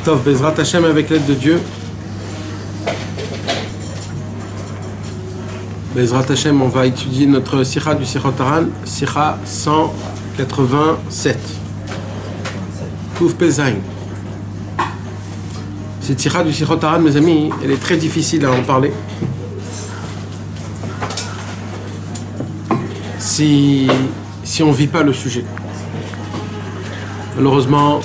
Tov, Bezrat Hashem, avec l'aide de Dieu. Bezrat Hashem, on va étudier notre Sikha du Sichot Haran, Sikha 187. Kouf Pezaïn. Cette Sikha du Sichot Haran, mes amis, elle est très difficile à en parler. Si on ne vit pas le sujet. Malheureusement,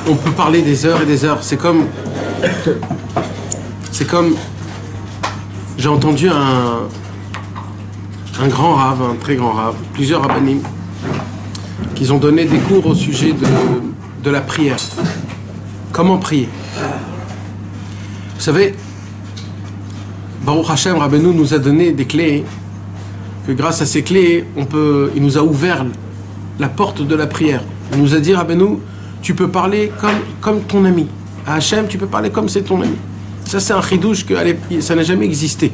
on peut parler des heures et des heures. C'est comme j'ai entendu un grand rave, un très grand rave, plusieurs rabbanim, qui ont donné des cours au sujet de la prière. Comment prier? Vous savez, Baruch Hashem, Rabbeinu nous a donné des clés, que grâce à ces clés, il nous a ouvert la porte de la prière. Il nous a dit, Rabbeinu, tu peux parler comme ton ami. À Hachem, tu peux parler comme c'est ton ami. Ça, c'est un chidouche que ça n'a jamais existé.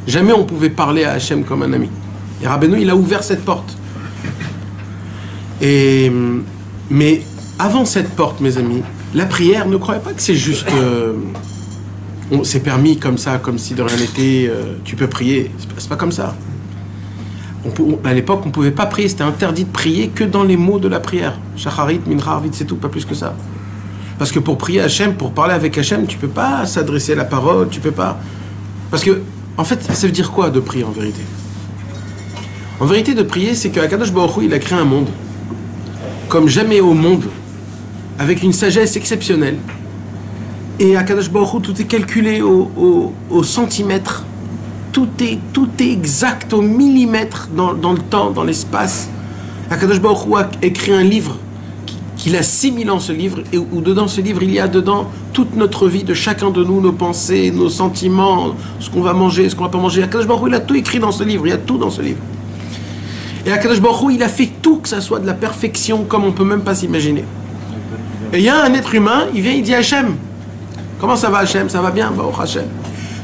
Jamais on pouvait parler à Hachem comme un ami. Et Rabbeinu, il a ouvert cette porte. Mais avant cette porte, mes amis, la prière, ne croyez pas que c'est juste... c'est permis comme ça, comme si de rien n'était, tu peux prier. C'est pas comme ça. À l'époque, on ne pouvait pas prier, c'était interdit de prier que dans les mots de la prière. Shacharit, Mincha, Arvit, c'est tout, pas plus que ça. Parce que pour prier Hachem, pour parler avec Hachem, tu ne peux pas s'adresser à la parole, tu peux pas... Parce que, en fait, ça veut dire quoi de prier en vérité? En vérité, de prier, c'est qu'Akadosh Baruch Hu, il a créé un monde, comme jamais au monde, avec une sagesse exceptionnelle. Et Akadosh Baruch Hu, tout est calculé au centimètre. Tout est exact au millimètre dans le temps, dans l'espace. Akadosh Baruch Hu a écrit un livre qu'il a 6000 ans, ce livre, et où dedans ce livre, il y a dedans toute notre vie de chacun de nous, nos pensées, nos sentiments, ce qu'on va manger, ce qu'on va pas manger. Akadosh Baruch Hu, il a tout écrit dans ce livre, il y a tout dans ce livre. Et Akadosh Baruch Hu, il a fait tout que ça soit de la perfection comme on peut même pas s'imaginer. Et il y a un être humain, il vient, il dit Hachem, comment ça va Hachem? Ça va bien, Baruch Hachem.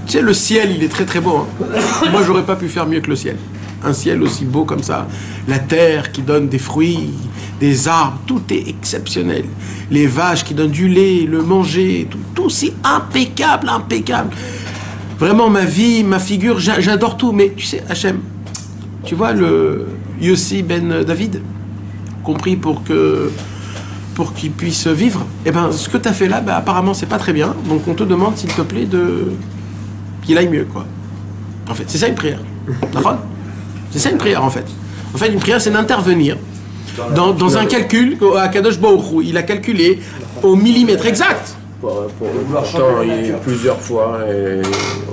Tu sais, le ciel, il est très très beau. Hein. Moi, j'aurais pas pu faire mieux que le ciel. Un ciel aussi beau comme ça. La terre qui donne des fruits, des arbres, tout est exceptionnel. Les vaches qui donnent du lait, le manger, tout c'est impeccable, impeccable. Vraiment, ma vie, ma figure, j'adore tout. Mais tu sais, Hachem, tu vois le Yossi ben David, compris pour qu'il puisse vivre, eh ben, ce que tu as fait là, apparemment, c'est pas très bien. Donc, on te demande, s'il te plaît, qu'il aille mieux, quoi. En fait, c'est ça une prière. D'accord? C'est ça une prière, en fait. En fait, une prière, c'est d'intervenir dans un calcul qu'Akadosh Baruch Hu, il a calculé au millimètre exact. Pourtant, il y a plusieurs fois, et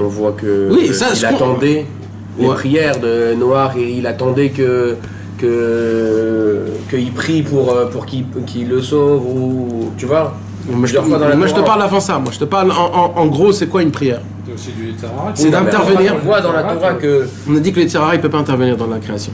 on voit que oui, ça, il attendait les prières de Noir, et il attendait qu'il prie pour qu'il le sauve, ou tu vois. Moi, je te parle avant ça. Moi, je te parle en gros, c'est quoi une prière? C'est d'intervenir. On voit dans la Torah que... On a dit que le Tzara, il ne peut pas intervenir dans la création.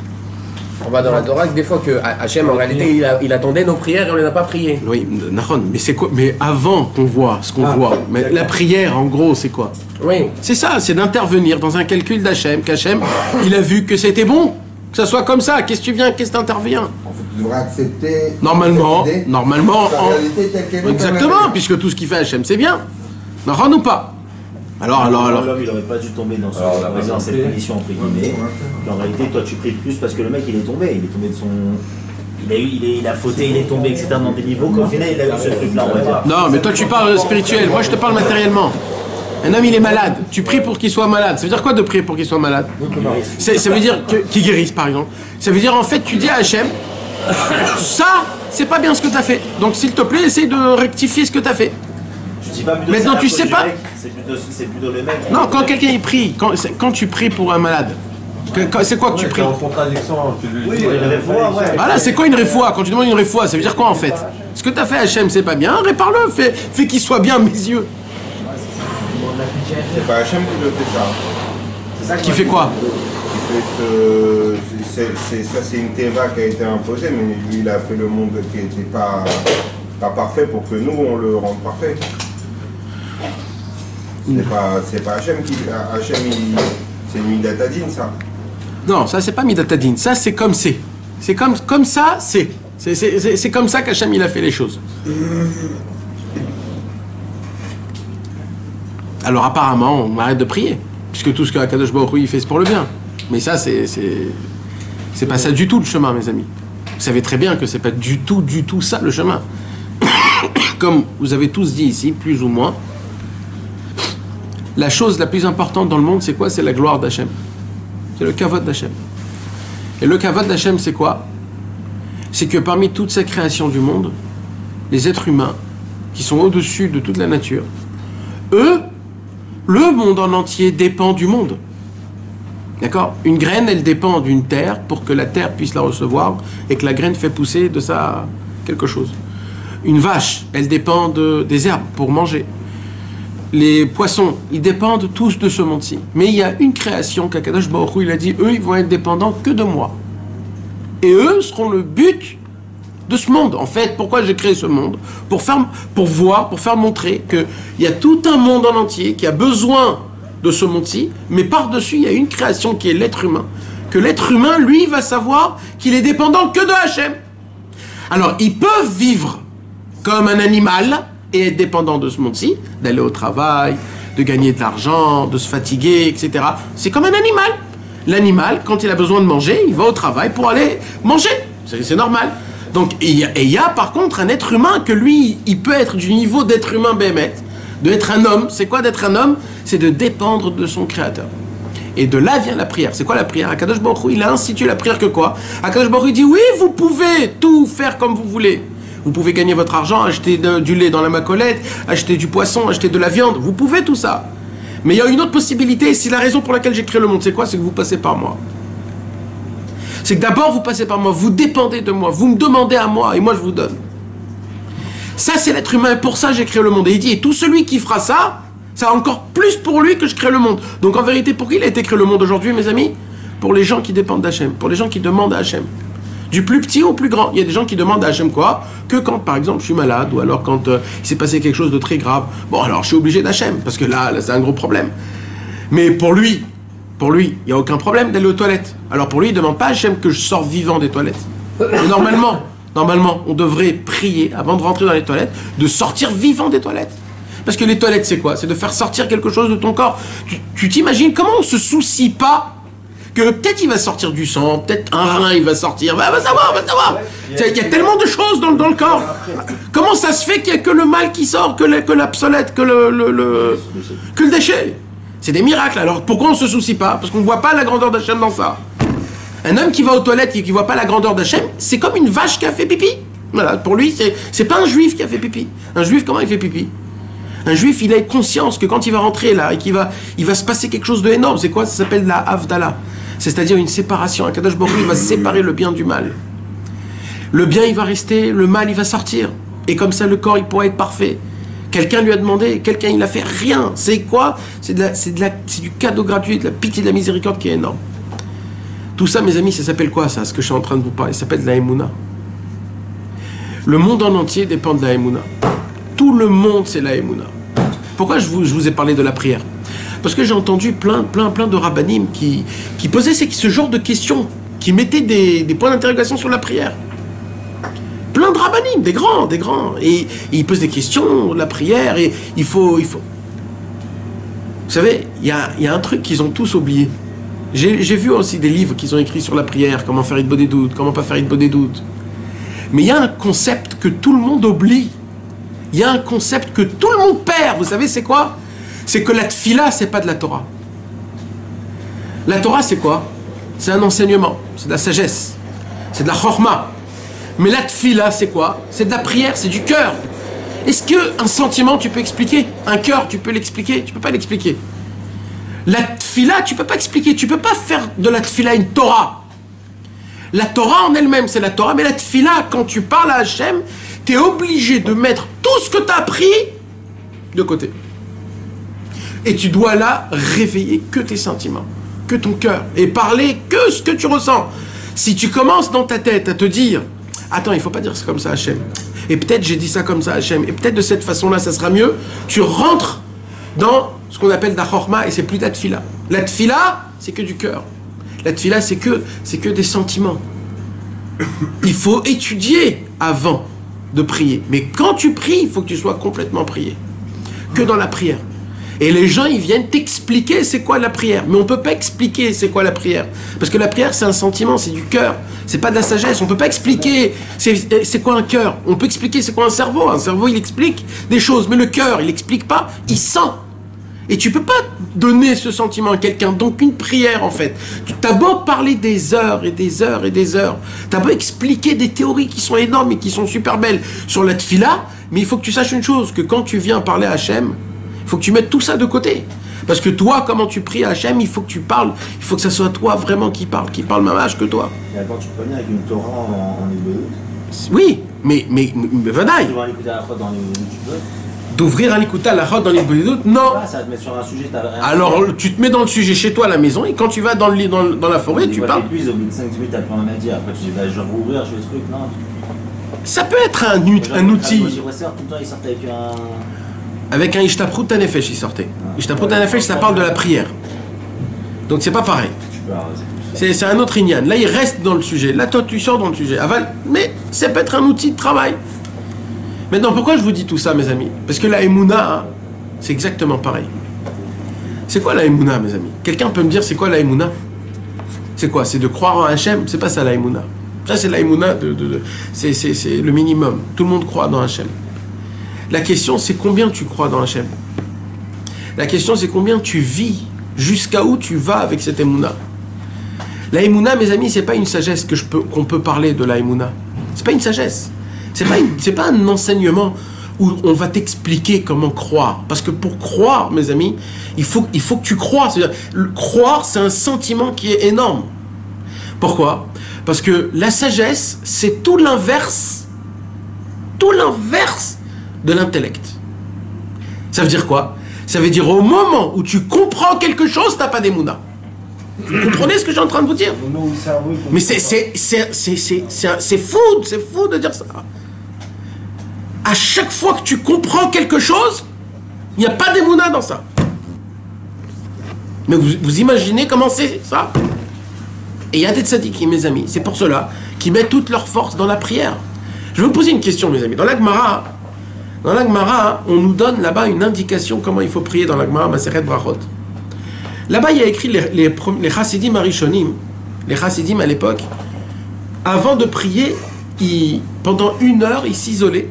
On voit dans la Torah que des fois que Hachem, en réalité, il attendait nos prières et on ne les a pas priées. Oui, Nahon, mais c'est quoi? Mais avant qu'on voit ce qu'on voit, mais la prière, en gros, c'est quoi? Oui. C'est ça, c'est d'intervenir dans un calcul d'Hachem, qu'Hachem, il a vu que c'était bon, que ça soit comme ça. Qu'est-ce que tu viens, qu'est-ce que tu interviens? En fait, tu devrais accepter. Normalement, réalité telle qu'elle est. Exactement, puisque tout ce qu'il fait Hachem, c'est bien. Nahon ou pas? Alors. L'homme, il n'aurait pas dû tomber dans cette condition, entre guillemets. En réalité, toi, tu pries plus parce que le mec, il est tombé. Il est tombé de son. Il a fauté, il est tombé, etc. dans des niveaux qu'au final, il a eu ce truc-là, on va dire. Non, mais toi, tu parles spirituel. Moi, je te parle matériellement. Un homme, il est malade. Tu pries pour qu'il soit malade. Ça veut dire quoi de prier pour qu'il soit malade? Ça veut dire qu'il guérisse, par exemple. Ça veut dire, en fait, tu dis à Hachem, ça, c'est pas bien ce que tu as fait. Donc, s'il te plaît, essaye de rectifier ce que tu as fait. Maintenant, tu sais pas. C'est plutôt le mec. Non, quand quelqu'un il prie, quand tu pries pour un malade, c'est quoi que tu pries? En contradiction, oui, une réfoua, ouais. Voilà, c'est quoi une réfoua? Quand tu demandes une réfoua, ça veut dire quoi en fait? Ce que tu as fait Hachem, c'est pas bien, répare-le, fais qu'il soit bien à mes yeux. C'est pas Hachem qui le fait ça. C'est ça qui fait quoi? C'est une teva qui a été imposée, mais lui il a fait le monde qui n'était pas parfait pour que nous on le rende parfait. C'est pas Hachem qui... Hachem, c'est Midatadine, ça. Non, ça, c'est pas Midatadine. Ça, c'est comme c'est. C'est comme ça, c'est. C'est comme ça qu'Hachem, il a fait les choses. alors apparemment, on arrête de prier. Puisque tout ce que Akadosh Baruch Hu, il fait, c'est pour le bien. Mais ça, c'est pas ça du tout le chemin, mes amis. Vous savez très bien que c'est pas du tout ça le chemin. Comme vous avez tous dit ici, plus ou moins, la chose la plus importante dans le monde, c'est quoi? C'est la gloire d'Hachem. C'est le kavod d'Hachem. Et le kavod d'Hachem, c'est quoi? C'est que parmi toute sa création du monde, les êtres humains, qui sont au-dessus de toute la nature, eux, le monde en entier dépend du monde. D'accord? Une graine, elle dépend d'une terre pour que la terre puisse la recevoir et que la graine fait pousser de ça quelque chose. Une vache, elle dépend des herbes pour manger. Les poissons, ils dépendent tous de ce monde-ci. Mais il y a une création qu'Akadosh Baruch Hu, il a dit, eux, ils vont être dépendants que de moi. Et eux seront le but de ce monde. En fait, pourquoi j'ai créé ce monde? Pour faire montrer qu'il y a tout un monde en entier qui a besoin de ce monde-ci, mais par-dessus, il y a une création qui est l'être humain. Que l'être humain, lui, va savoir qu'il est dépendant que de Hachem. Alors, ils peuvent vivre comme un animal et être dépendant de ce monde-ci, d'aller au travail, de gagner de l'argent, de se fatiguer, etc. C'est comme un animal. L'animal, quand il a besoin de manger, il va au travail pour aller manger. C'est normal. Donc, il y a par contre un être humain que lui, il peut être du niveau d'être humain béhémeth, d'être un homme. C'est quoi d'être un homme? C'est de dépendre de son créateur. Et de là vient la prière. C'est quoi la prière? Akadosh Baruch Hu, il a institué la prière que quoi? Akadosh Baruch Hu dit, oui, vous pouvez tout faire comme vous voulez. Vous pouvez gagner votre argent, acheter du lait dans la macolette, acheter du poisson, acheter de la viande. Vous pouvez tout ça. Mais il y a une autre possibilité. C'est la raison pour laquelle j'ai créé le monde. C'est quoi? C'est que vous passez par moi. C'est que d'abord vous passez par moi. Vous dépendez de moi. Vous me demandez à moi et moi je vous donne. Ça c'est l'être humain. Pour ça j'ai créé le monde. Et il dit, et tout celui qui fera ça, ça a encore plus pour lui que je crée le monde. Donc en vérité, pour qui il a été créé le monde aujourd'hui, mes amis? Pour les gens qui dépendent d'Hachem. Pour les gens qui demandent à Hachem. Du plus petit au plus grand. Il y a des gens qui demandent à Hachem quoi? Que quand, par exemple, je suis malade, ou alors quand il s'est passé quelque chose de très grave. Bon, alors je suis obligé d'Hachem, parce que là c'est un gros problème. Mais pour lui, il n'y a aucun problème d'aller aux toilettes. Alors pour lui, il ne demande pas à Hachem que je sorte vivant des toilettes. Mais normalement, on devrait prier, avant de rentrer dans les toilettes, de sortir vivant des toilettes. Parce que les toilettes, c'est quoi? C'est de faire sortir quelque chose de ton corps. Tu t'imagines comment on ne se soucie pas que peut-être il va sortir du sang, peut-être un rein il va sortir, va savoir. Il y a tellement de choses dans le corps. Comment ça se fait qu'il n'y a que le mal qui sort, que l'obsolète, que le déchet? C'est des miracles. Alors pourquoi on ne se soucie pas? Parce qu'on ne voit pas la grandeur d'Hachem dans ça. Un homme qui va aux toilettes et qui ne voit pas la grandeur d'Hachem, c'est comme une vache qui a fait pipi. Voilà, pour lui, c'est pas un juif qui a fait pipi. Un juif, comment il fait pipi? Un juif, il a conscience que quand il va rentrer là et il va se passer quelque chose d'énorme. C'est quoi? Ça s'appelle la Havdalah. C'est-à-dire une séparation. Un Kadosh Baruch Hu, il va séparer le bien du mal. Le bien, il va rester, le mal, il va sortir. Et comme ça, le corps, il pourra être parfait. Quelqu'un lui a demandé, quelqu'un, il a fait rien. C'est quoi? C'est du cadeau gratuit, de la pitié, de la miséricorde qui est énorme. Tout ça, mes amis, ça s'appelle quoi, ça? Ce que je suis en train de vous parler, ça s'appelle de la Emouna. Le monde en entier dépend de la Emouna. Tout le monde, c'est la Emouna. Pourquoi je vous ai parlé de la prière? Parce que j'ai entendu plein de rabbanim qui posaient ce genre de questions, qui mettaient des points d'interrogation sur la prière. Plein de rabbanim, des grands. Et ils posent des questions, la prière, et il faut... Vous savez, il y a un truc qu'ils ont tous oublié. J'ai vu aussi des livres qu'ils ont écrits sur la prière, comment faire Hitbodedut doutes, comment pas faire Hitbodedut doutes. Mais il y a un concept que tout le monde oublie. Il y a un concept que tout le monde perd. Vous savez, c'est quoi? C'est que la tfila, c'est pas de la Torah. La Torah, c'est quoi? C'est un enseignement, c'est de la sagesse, c'est de la chorma. Mais la tfila, c'est quoi? C'est de la prière, c'est du cœur. Est-ce qu'un sentiment, tu peux expliquer? Un cœur, tu peux l'expliquer? Tu peux pas l'expliquer. La tfila, tu peux pas expliquer. Tu peux pas faire de la tfila une Torah. La Torah en elle-même, c'est la Torah. Mais la tfila, quand tu parles à Hachem, tu es obligé de mettre tout ce que tu as appris de côté. Et tu dois là réveiller que tes sentiments, que ton cœur, et parler que ce que tu ressens. Si tu commences dans ta tête à te dire « Attends, il ne faut pas dire ça comme ça, Hachem. Et peut-être j'ai dit ça comme ça, Hachem. Et peut-être de cette façon-là, ça sera mieux. » Tu rentres dans ce qu'on appelle la chorma, et c'est plus la tfila. La tfila, c'est que du cœur. La tfila, c'est que des sentiments. Il faut étudier avant de prier. Mais quand tu pries, il faut que tu sois complètement prié. Que dans la prière. Et les gens, ils viennent t'expliquer c'est quoi la prière. Mais on ne peut pas expliquer c'est quoi la prière. Parce que la prière, c'est un sentiment, c'est du cœur. C'est pas de la sagesse. On ne peut pas expliquer c'est quoi un cœur. On peut expliquer c'est quoi un cerveau. Un cerveau, il explique des choses. Mais le cœur, il n'explique pas, il sent. Et tu ne peux pas donner ce sentiment à quelqu'un. Donc une prière, en fait. Tu as beau parler des heures et des heures et des heures. Tu as beau expliquer des théories qui sont énormes et qui sont super belles sur la tfila. Mais il faut que tu saches une chose, que quand tu viens parler à Hachem, il faut que tu mettes tout ça de côté. Parce que toi, comment tu pries à Hachem, il faut que tu parles, il faut que ça soit toi vraiment qui parle même âge que toi. Et alors tu peux venir avec une Torah en hébreu. Oui, mais vadaï. Tu vas l'écouter à la fois dans les hébreux. D'ouvrir un écouta la route dans les doutes, non. Ah, ça va te mettre sur un sujet, t'as rien. Alors tu te mets dans le sujet chez toi à la maison et quand tu vas dans la forêt, tu parles. Tu au bout de 5 minutes, t'as plus rien à dire. Après tu dis, bah, je vais rouvrir, je fais le truc, non. Ça peut être un outil. Tout le temps, ils sortent avec un. Avec un Ishtaprut Tanefesh, il sortait. Ishtaprut Tanefesh, ça parle de la prière. Donc c'est pas pareil. C'est un autre Inyan. Là, il reste dans le sujet. Là, toi, tu sors dans le sujet. Aval, mais ça peut être un outil de travail. Maintenant, pourquoi je vous dis tout ça, mes amis? Parce que la Emouna, hein, c'est exactement pareil. C'est quoi la Emouna, mes amis? Quelqu'un peut me dire, c'est quoi la Emouna? C'est quoi? C'est de croire en Hachem? C'est pas ça la Emouna. Ça, c'est la Emouna, c'est le minimum. Tout le monde croit dans Hachem. La question, c'est combien tu crois dans Hachem. La question, c'est combien tu vis, jusqu'à où tu vas avec cette Emouna. La Emouna, mes amis, c'est pas une sagesse qu'on peut parler de la Emouna. C'est pas une sagesse. C'est pas un enseignement où on va t'expliquer comment croire. Parce que pour croire, mes amis, il faut que tu crois. C'est-à-dire, croire, c'est un sentiment qui est énorme. Pourquoi? Parce que la sagesse, c'est tout l'inverse de l'intellect. Ça veut dire quoi? Ça veut dire au moment où tu comprends quelque chose, t'as pas d'émouna. Vous comprenez ce que je suis en train de vous dire? Mais c'est fou de dire ça. À chaque fois que tu comprends quelque chose, il n'y a pas d'émouna dans ça. Mais vous imaginez comment c'est ça? Et il y a des tzadikim, mes amis, c'est pour cela qu'ils mettent toute leur force dans la prière. Je vais vous poser une question, mes amis. Dans la Gemara, on nous donne là-bas une indication comment il faut prier dans la Gemara, Maseret Brachot. Là-bas, il y a écrit les chassidim arishonim, les chassidim à l'époque, avant de prier, pendant 1 heure, ils s'isolaient,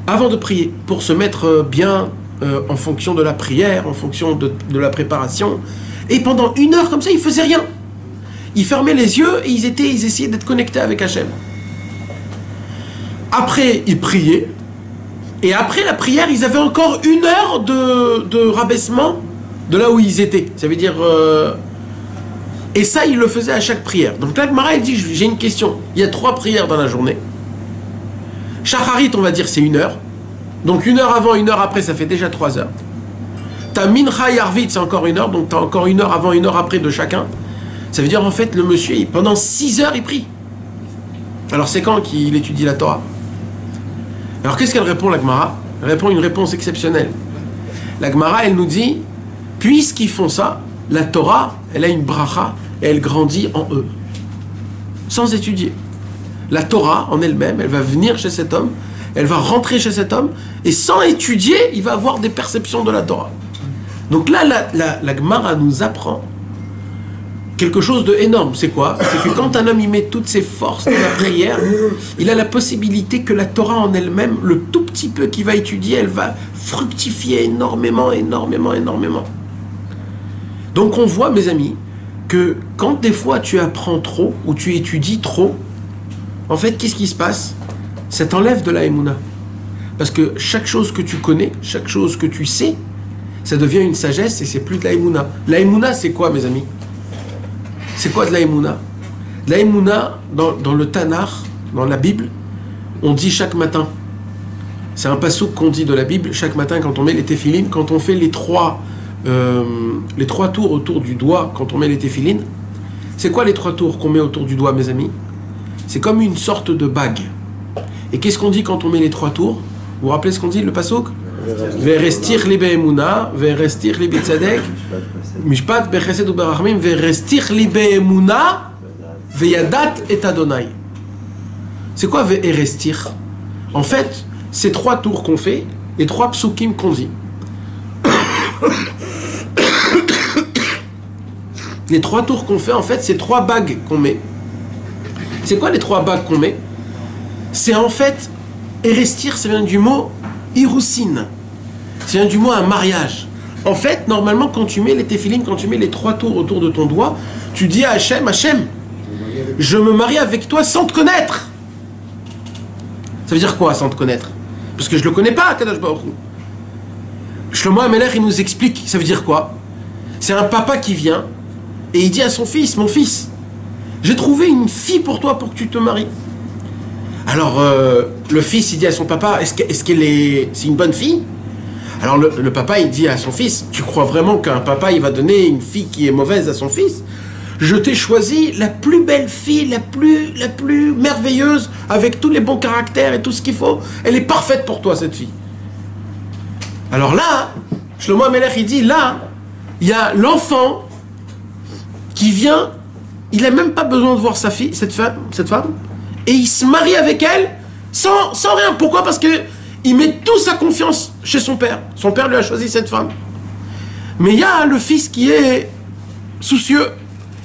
avant de prier, pour se mettre bien en fonction de la prière, en fonction de la préparation. Et pendant 1 heure, comme ça, ils ne faisaient rien. Ils fermaient les yeux et ils essayaient d'être connectés avec Hachem. Après, ils priaient. Et après la prière, ils avaient encore 1 heure de rabaissement de là où ils étaient. Ça veut dire... Et ça, ils le faisaient à chaque prière. Donc là, Gemara, elle dit, j'ai une question. Il y a 3 prières dans la journée. Shacharit, on va dire, c'est 1 heure. Donc 1 heure avant, 1 heure après, ça fait déjà 3 heures. T'as Mincha et Arvit, c'est encore 1 heure. Donc t'as encore 1 heure avant, 1 heure après de chacun. Ça veut dire, en fait, le monsieur, pendant 6 heures, il prie. Alors c'est quand qu'il étudie la Torah? Alors qu'est-ce qu'elle répond, la Gemara? Elle répond une réponse exceptionnelle. La Gemara, elle nous dit, puisqu'ils font ça, la Torah, elle a une bracha et elle grandit en eux. Sans étudier. La Torah, en elle-même, elle va venir chez cet homme, elle va rentrer chez cet homme, et sans étudier, il va avoir des perceptions de la Torah. Donc là, la Gemara nous apprend quelque chose d'énorme. C'est quoi? C'est que quand un homme y met toutes ses forces dans la prière, il a la possibilité que la Torah en elle-même, le tout petit peu qu'il va étudier, elle va fructifier énormément. Donc on voit, mes amis, que quand des fois tu apprends trop, ou tu étudies trop, en fait, qu'est-ce qui se passe? Ça t'enlève de la Emouna. Parce que chaque chose que tu connais, chaque chose que tu sais, ça devient une sagesse et c'est plus de la Emouna. La Emouna, c'est quoi, mes amis? C'est quoi de la Emouna? La Emouna, dans le Tanakh, dans la Bible, on dit chaque matin. C'est un passouk qu'on dit de la Bible chaque matin quand on met les téphilines, quand on fait les trois tours autour du doigt, quand on met les téphilines. C'est quoi les 3 tours qu'on met autour du doigt, mes amis? C'est comme une sorte de bague. Et qu'est-ce qu'on dit quand on met les 3 tours? Vous vous rappelez ce qu'on dit, le passouk? Verestir li be'emuna, verestir li be'tzadek, mishpat bechesed u'berachmim, verestir li be'emuna, ve'yadat et Adonai. C'est quoi ve'erestir? En fait, ces 3 tours qu'on fait, les 3 psukim qu'on dit. Les 3 tours qu'on fait, en fait, c'est 3 bagues qu'on met. C'est quoi les 3 bagues qu'on met? C'est en fait, Erestir, ça vient du mot Iroussine. Ça vient du mot un mariage. En fait, normalement, quand tu mets les téphilines, quand tu mets les 3 tours autour de ton doigt, tu dis à Hachem, Hachem, je me marie avec toi sans te connaître. Ça veut dire quoi, sans te connaître? Parce que je le connais pas, Kadosh Baruch Hu. Shlomo HaMelech, il nous explique, ça veut dire quoi? C'est un papa qui vient et il dit à son fils, mon fils, j'ai trouvé une fille pour toi pour que tu te maries. Alors, le fils, il dit à son papa, est-ce qu'elle est... C'est une bonne fille? Alors, le papa, il dit à son fils, tu crois vraiment qu'un papa, il va donner une fille qui est mauvaise à son fils? Je t'ai choisi la plus belle fille, la plus merveilleuse, avec tous les bons caractères et tout ce qu'il faut. Elle est parfaite pour toi, cette fille. Alors là, Shlomo HaMelech, il dit, là, il y a l'enfant qui vient, il n'a même pas besoin de voir sa fille, cette femme, et il se marie avec elle sans rien. Pourquoi? Parce que il met toute sa confiance chez son père. Son père lui a choisi cette femme. Mais il y a le fils qui est soucieux.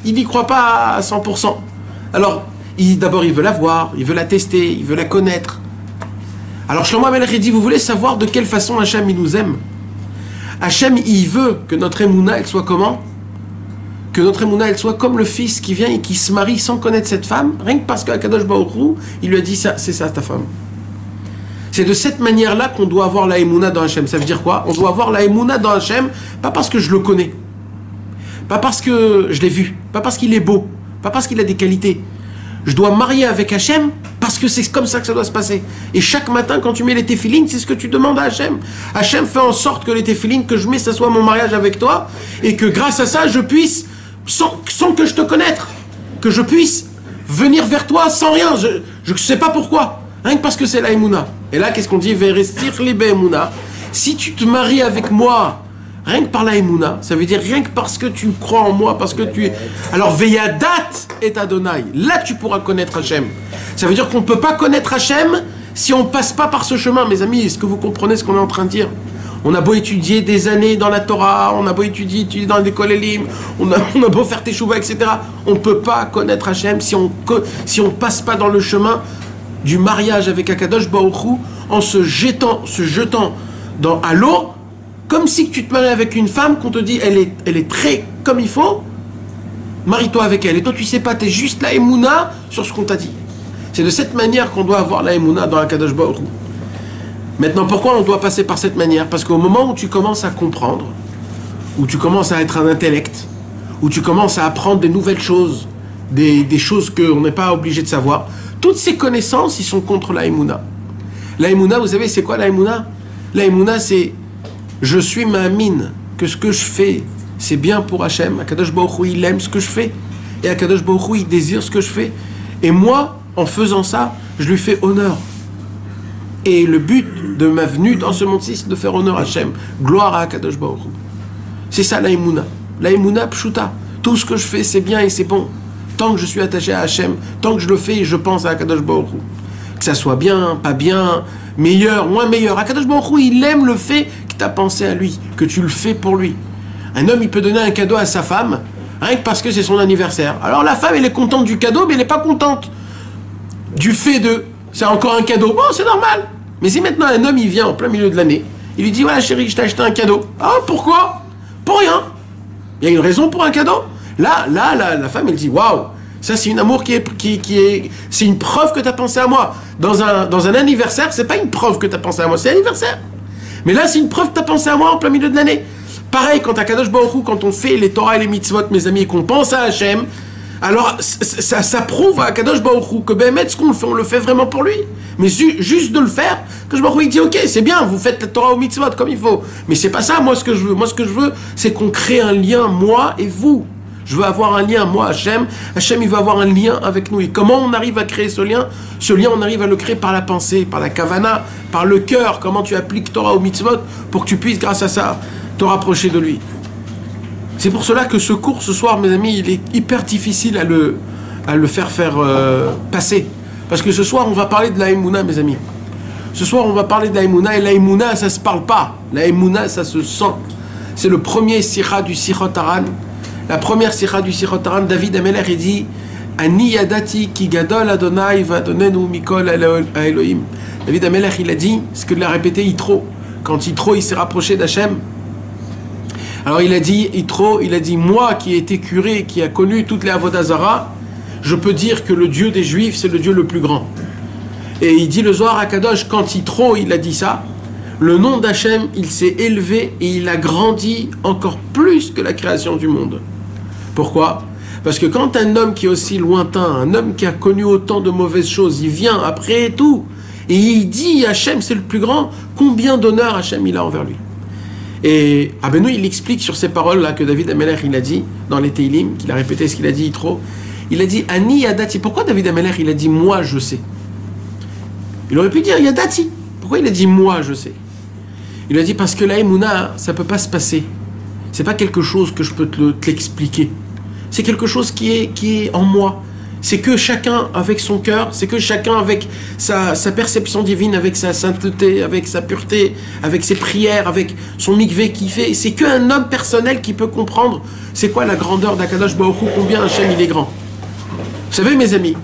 Il n'y croit pas à 100%. Alors, d'abord, il veut la voir, il veut la tester, il veut la connaître. Alors, Shlomo HaMelech dit, vous voulez savoir de quelle façon Hachem, il nous aime? Hachem, il veut que notre émouna, elle soit comment? Que notre émouna, elle soit comme le fils qui vient et qui se marie sans connaître cette femme, rien que parce qu'Akadosh Baruch Hu, il lui a dit, ça, c'est ça ta femme. C'est de cette manière-là qu'on doit avoir la émouna dans Hachem. Ça veut dire quoi? On doit avoir la émouna dans Hachem, pas parce que je le connais, pas parce que je l'ai vu, pas parce qu'il est beau, pas parce qu'il a des qualités. Je dois marier avec Hachem parce que c'est comme ça que ça doit se passer. Et chaque matin, quand tu mets les téphilines, c'est ce que tu demandes à Hachem. Hachem fait en sorte que les téphilines que je mets, ça soit mon mariage avec toi, et que grâce à ça, je puisse, sans que je te connaître, que je puisse venir vers toi sans rien. Je ne sais pas pourquoi. Rien que parce que c'est la émouna. Et là, qu'est-ce qu'on dit? Verestir libe émouna. Si tu te maries avec moi, rien que par la émouna, ça veut dire rien que parce que tu crois en moi, parce que tu es... Alors, veyadat et Adonai. Là, tu pourras connaître Hachem. Ça veut dire qu'on ne peut pas connaître Hachem si on ne passe pas par ce chemin. Mes amis, est-ce que vous comprenez ce qu'on est en train de dire? On a beau étudier des années dans la Torah, on a beau étudier dans l'école Elim, on a beau faire Teshuvah, etc. On ne peut pas connaître Hachem si on passe pas dans le chemin du mariage avec Akadosh Baruch Hu en se jetant à l'eau, comme si tu te maries avec une femme qu'on te dit elle est très comme il faut, marie-toi avec elle. Et toi tu sais pas, tu es juste la émouna sur ce qu'on t'a dit. C'est de cette manière qu'on doit avoir la émouna dans Akadosh Baruch Hu. Maintenant, pourquoi on doit passer par cette manière? Parce qu'au moment où tu commences à comprendre, où tu commences à être un intellect, où tu commences à apprendre des nouvelles choses, des choses qu'on n'est pas obligé de savoir, toutes ces connaissances, ils sont contre la émouna. La émouna, vous savez, c'est quoi la émouna? La émouna, c'est je suis ma mine, que ce que je fais, c'est bien pour Hachem. Akadosh Baruch Hu, il aime ce que je fais. Et Akadosh Baruch Hu, il désire ce que je fais. Et moi, en faisant ça, je lui fais honneur. Et le but de ma venue dans ce monde-ci, c'est de faire honneur à Hachem. Gloire à Akadosh Baruch Hu. C'est ça la émouna. La émouna pshuta. Tout ce que je fais, c'est bien et c'est bon. Tant que je suis attaché à Hachem, tant que je le fais et je pense à Akadosh Baruch Hu. Que ça soit bien, pas bien, meilleur, moins meilleur. Akadosh Baruch Hu, il aime le fait que tu as pensé à lui, que tu le fais pour lui. Un homme, il peut donner un cadeau à sa femme, rien que parce que c'est son anniversaire. Alors la femme, elle est contente du cadeau, mais elle n'est pas contente du fait de... C'est encore un cadeau. Bon, c'est normal. Mais si maintenant un homme, il vient en plein milieu de l'année, il lui dit, voilà chérie, je t'ai acheté un cadeau. Ah, pourquoi? Pour rien. Il y a une raison pour un cadeau. Là, la femme, elle dit, waouh, ça c'est un amour qui est... C'est une preuve que tu as pensé à moi. Dans un anniversaire, c'est pas une preuve que tu as pensé à moi, c'est l'anniversaire. Mais là, c'est une preuve que tu as pensé à moi en plein milieu de l'année. Pareil, quand à Kadosh Baruch Hu, quand on fait les Torah et les mitzvot, mes amis, et qu'on pense à Hachem, alors ça prouve à Kadosh Baruch Hu que ce qu'on fait, on le fait vraiment pour lui. Mais juste de le faire, Kadosh Baruch Hu, il dit, ok, c'est bien, vous faites la Torah ou mitzvot comme il faut. Mais c'est pas ça, moi, ce que je veux. Moi, ce que je veux, c'est qu'on crée un lien, moi et vous. Je veux avoir un lien, moi, Hachem. Hachem, il veut avoir un lien avec nous. Et comment on arrive à créer ce lien? Ce lien, on arrive à le créer par la pensée, par la kavana, par le cœur. Comment tu appliques Torah ou mitzvot pour que tu puisses, grâce à ça, te rapprocher de lui. C'est pour cela que ce cours, ce soir, mes amis, il est hyper difficile à le faire passer. Parce que ce soir, on va parler de la Emouna, mes amis. Ce soir, on va parler de la Emouna. Et la Emouna, ça ne se parle pas. La Emouna, ça se sent. C'est le premier sikha du Sichot Haran. La première sikha du Sichot Haran, David Ameler, il dit Ani yadati ki gadol Adonai vadonenu mikol Elohim. David Ameler, il a dit ce que l'a répété Yitro. Quand Yitro, il s'est rapproché d'Hachem. Alors il a dit, Yitro, il a dit, moi qui ai été curé, qui a connu toutes les Avodah Zara, je peux dire que le Dieu des Juifs, c'est le Dieu le plus grand. Et il dit le Zohar HaKadosh, quand Yitro, il a dit ça, le nom d'Hachem, il s'est élevé et il a grandi encore plus que la création du monde. Pourquoi ? Parce que quand un homme qui est aussi lointain, un homme qui a connu autant de mauvaises choses, il vient après tout, et il dit Hachem, c'est le plus grand, combien d'honneur Hachem il a envers lui. Et Rabbeinu, il explique sur ces paroles-là que David Ameler, il a dit dans les Teilim, qu'il a répété ce qu'il a dit Yitro, il a dit Ani Yadati. Pourquoi David Ameler, il a dit moi je sais? Il aurait pu dire Yadati. Pourquoi il a dit moi je sais? Il a dit parce que la Emouna, ça ne peut pas se passer. C'est pas quelque chose que je peux te l'expliquer. C'est quelque chose qui est en moi. C'est que chacun avec son cœur, c'est que chacun avec sa perception divine, avec sa sainteté, avec sa pureté, avec ses prières, avec son mikvé qu'il fait. C'est qu'un homme personnel qui peut comprendre c'est quoi la grandeur d'Akadosh Baruch Hu, combien Hachem il est grand. Vous savez mes amis,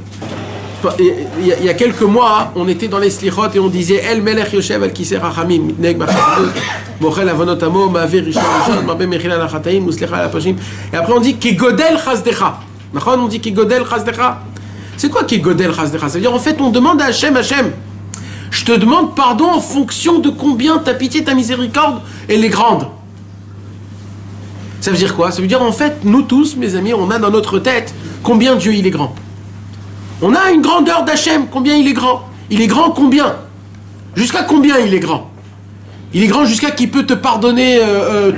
il y a quelques mois, on était dans les slichot et on disait El Melech Yoshev Al Kisei Rachamim Mitneg B'Chassidut Mochel Avonotamo Ma'avir Rishon Rishon Ma'be Mechila Lachataim Muslecha Lapashim. Et après on dit Kegodel Chazdecha. On dit Kegodel Chazdecha. C'est quoi Kegodel Chazdecha? Ça veut dire en fait on demande à Hachem, Hachem, je te demande pardon en fonction de combien ta pitié, ta miséricorde elle est grande. Ça veut dire quoi? Ça veut dire en fait nous tous mes amis on a dans notre tête combien Dieu il est grand. On a une grandeur d'Hachem, combien il est grand? Il est grand combien? Jusqu'à combien il est grand? Il est grand jusqu'à qu'il peut te pardonner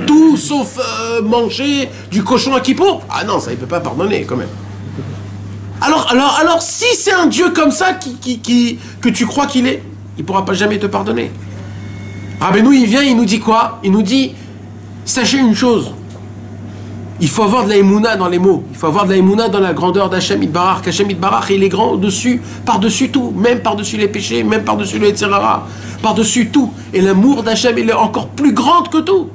tout sauf manger du cochon à Kippour? Ah non, ça il peut pas pardonner quand même. Alors si c'est un Dieu comme ça que tu crois qu'il est, il pourra pas jamais te pardonner. Rabbeinu il vient, il nous dit quoi? Il nous dit, sachez une chose, il faut avoir de la émouna dans les mots. Il faut avoir de la émouna dans la grandeur d'Hachem Yitbarach. Hachem Yitbarach, il est grand au-dessus, par-dessus tout. Même par-dessus les péchés, même par-dessus le Yetzirara. Par-dessus tout. Et l'amour d'Hachem, il est encore plus grand que tout.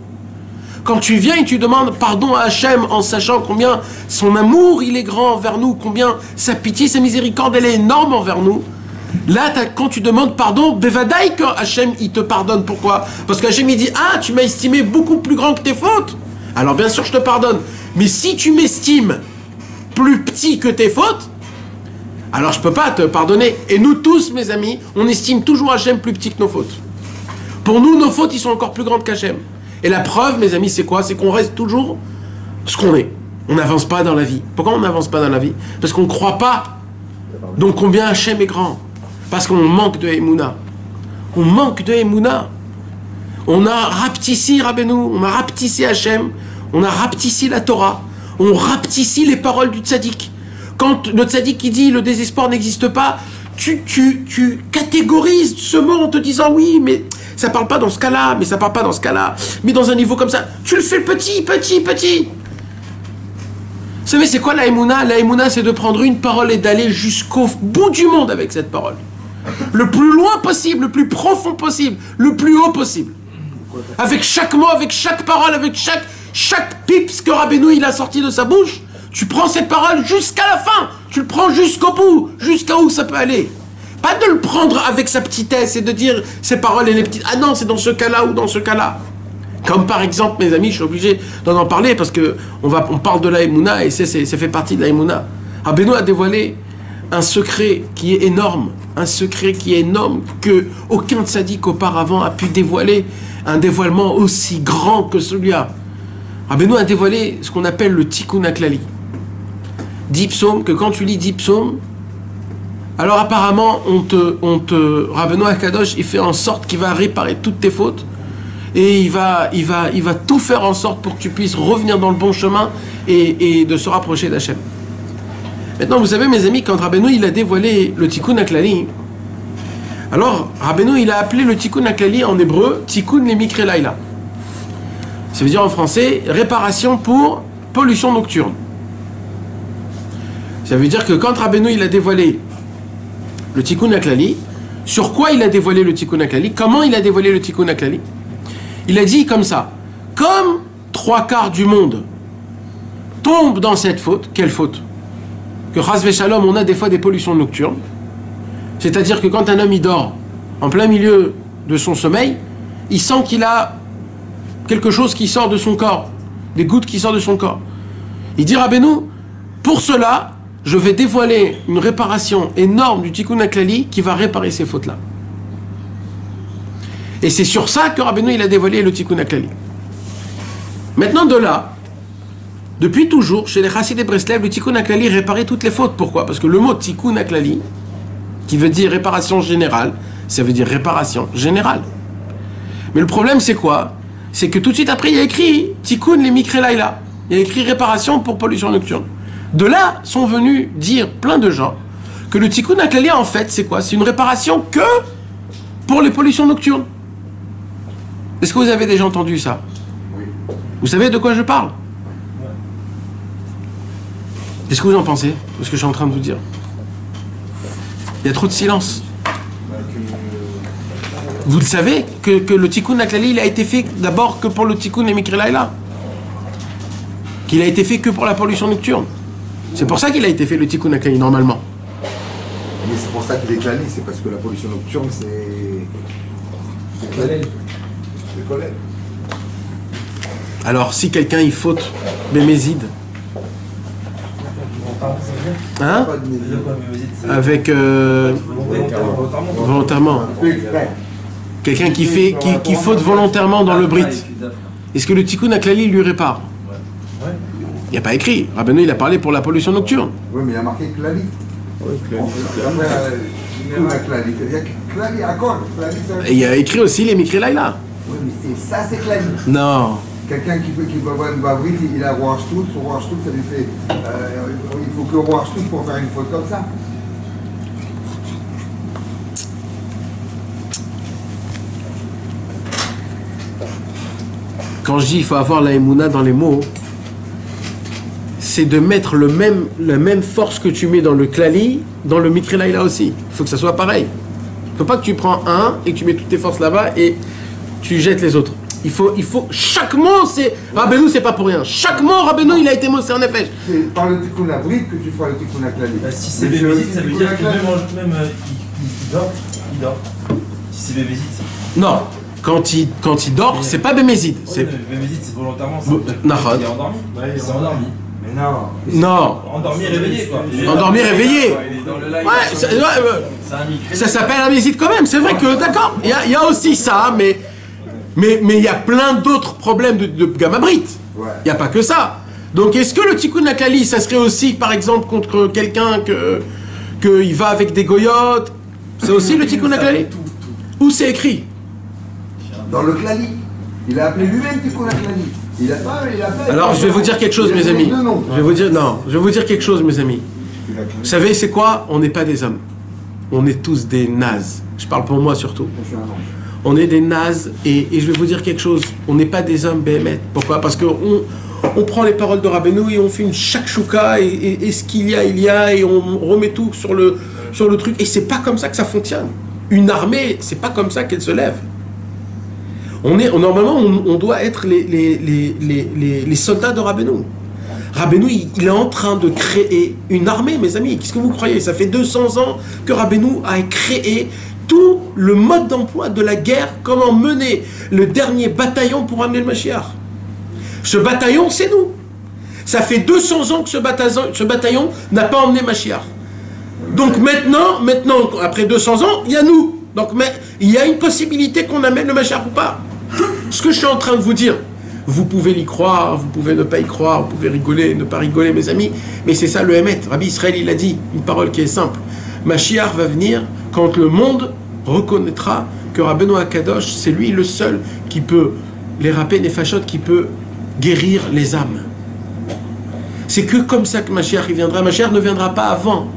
Quand tu viens et tu demandes pardon à Hachem en sachant combien son amour, il est grand envers nous, combien sa pitié, sa miséricorde, elle est énorme envers nous. Là, quand tu demandes pardon, Bevadaï que Hachem, il te pardonne. Pourquoi? Parce qu'Hachem, il dit, ah, tu m'as estimé beaucoup plus grand que tes fautes. Alors bien sûr je te pardonne, mais si tu m'estimes plus petit que tes fautes, alors je ne peux pas te pardonner. Et nous tous mes amis, on estime toujours Hachem plus petit que nos fautes. Pour nous, nos fautes, ils sont encore plus grandes qu'Hachem. Et la preuve mes amis, c'est quoi? C'est qu'on reste toujours ce qu'on est. On n'avance pas dans la vie. Pourquoi on n'avance pas dans la vie? Parce qu'on ne croit pas. Donc combien Hachem est grand? Parce qu'on manque de Emouna. On manque de Emouna. On a rapetissé Rabbeinu, on a rapetissé Hachem, on a rapetissé la Torah, on rapetissé les paroles du tzaddik. Quand le tzaddik qui dit le désespoir n'existe pas, tu catégorises ce mot en te disant oui, mais ça parle pas dans ce cas-là, mais ça parle pas dans ce cas-là, mais dans un niveau comme ça, tu le fais petit. Vous savez c'est quoi la Emouna? La Emouna c'est de prendre une parole et d'aller jusqu'au bout du monde avec cette parole. Le plus loin possible, le plus profond possible, le plus haut possible. Avec chaque mot, avec chaque parole, avec chaque pips que Rabbeinu il a sorti de sa bouche, tu prends cette parole jusqu'à la fin, tu le prends jusqu'au bout, jusqu'à où ça peut aller. Pas de le prendre avec sa petitesse et de dire ces paroles et les petites. Ah non, c'est dans ce cas-là ou dans ce cas-là. Comme par exemple, mes amis, je suis obligé d'en parler parce que on parle de la Emouna et ça fait partie de la Emouna. Rabbeinu a dévoilé un secret qui est énorme, que aucun tzaddik auparavant a pu dévoiler. Un dévoilement aussi grand que celui-là. Rabbeinu a dévoilé ce qu'on appelle le Tikkun HaKlali. 10 psaumes, que quand tu lis 10 psaumes, alors apparemment, Rabbeinu HaKadosh, il fait en sorte qu'il va réparer toutes tes fautes, et il va tout faire en sorte pour que tu puisses revenir dans le bon chemin, et de se rapprocher d'Hachem. Maintenant, vous savez, mes amis, quand Rabbeinu, il a dévoilé le Tikkun HaKlali, alors, Rabbeinu, il a appelé le Tikkun HaKlali en hébreu, Tikkun Lemikre Laila. Ça veut dire en français, réparation pour pollution nocturne. Ça veut dire que quand Rabbeinu, il a dévoilé le Tikkun HaKlali, sur quoi il a dévoilé le Tikkun HaKlali? Comment il a dévoilé le Tikkun HaKlali? Il a dit comme ça, comme 3/4 du monde tombe dans cette faute. Quelle faute? Que Chas Veshalom, on a des fois des pollutions nocturnes. C'est-à-dire que quand un homme il dort en plein milieu de son sommeil, il sent qu'il a quelque chose qui sort de son corps, des gouttes qui sortent de son corps. Il dit Rabbeinu, pour cela, je vais dévoiler une réparation énorme du Tikkun HaKlali qui va réparer ces fautes-là. Et c'est sur ça que Rabbeinu il a dévoilé le Tikkun HaKlali. Maintenant de là, depuis toujours, chez les Chassidés de Breslev, le Tikkun HaKlali réparait toutes les fautes. Pourquoi? Parce que le mot Tikkun HaKlali, qui veut dire réparation générale, ça veut dire réparation générale. Mais le problème c'est quoi? C'est que tout de suite après il y a écrit Tikkun les Mikre Laila. Il y a écrit réparation pour pollution nocturne. De là sont venus dire plein de gens que le Tikkun HaKlali en fait c'est quoi? C'est une réparation que pour les pollutions nocturnes. Est-ce que vous avez déjà entendu ça? Oui. Vous savez de quoi je parle? Qu'est-ce que vous en pensez de ce que je suis en train de vous dire? Il y a trop de silence. Vous le savez que le Tikkun HaKlali il a été fait d'abord que pour le Tikkun et Mikre Laila. Qu'il a été fait que pour la pollution nocturne. C'est pour ça qu'il a été fait le Tikkun HaKlali normalement. Mais c'est pour ça qu'il est Klali, c'est parce que la pollution nocturne c'est Klali. C'est collègue. Alors si quelqu'un il faute Bémézide, hein? Avec volontairement. Quelqu'un qui faute volontairement dans le brit. Est-ce que le Tikkun HaKlali lui répare? Il n'y a pas écrit. Rabbeinu il a parlé pour la pollution nocturne. Oui, mais il a marqué Klali. Oui, Klali. Klali, accord. Et il y a écrit aussi les Mikre Laila. Oui, mais ça c'est Klali. Non. Quelqu'un qui va voir une bavrite, il a Roi Shtut, son Roi Shtut, ça lui fait. Il faut que Roi Shtut pour faire une faute comme ça. Quand je dis il faut avoir la émouna dans les mots, c'est de mettre la même force que tu mets dans le Klali, dans le Mikre Laila aussi. Il faut que ça soit pareil. Il ne faut pas que tu prends un et que tu mets toutes tes forces là-bas et tu jettes les autres. Il faut chaque mot, c'est Rabbeinu, c'est pas pour rien. Chaque mot, Rabbeinu, il a été mossé en effet. C'est par le Tikkun HaBrit que tu feras le Tikkun HaKlali. Si c'est Bémézide, ça veut dire que même il dort. Si c'est Bémézide, c'est... Non, quand il dort, c'est pas Bémézide. C'est Bémézide, c'est volontairement. Nahad. Il est endormi. Il s'est endormi. Mais non. Non. Endormi, réveillé quoi. Endormi, réveillé. Il est dans le live. Ouais, ça s'appelle un Bémézide quand même. C'est vrai que, d'accord, il y a aussi ça, mais il y a plein d'autres problèmes de Gamma Brit. Il n'y a pas que ça. Donc est-ce que le Tikkun HaKlali, ça serait aussi, par exemple, contre quelqu'un qu'il va avec des goyotes? C'est aussi le Tikkun HaKlali? Où c'est écrit? Dans le Klali. Il a appelé lui-même Tikkun HaKlali. Il a pas. Alors je vais vous dire quelque chose, mes amis. Je vais vous dire quelque chose, mes amis. Vous savez, c'est quoi? On n'est pas des hommes. On est tous des nazes. Je parle pour moi surtout. On est des nazes et je vais vous dire quelque chose. On n'est pas des hommes béhémeth. Pourquoi? Parce qu'on prend les paroles de Rabbeinu et on fait une shakshuka et ce qu'il y a et on remet tout sur le truc. Et c'est pas comme ça que ça fonctionne. Une armée, c'est pas comme ça qu'elle se lève. Normalement, on doit être les soldats de Rabbeinu. Rabbeinu, il est en train de créer une armée, mes amis. Qu'est-ce que vous croyez? Ça fait 200 ans que Rabbeinu a créé tout le mode d'emploi de la guerre, comment mener le dernier bataillon pour amener le Mashiach. Ce bataillon, c'est nous. Ça fait 200 ans que ce bataillon n'a pas emmené Mashiach. Donc maintenant, après 200 ans, il y a nous. Donc il y a une possibilité qu'on amène le Mashiach ou pas. Ce que je suis en train de vous dire, vous pouvez y croire, vous pouvez ne pas y croire, vous pouvez rigoler, ne pas rigoler, mes amis, mais c'est ça le Hémet. Rabbi Israël, il a dit une parole qui est simple. Mashiach va venir quand le monde reconnaîtra que Rabbeinu HaKadosh, c'est lui le seul qui peut, les rapper les fachotes, qui peut guérir les âmes. C'est que comme ça que Mashiach il viendra. Mashiach ne viendra pas avant.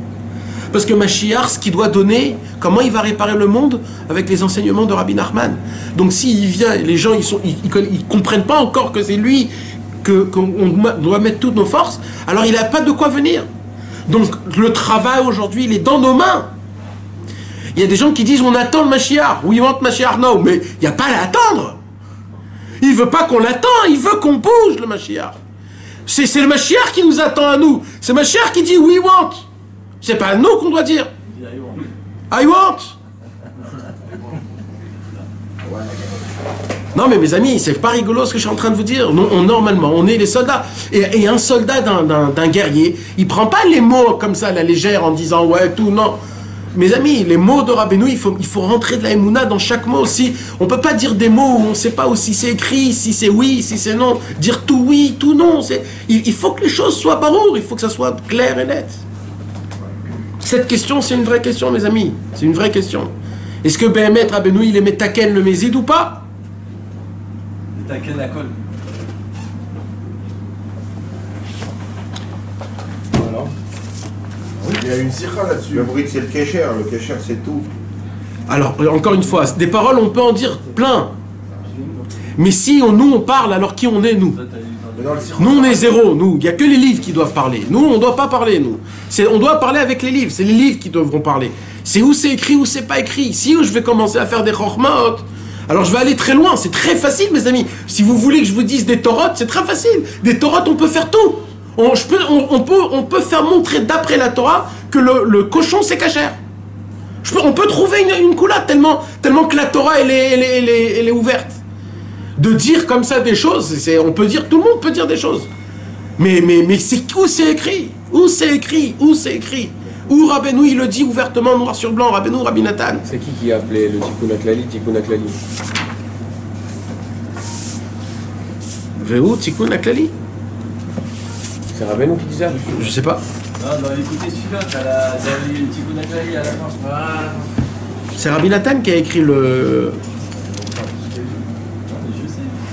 Parce que Mashiach, ce qu'il doit donner, comment il va réparer le monde? Avec les enseignements de Rabbi Nachman. Donc s'il vient, les gens ils comprennent pas encore que c'est lui qu'on doit mettre toutes nos forces, alors il n'a pas de quoi venir. Donc le travail aujourd'hui, il est dans nos mains. Il y a des gens qui disent on attend le Mashiach. We want Mashiach now. Mais il n'y a pas à l'attendre. Il veut pas qu'on l'attend, il veut qu'on bouge, le Mashiach. C'est le Mashiach qui nous attend à nous. C'est le Mashiach qui dit we want. C'est pas à nous qu'on doit dire. I want. Non mais mes amis, c'est pas rigolo ce que je suis en train de vous dire. Normalement, on est les soldats. Et un soldat d'un guerrier, il prend pas les mots comme ça à la légère en disant ouais tout, non. Mes amis, les mots de Rabbeinu, il faut rentrer de la émouna dans chaque mot aussi. On peut pas dire des mots où on sait pas si c'est écrit, si c'est oui, si c'est non. Dire tout oui, tout non. Il faut que les choses soient barour, il faut que ça soit clair et net. Cette question, c'est une vraie question, mes amis. C'est une vraie question. Est-ce que Béhémet Rabbeinu, il aimait Taken le Mézid ou pas? Taken la colle. Voilà. Il y a une sikha là-dessus. Le brit, c'est le kécher. Le kécher, c'est tout. Alors, encore une fois, des paroles, on peut en dire plein. Mais si nous, on parle, alors qui on est, nous? Nous, on est zéro, nous. Il n'y a que les livres qui doivent parler. Nous, on ne doit pas parler, nous. On doit parler avec les livres. C'est les livres qui devront parler. C'est où c'est écrit, où c'est pas écrit. Si je vais commencer à faire des chokhmot, alors je vais aller très loin. C'est très facile, mes amis. Si vous voulez que je vous dise des torotes, c'est très facile. Des torotes, on peut faire tout. On peut faire montrer d'après la Torah que le cochon, c'est cachère. On peut trouver une coulade tellement que la Torah, elle est ouverte. De dire comme ça des choses, on peut dire, tout le monde peut dire des choses. Mais c'est où c'est écrit? Où c'est écrit? Où c'est écrit? Où Rabbeinu, il le dit ouvertement, noir sur blanc, Rabbeinu, Rabbi Nathan. C'est qui a appelé le Tikkun HaKlali, Tikkun HaKlali? Véou, Tikkun HaKlali? C'est Rabbeinu qui dit ça? Je sais pas. Non, dans l'écouté suivant, t'as la Tikkun HaKlali à la fin. Voilà. C'est Rabbi Nathan qui a écrit le...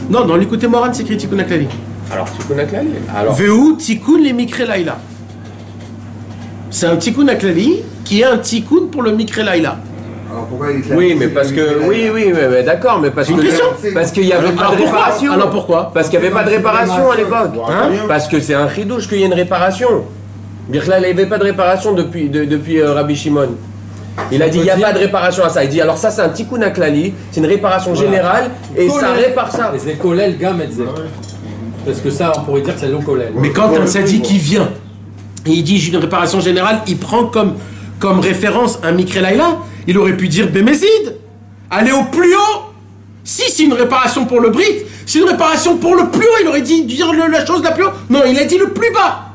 Non, dans l'écouté Moran, c'est écrit Tikkun HaKlali. Alors, Tikkun HaKlali. Alors. Véou, Tikkun les Mikre Laïla. C'est un Tikkun HaKlali qui est un Tikkun pour le Mikre Laïla. Alors pourquoi il est Oui, mais parce que. Oui, mais d'accord, mais parce Une question. Parce qu'il n'y avait pas de réparation. Alors pourquoi? Parce qu'il n'y avait pas de réparation à l'époque. Hein? Parce que c'est un chidouche qu'il y ait une réparation. Birkla, il n'y avait pas de réparation depuis Rabbi Shimon. Il a dit, il n'y a pas de réparation à ça. Il dit, alors ça, c'est un Tikkun HaKlali, c'est une réparation générale, et ça répare ça. Et c'est Kolel Gam et Zé. Parce que ça, on pourrait dire que c'est l'Okolel. Mais quand un tzaddik qui vient et il dit j'ai une réparation générale, il prend comme référence un Mikre Laïla, il aurait pu dire Bémézid. Aller au plus haut. Si c'est une réparation pour le Brit, c'est une réparation pour le plus haut, il aurait dit dire la chose la plus haut. Non, il a dit le plus bas.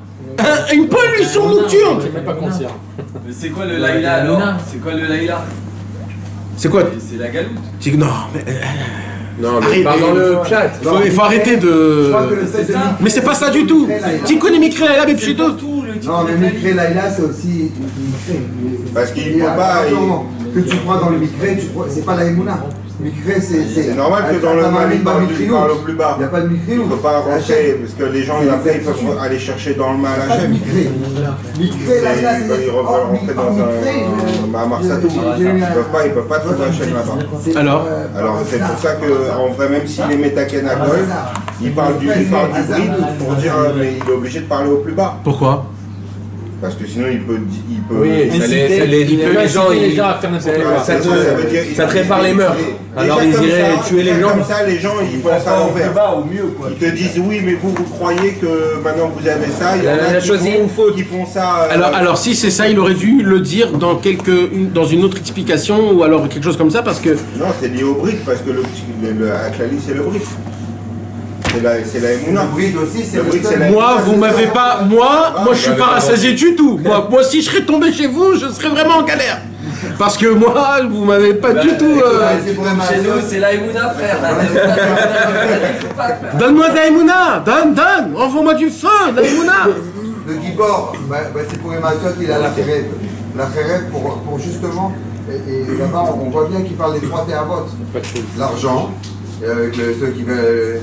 Une pollution nocturne. J'ai même pas conscient. Mais c'est quoi le Laïla alors? C'est quoi le Laïla? C'est quoi? C'est la galoute. Non, mais... Non, mais parle dans le chat. Il faut arrêter de... Je crois que le fait de Mais c'est pas ça du tout. Tikkun et Mikre Laïla, mais pchito. Non, mais Mikre Laïla, c'est aussi Mikre. Parce qu'il ne faut pas. Que tu crois dans le Mikre, c'est pas la Emouna. Mikre, C'est normal que dans le mal, il parle au plus bas. Il n'y a pas de Mikre. Il ne faut pas rentrer, parce que les gens, après, ils peuvent aller chercher dans le mal Hachem. Mikre Laïla, c'est Ils peuvent rentrer dans un Mahamar Satou. Ils peuvent pas trouver Hachem là-bas. Alors C'est pour ça qu'en vrai, même s'il est Metaken à Kol, il parle du bride pour dire, mais il est obligé de parler au plus bas. Pourquoi? Parce que sinon, il peut. Oui, les gens à faire n'importe quoi. Ça te répare les mœurs. Alors ils iraient tuer les gens. Comme ça, les gens, ils pensent à l'envers. Au mieux quoi. Ils te disent oui, mais vous croyez que maintenant vous avez ça. Il y en a choisi une faute. Qui font ça. Alors si c'est ça, il aurait dû le dire dans une autre explication ou alors quelque chose comme ça parce que... Non, c'est lié au bride parce que le HaKlali, c'est le bride. C'est la Emouna. Le bride aussi, c'est le bride. Moi, vous m'avez pas... Moi, je suis pas rassasié du tout. Moi, si je serais tombé chez vous, je serais vraiment en galère. Parce que moi, vous m'avez pas du tout... Chez nous, c'est la Emouna, frère. Donne-moi de la Emouna. Donne. Envoie-moi du feu, de la Emouna. Le Gibor, c'est pour Emmanuel, il a la Khérev. La Khérev pour justement, et là-bas on voit bien qu'il parle des trois théavotes. L'argent, ceux qui veulent,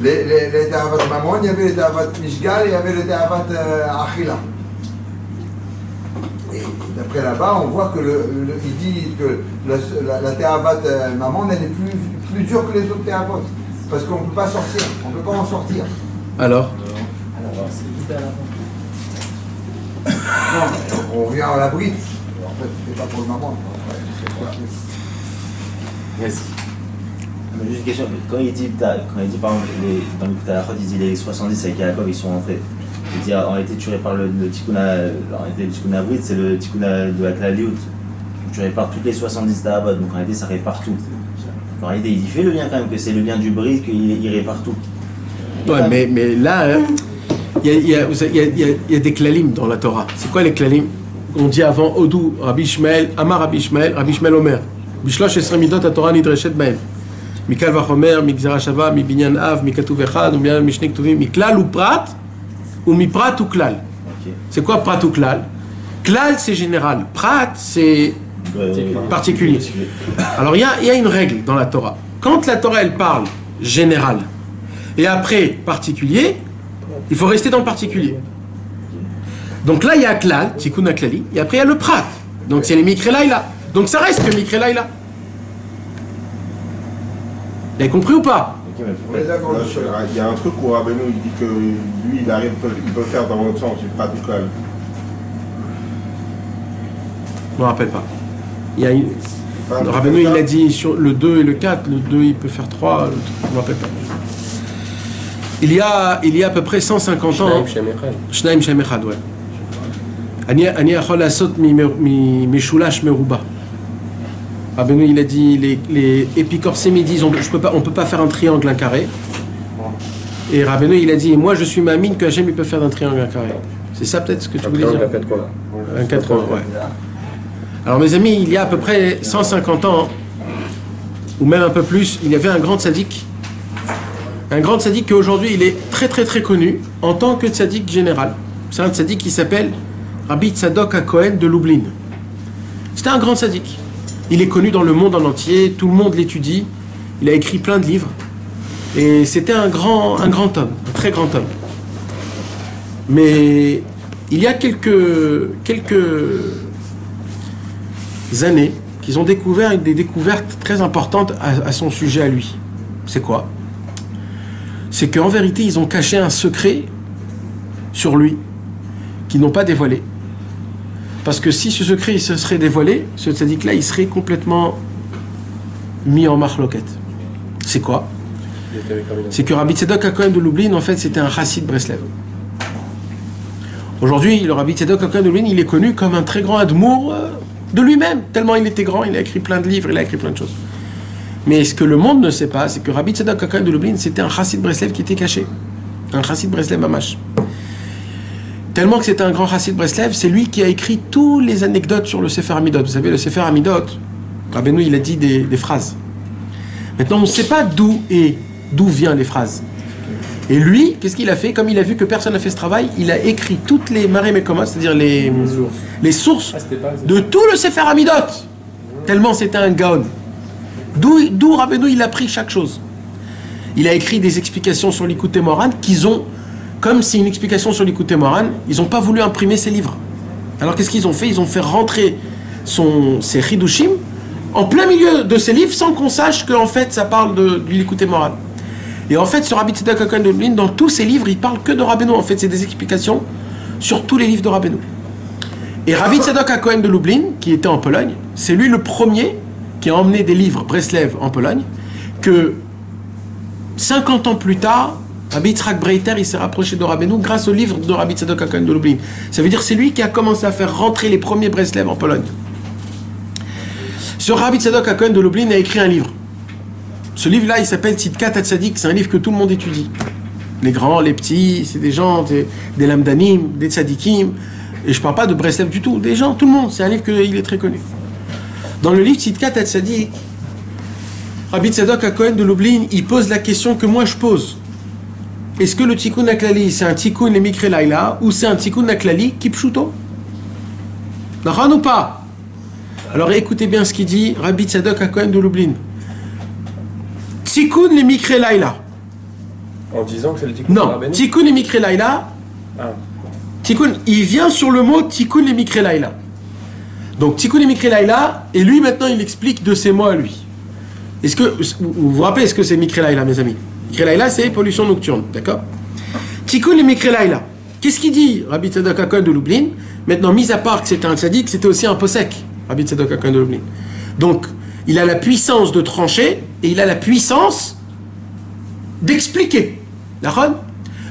les théavotes Mammon, il y avait les théavotes Mishgal et il y avait les théavotes Achila. Et d'après là-bas, on voit que il dit que la théavote Mammon, elle est plus dure que les autres théavotes. Parce qu'on ne peut pas sortir, on ne peut pas en sortir. Alors Non, on revient à la bride. En fait, c'était pas pour le moment. Juste une question, quand il dit par exemple, dans le Talachot, il dit les 70 avec Yaakov, ils sont rentrés. Il dit en réalité, tu répares le tikkun Avrit, c'est le tikkun de la Klaliout. Tu répares toutes les 70 Ta'avot, donc en réalité, ça répare tout. En réalité, il fait le lien quand même, que c'est le lien du bris, qu'il répare tout. Ouais, mais là, il y a des klalim dans la Torah. C'est quoi les klalim? On dit avant Odou, Rabbi Ishmael, Amar Rabbi Ishmael Omer. Bishlosh Esrei Midot HaTorah Nidreshet Bahem. Mikal Vachomer, Migzera Shava, Mibinyan Av, Mikatuv Echad, Mibinyan Mishnik Tuvim, Miklal ou Prat, ou Miprat ou Klal. C'est quoi Prat ou Klal? Klal, c'est général. Prat, c'est particulier. Alors, il y a une règle dans la Torah. Quand la Torah, elle parle général, et après particulier, il faut rester dans le particulier. Donc là, il y a Klal, Tikkun HaKlali, et après, il y a le Prat. Donc, c'est les Mikre Laïla. Donc, ça reste que Mikre Laïla. Vous avez compris ou pas? Il y a un truc où Rabbeinu il dit que lui il peut faire dans l'autre sens, il pas du calme. Je ne me rappelle pas. Il y a une... Rabbeinu il a dit sur le 2 et le 4, le 2 il peut faire 3, le 3, je ne me rappelle pas. Il y a à peu près 150 ans. Shnaim Shem Echad, ouais. Ani achol asot mishulash meruba. Rabbeinu il a dit les épicorcés me disent on peut pas faire un triangle, un carré. Et Rabbeinu il a dit moi je suis ma mine que Hachem il peut faire d'un triangle un carré. C'est ça peut-être ce que tu voulais dire? Un 4 coins, ouais. Alors mes amis, il y a à peu près 150 ans, ou même un peu plus, il y avait un grand tzaddik. Un grand tzaddik qui aujourd'hui il est très très très connu en tant que tzaddik général. C'est un tzaddik qui s'appelle Rabbi Tzadok HaKohen de Lublin. C'était un grand tzaddik. Il est connu dans le monde en entier, tout le monde l'étudie. Il a écrit plein de livres. Et c'était un grand homme, un très grand homme. Mais il y a quelques années qu'ils ont découvert des découvertes très importantes à son sujet à lui. C'est quoi? C'est qu'en vérité, ils ont caché un secret sur lui qu'ils n'ont pas dévoilé. Parce que si ce secret il se serait dévoilé, ce tzaddik-là, il serait complètement mis en marloquette. C'est quoi? C'est que Rabbi Tzadok HaKohen de Lublin, en fait, c'était un chassid Breslev. Aujourd'hui, le Rabbi Tzadok HaKohen de Lublin, il est connu comme un très grand admour de lui-même. Tellement il était grand, il a écrit plein de livres, il a écrit plein de choses. Mais ce que le monde ne sait pas, c'est que Rabbi Tzadok HaKohen de Lublin, c'était un chassid Breslev qui était caché. Un chassid Breslev mamash. Tellement que c'était un grand chassid Breslev, c'est lui qui a écrit toutes les anecdotes sur le Sefer Hamidot. Vous savez, le Sefer Hamidot, Rabbeinu, il a dit des phrases. Maintenant, on ne sait pas d'où viennent les phrases. Et lui, qu'est-ce qu'il a fait? Comme il a vu que personne n'a fait ce travail, il a écrit toutes les marées mécomas, c'est-à-dire les sources de tout le Sefer Hamidot. Tellement c'était un gaon. D'où Rabbeinu, il a pris chaque chose. Il a écrit des explications sur l'Ikouté Moran qu'ils ont, comme c'est une explication sur l'Ikouté Moran, ils n'ont pas voulu imprimer ses livres. Alors qu'est-ce qu'ils ont fait? Ils ont fait rentrer ses Hidushim en plein milieu de ses livres sans qu'on sache qu'en fait ça parle de l'Ikouté Moran. Et en fait, ce Rabbi Tzadok HaKohen de Lublin, dans tous ses livres, il parle que de Rabbeinu. En fait, c'est des explications sur tous les livres de Rabbeinu. Et Rabbi Tzadok HaKohen de Lublin, qui était en Pologne, c'est lui le premier qui a emmené des livres Breslev en Pologne, que 50 ans plus tard, Rabbi Yitzhak Breiter, il s'est rapproché de Rabbeinu grâce au livre de Rabbi Tzadok HaKohen de Lublin. Ça veut dire que c'est lui qui a commencé à faire rentrer les premiers Breslev en Pologne. Ce Rabbi Tzadok HaKohen de Lublin a écrit un livre. Ce livre-là, il s'appelle Tzidkat HaTzadik. C'est un livre que tout le monde étudie. Les grands, les petits, c'est des gens, des lamdanim, des tzadikim. Et je ne parle pas de Breslev du tout. Des gens, tout le monde. C'est un livre qu'il est très connu. Dans le livre Tzidkat HaTzadik, Rabbi Tzadok HaKohen de Lublin, il pose la question que moi je pose. Est-ce que le Tikkun HaKlali, c'est un Tikkun les Mikre Laïla, ou c'est un Tikkun HaKlali Kipshuto? D'accord ou pas? Alors écoutez bien ce qu'il dit Rabbi Tzadok HaKohen de Lublin. Tikkun les Mikre Laïla. En disant que c'est le Tikkun Non, Tikkun les Mikre Laïla. Tikkun, il vient sur le mot Tikkun les Mikre Laïla. Donc Tikkun les Mikre Laïla, et lui maintenant il explique de ses mots à lui. Est-ce que vous vous rappelez ce que c'est Mikre Laïla, mes amis? Mikre Laïla, c'est pollution nocturne, d'accord? Tikkun les Mikre Laïla. Qu'est-ce qu'il dit, Rabbi Tzadok HaKohen de Lublin? Maintenant, mis à part que c'était un tzaddik, c'était aussi un posek, Rabbi Tzadok HaKohen de Lublin. Donc, Il a la puissance de trancher et il a la puissance d'expliquer. D'accord?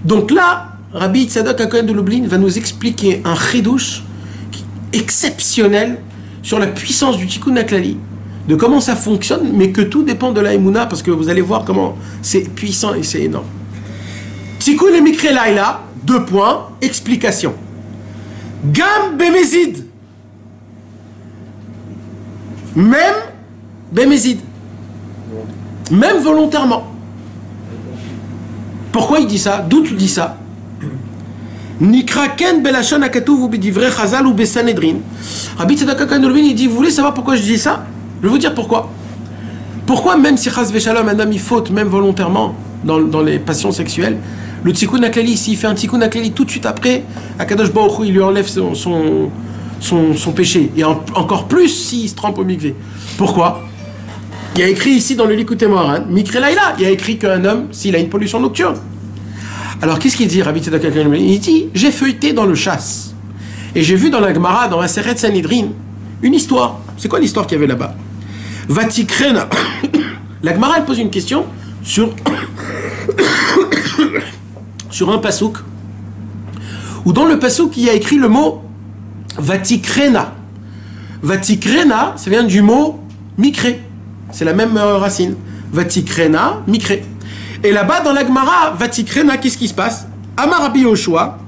Donc là, Rabbi Tzadok HaKohen de Lublin va nous expliquer un chidouche exceptionnel sur la puissance du Tikkun HaKlali, de comment ça fonctionne, mais que tout dépend de la Emouna, parce que vous allez voir comment c'est puissant et c'est énorme. Tikkun et Mikre Laila, 2 points, explication. Gam Bemezid. Même Bemezid. Même volontairement. Pourquoi il dit ça? D'où tu dis ça? Nikraken belashon hakatuv ou bedivrei chazal ou besanedrin. Rabbi Tzadok HaKohen de Lublin, il dit, vous voulez savoir pourquoi je dis ça? Je vais vous dire pourquoi. Pourquoi même si chas v'shalom, un homme il faute, même volontairement, dans les passions sexuelles, le Tikkun HaKlali, s'il fait un Tikkun HaKlali tout de suite après, Akadosh Baruch Hu, il lui enlève son péché. Et encore plus s'il se trempe au mikvé. Pourquoi? Il y a écrit ici dans le Likutei Moharan, Mikre Laila, il y a écrit qu'un homme, s'il a une pollution nocturne. Alors qu'est-ce qu'il dit, Rabbi Tzadok HaKohen? Il dit, j'ai feuilleté dans le chasse. Et j'ai vu dans la Gemara, dans la Seret Sanhedrin, une histoire. C'est quoi l'histoire qu'il y avait là-bas? Vatikrena. La Gemara, elle pose une question sur un pasouk, où dans le pasouk, il y a écrit le mot Vatikrena. Vatikrena, ça vient du mot Mikre. C'est la même racine. Vatikrena, Mikre. Et là-bas, dans la Gemara, Vatikrena, qu'est-ce qui se passe? Amar Rabbi Yoshua,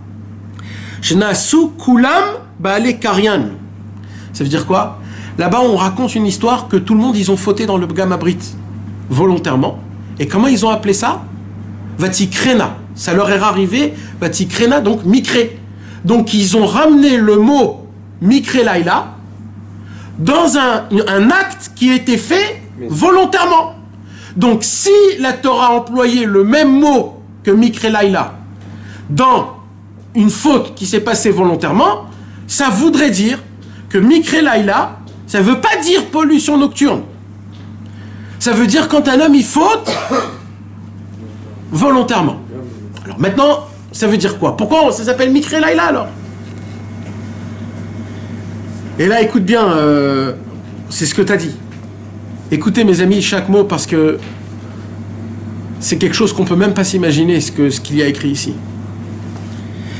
Shnasu Kulam Baale Karyan. Ça veut dire quoi? Là-bas, on raconte une histoire que tout le monde, ils ont fauté dans le Pgam Abrit volontairement. Et comment ils ont appelé ça? Vatikrena. Ça leur est arrivé, Vatikrena, donc Mikre. Donc ils ont ramené le mot Mikre Laila dans un acte qui a été fait volontairement. Donc si la Torah a employé le même mot que Mikre Laila dans une faute qui s'est passée volontairement, ça voudrait dire que Mikre Laila, ça ne veut pas dire pollution nocturne. Ça veut dire quand un homme il faute volontairement. Alors maintenant, ça veut dire quoi? Pourquoi ça s'appelle Mikre Laila alors? Et là, écoute bien, c'est ce que tu as dit. Écoutez mes amis chaque mot parce que c'est quelque chose qu'on ne peut même pas s'imaginer ce qu'il y a écrit ici.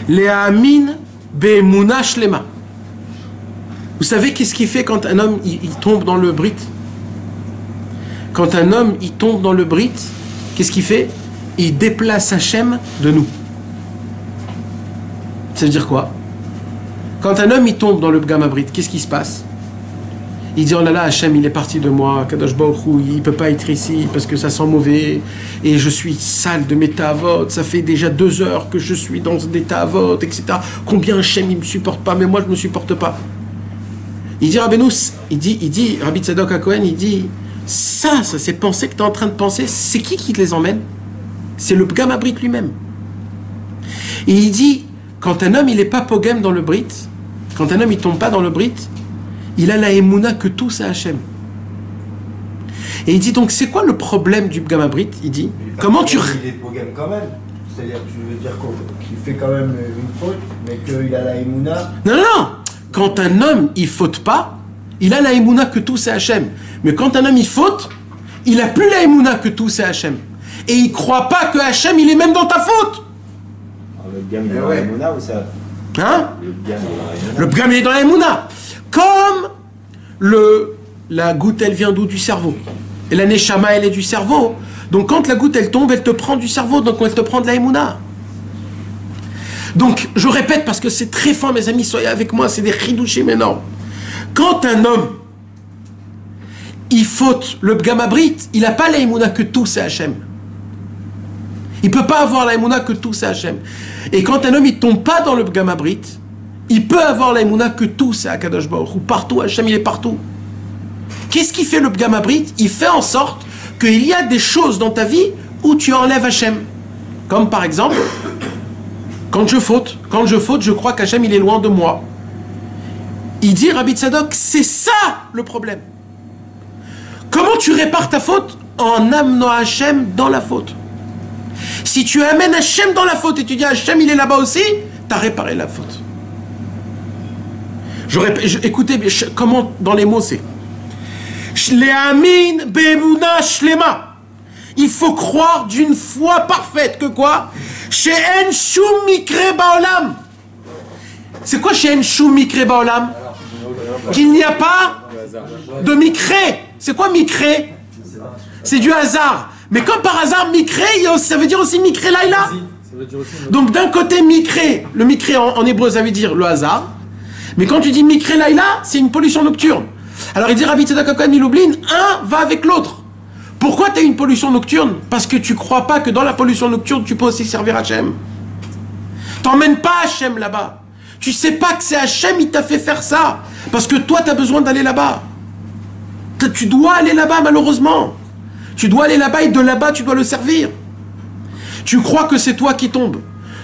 Le'amin be'emuna shlema. Vous savez qu'est-ce qu'il fait quand un homme il tombe dans le brit? Quand un homme il tombe dans le brit, qu'est-ce qu'il fait? Il déplace Hachem de nous. Ça veut dire quoi? Quand un homme il tombe dans le Pgam Abrit, qu'est-ce qui se passe? Il dit, oh là là, Hachem, il est parti de moi, Kadosh Baruch Hu, il ne peut pas être ici parce que ça sent mauvais, et je suis sale de mes ta'avot, ça fait déjà 2 heures que je suis dans des ta'avot, etc. Combien Hachem, il ne me supporte pas, mais moi, je ne me supporte pas. Il dit, Rabbeinu, il dit, Rabbi Tzadok HaKohen, il dit, ces pensées que tu es en train de penser, c'est qui te les emmène? C'est le Pgam Abrit lui-même. Et il dit, quand un homme, il n'est pas pogam dans le Brit, quand un homme, il ne tombe pas dans le Brit, il a la émouna que tout c'est Hachem. Et il dit donc, c'est quoi le problème du Pgam Abrit? Il dit, comment tu... Il est pogam quand même. C'est-à-dire, tu veux dire qu'il fait quand même une faute, mais qu'il a la émouna. Non, non, non. Quand un homme, il faute pas, il a la émouna que tout c'est Hachem. Mais quand un homme, il faute, il n'a plus la émouna que tout c'est Hachem. Et il ne croit pas que Hachem, il est même dans ta faute. Alors, le Pgam, il est dans la émouna ou ça? Hein? Le Pgam, il est dans la émouna. Le Pgam, il est dans la émouna. Comme la goutte, elle vient d'où? Du cerveau. Et la neshama, elle est du cerveau. Donc quand la goutte, elle tombe, elle te prend du cerveau, donc elle te prend de la émouna. Donc, je répète, parce que c'est très fin, mes amis, soyez avec moi, c'est des chidouchim énormes. Quand un homme, il faute le Pgam Abrit, il n'a pas la émouna que tout c'est Hachem. Il ne peut pas avoir la émouna que tout c'est Hachem. Et quand un homme, il ne tombe pas dans le Pgam Abrit, il peut avoir la émouna que tout c'est Akadosh Baruch Hu. Partout, Hachem, il est partout. Qu'est-ce qui fait le Pgam Abrit? Il fait en sorte qu'il y a des choses dans ta vie où tu enlèves Hachem. Comme par exemple, quand je faute, je crois qu'Hachem, il est loin de moi. Il dit, Rabbi Tzadok, c'est ça le problème. Comment tu répares ta faute? En amenant Hachem dans la faute. Si tu amènes Hachem dans la faute et tu dis Hachem, il est là-bas aussi, tu as réparé la faute. Écoutez, comment dans les mots c'est Le'amin be'emuna shlema. Il faut croire d'une foi parfaite que quoi? She'en shum mikre ba'olam. C'est quoi she'en shum mikre ba'olam? Qu'il n'y a pas de mikre. C'est quoi mikre? C'est du hasard. Mais comme par hasard, mikre, ça veut dire aussi mikre laïla. Donc d'un côté, mikre, le mikre en hébreu, ça veut dire le hasard. Mais quand tu dis mikre laïla, c'est une pollution nocturne. Alors il dit Rabbi Tzedek HaKohen, il oublie, un va avec l'autre. Pourquoi tu as une pollution nocturne? Parce que tu crois pas que dans la pollution nocturne, tu peux aussi servir Hachem. T'emmènes pas Hachem là-bas. Tu sais pas que c'est Hachem, il t'a fait faire ça. Parce que toi, tu as besoin d'aller là-bas. Tu dois aller là-bas, malheureusement. Tu dois aller là-bas et de là-bas, tu dois le servir. Tu crois que c'est toi qui tombe.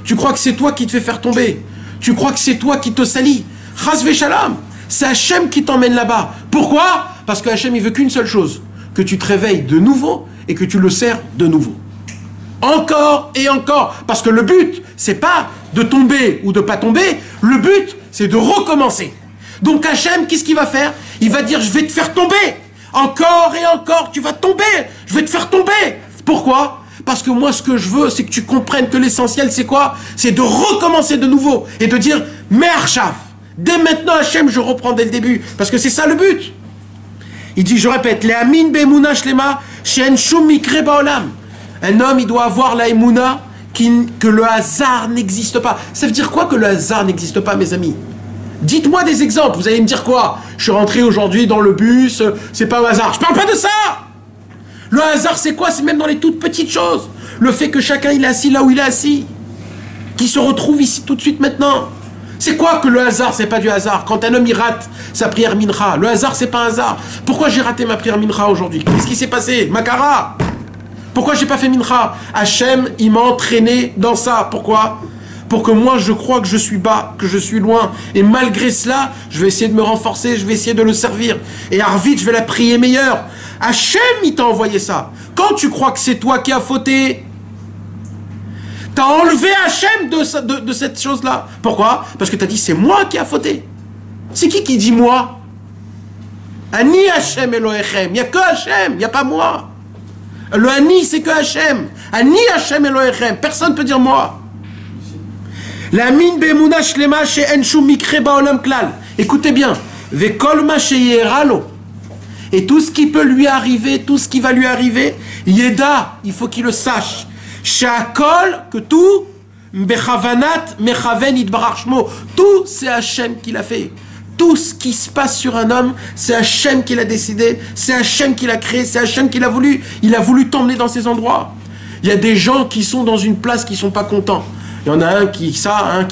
Tu crois que c'est toi qui te fait faire tomber. Tu crois que c'est toi qui te salit. Chas v'shalom. C'est Hachem qui t'emmène là-bas. Pourquoi? Parce que Hachem, il veut qu'une seule chose. Que tu te réveilles de nouveau et que tu le sers de nouveau. Encore et encore. Parce que le but, c'est pas de tomber ou de pas tomber. Le but, c'est de recommencer. Donc Hachem, qu'est-ce qu'il va faire? Il va dire, je vais te faire tomber. Encore et encore, tu vas tomber. Je vais te faire tomber. Pourquoi? Parce que moi, ce que je veux, c'est que tu comprennes que l'essentiel, c'est quoi? C'est de recommencer de nouveau et de dire, mais Archav, dès maintenant, Hachem, je reprends dès le début. Parce que c'est ça le but. Il dit, je répète, les amin be'emuna shlema, she'en shum mikre ba'olam. Un homme, il doit avoir la emuna que le hasard n'existe pas. Ça veut dire quoi que le hasard n'existe pas, mes amis? Dites-moi des exemples. Vous allez me dire quoi? Je suis rentré aujourd'hui dans le bus, c'est pas au hasard. Je parle pas de ça. Le hasard, c'est quoi? C'est même dans les toutes petites choses. Le fait que chacun il est assis là où il est assis, qui se retrouve ici tout de suite maintenant. C'est quoi que le hasard? C'est pas du hasard. Quand un homme il rate sa prière mincha, le hasard c'est pas un hasard. Pourquoi j'ai raté ma prière mincha aujourd'hui? Qu'est-ce qui s'est passé? Makara. Pourquoi j'ai pas fait mincha? Hachem, il m'a entraîné dans ça. Pourquoi? Pour que moi je crois que je suis bas, que je suis loin. Et malgré cela, je vais essayer de me renforcer, je vais essayer de le servir. Et Arvit, je vais la prier meilleure. Hachem, il t'a envoyé ça. Quand tu crois que c'est toi qui as fauté, t'as enlevé Hachem de cette chose-là. Pourquoi? Parce que t'as dit, c'est moi qui a fauté. C'est qui dit moi? Ani Hachem Elohechem. Il n'y a que Hachem, il n'y a pas moi. Le Ani, c'est que Hachem. Ani Hachem Elohechem. Personne ne peut dire moi. La min be'emuna shlema she'en shum mikre ba'olam klal. Écoutez bien. Ve'kol ma she'yeralo. Et tout ce qui peut lui arriver, tout ce qui va lui arriver, Yeda, il faut qu'il le sache. Sha'akol, que tout, Bechavanat, Mechaven, Yitbarach Shmo. Tout, c'est Hachem qui l'a fait. Tout ce qui se passe sur un homme, c'est Hachem qui l'a décidé, c'est Hachem qui l'a créé, c'est Hachem qui l'a voulu. Il a voulu t'emmener dans ces endroits. Il y a des gens qui sont dans une place qui ne sont pas contents. Il y en a un qui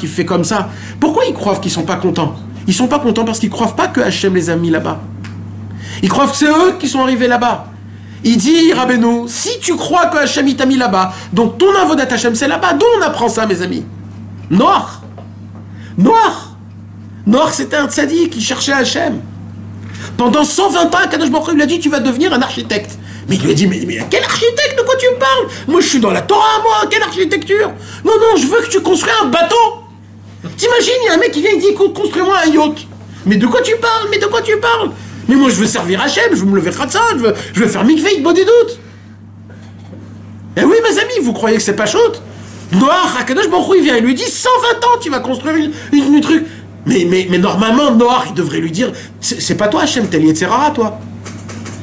fait comme ça. Pourquoi ils croient qu'ils ne sont pas contents? Ils ne sont pas contents parce qu'ils ne croient pas que Hachem les a mis là-bas. Ils croient que c'est eux qui sont arrivés là-bas. Il dit, Rabbeinu, si tu crois que Hachem t'a mis là-bas, donc ton avodat Hachem c'est là-bas. D'où on apprend ça, mes amis? Noach, c'était un tzaddik qui cherchait Hachem. Pendant 120 ans, Kadosh Baruch Hu lui a dit, tu vas devenir un architecte. Mais il lui a dit, mais quel architecte? De quoi tu me parles? Moi, je suis dans la Torah, moi. Quelle architecture? Non, je veux que tu construis un bateau. T'imagines, il y a un mec qui vient et dit, écoute, construis-moi un yacht. Mais de quoi tu parles? Mais moi, je veux servir Hachem, je veux me lever Khatsa, je veux faire mikveh, bon des doutes. Eh oui, mes amis, vous croyez que c'est pas chouette? Noach, Akadosh Baruch Hu, il vient et lui dit, 120 ans, tu vas construire une truc. Mais normalement, Noach, il devrait lui dire, c'est pas toi, Hachem, t'es l'Yetzerara, toi.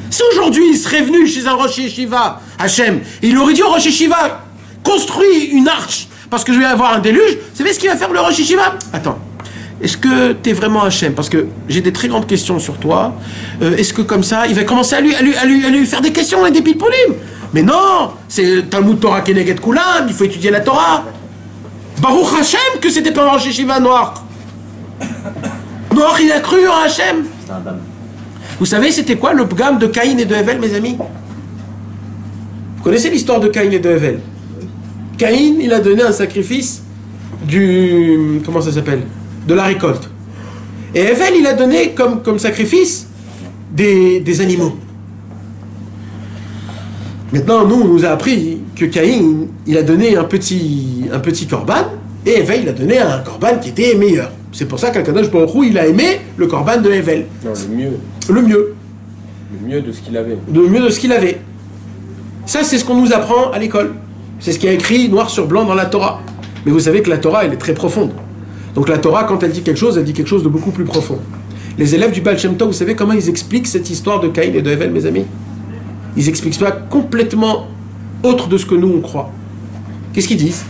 Si aujourd'hui, il serait venu chez un Rosh Yeshiva, Hachem, il aurait dit au Rosh Yeshiva, construis une arche, parce que je vais avoir un déluge, vous savez ce qu'il va faire le Rosh Yeshiva? Attends. Est-ce que tu es vraiment Hachem? Parce que j'ai des très grandes questions sur toi. Est-ce que comme ça, il va commencer à lui faire des questions et des pilpolim? Mais non, c'est Talmud Torah Keneged Kulam, il faut étudier la Torah. Baruch Hachem que c'était pas un Rosh Yeshiva Noach. Noach, il a cru en Hachem. Vous savez, c'était quoi le pgam de Caïn et de Hevel, mes amis? Vous connaissez l'histoire de Caïn et de Hevel? Caïn, il a donné un sacrifice du... Comment ça s'appelle? De la récolte. Et Hevel, il a donné comme sacrifice des animaux. Maintenant, on nous a appris que Caïn, il a donné un petit korban, et Hevel, il a donné un korban qui était meilleur. C'est pour ça qu'Akadosh Baruch Hu, il a aimé le korban de Hevel. Non, le mieux. Le mieux. mieux de ce qu'il avait. Le mieux de ce qu'il avait. Ça, c'est ce qu'on nous apprend à l'école. C'est ce qui est écrit noir sur blanc dans la Torah. Mais vous savez que la Torah, elle est très profonde. Donc la Torah, quand elle dit quelque chose de beaucoup plus profond. Les élèves du Baal Shem Tov, vous savez comment ils expliquent cette histoire de Caïn et de Hevel, mes amis? Ils expliquent ça complètement autre de ce que nous, on croit. Qu'est-ce qu'ils disent?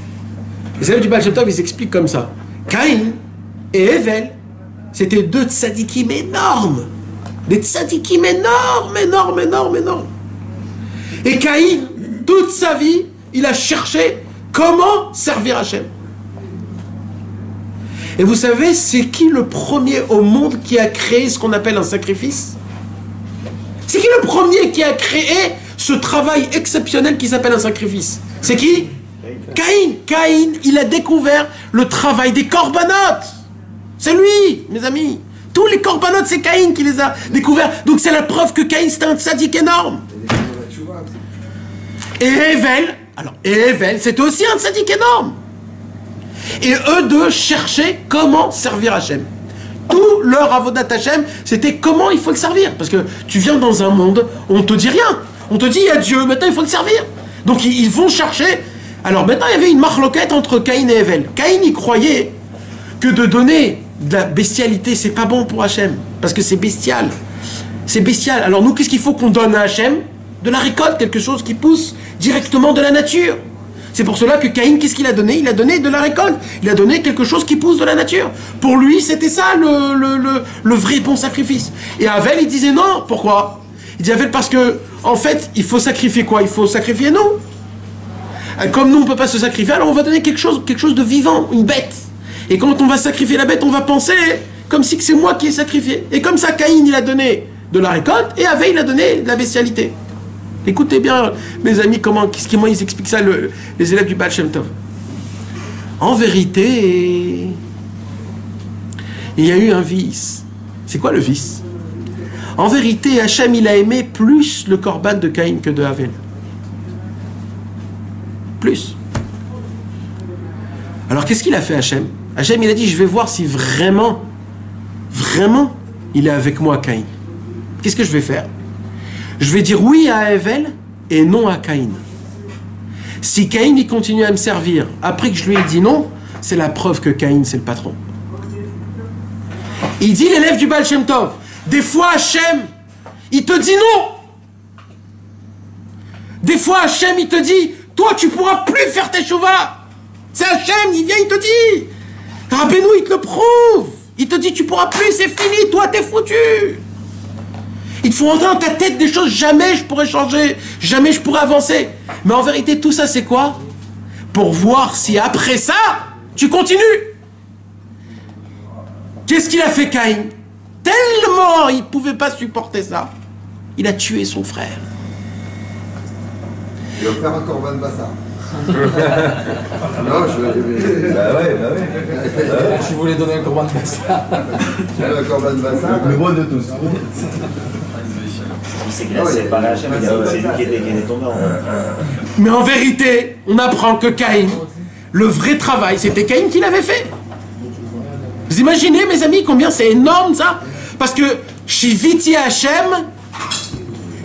Les élèves du Baal Shem Tov, ils expliquent comme ça. Caïn et Hevel, c'était deux tzadikim énormes. Des tzadikim énormes. Et Caïn, toute sa vie, il a cherché comment servir Hachem. Et vous savez, c'est qui le premier au monde qui a créé ce qu'on appelle un sacrifice? C'est qui le premier qui a créé ce travail exceptionnel qui s'appelle un sacrifice? C'est qui? Caïn. Caïn, il a découvert le travail des corbanotes. C'est lui, mes amis. Tous les corbanotes, c'est Caïn qui les a découverts. Donc c'est la preuve que Caïn, c'était un tzaddik énorme. Et Hevel, c'était aussi un tzaddik énorme. Et eux deux cherchaient comment servir Hachem. Tout leur avodat Hachem, c'était comment il faut le servir. Parce que tu viens dans un monde où on te dit rien. On te dit, il y a Dieu, maintenant il faut le servir. Donc ils vont chercher. Alors maintenant, il y avait une marloquette entre Caïn et Hevel. Caïn, il croyait que de donner de la bestialité, c'est pas bon pour Hachem. Parce que c'est bestial. C'est bestial. Alors nous, qu'est-ce qu'il faut qu'on donne à Hachem? De la récolte, quelque chose qui pousse directement de la nature. C'est pour cela que Caïn, qu'est-ce qu'il a donné? Il a donné de la récolte. Il a donné quelque chose qui pousse de la nature. Pour lui, c'était ça le vrai bon sacrifice. Et Hevel, il disait non. Pourquoi? Il disait Hevel parce que, en fait, il faut sacrifier quoi? Il faut sacrifier nous. Comme nous, on ne peut pas se sacrifier, alors on va donner quelque chose de vivant, une bête. Et quand on va sacrifier la bête, on va penser comme si c'est moi qui ai sacrifié. Et comme ça, Caïn, il a donné de la récolte, et Hevel, il a donné de la bestialité. Écoutez bien, mes amis, comment ils expliquent ça, les élèves du Baal Shem Tov. En vérité, il y a eu un vice. C'est quoi le vice? En vérité, Hachem, il a aimé plus le korban de Caïn que de Hevel. Plus. Alors, qu'est-ce qu'il a fait, Hachem? Hachem, il a dit, je vais voir si vraiment, il est avec moi, Caïn. Qu'est-ce que je vais faire? Je vais dire oui à Hevel et non à Caïn. Si Caïn il continue à me servir après que je lui ai dit non, c'est la preuve que Caïn c'est le patron. Il dit l'élève du Baal Shem Tov, des fois Hachem, il te dit non. Des fois Hachem il te dit, toi tu pourras plus faire tes chouvas. C'est Hachem, il vient, il te dit. Rabbeinu il te le prouve. Il te dit tu pourras plus, c'est fini, toi t'es foutu. Il te faut rentrer dans ta tête des choses, jamais je pourrais changer, jamais je pourrais avancer. Mais en vérité, tout ça, c'est quoi? Pour voir si après ça, tu continues. Qu'est-ce qu'il a fait, Caïn? Tellement il ne pouvait pas supporter ça. Il a tué son frère. Il va faire un korban bassa. Non, Bah ouais. Je voulais donner un korban bassa. Un korban bassa. Le plus beau de tous. C'est qu'il a séparé Hachem, c'est lui qui est tombé en... Mais en vérité, on apprend que Caïn, le vrai travail, c'était Caïn qui l'avait fait. Vous imaginez, mes amis, combien c'est énorme ça? Parce que Shiviti Hachem,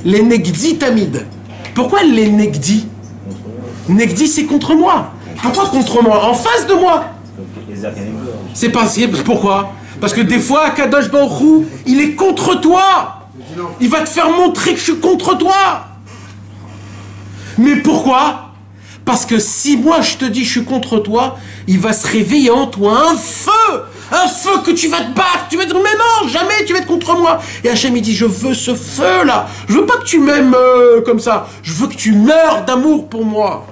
les Negdi Tamid. Pourquoi les Negdi? Negdi, c'est contre moi. Pourquoi contre moi? En face de moi. C'est pas possible. Pourquoi? Parce que des fois, Kadosh Baruch Hu, il est contre toi. Il va te faire montrer que je suis contre toi. Mais pourquoi? Parce que si moi je te dis je suis contre toi, il va se réveiller en toi un feu que tu vas te battre. Tu vas dire mais non, jamais tu vas être contre moi. Et Hachem il dit je veux ce feu là. Je veux pas que tu m'aimes comme ça. Je veux que tu meurs d'amour pour moi.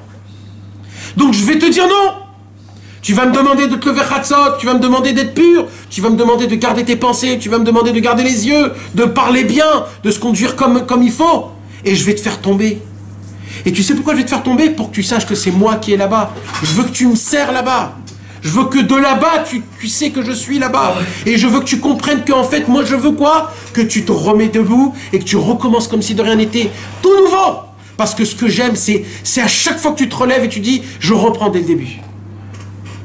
Donc je vais te dire non. Tu vas me demander de te lever Chatzot, tu vas me demander d'être pur, tu vas me demander de garder tes pensées, tu vas me demander de garder les yeux, de parler bien, de se conduire comme il faut. Et je vais te faire tomber. Et tu sais pourquoi je vais te faire tomber? Pour que tu saches que c'est moi qui est là-bas. Je veux que tu me sers là-bas. Je veux que de là-bas, tu sais que je suis là-bas. Et je veux que tu comprennes qu'en fait, moi je veux quoi? Que tu te remets debout et que tu recommences comme si de rien n'était. Tout nouveau. Parce que ce que j'aime, c'est à chaque fois que tu te relèves et tu dis, je reprends dès le début.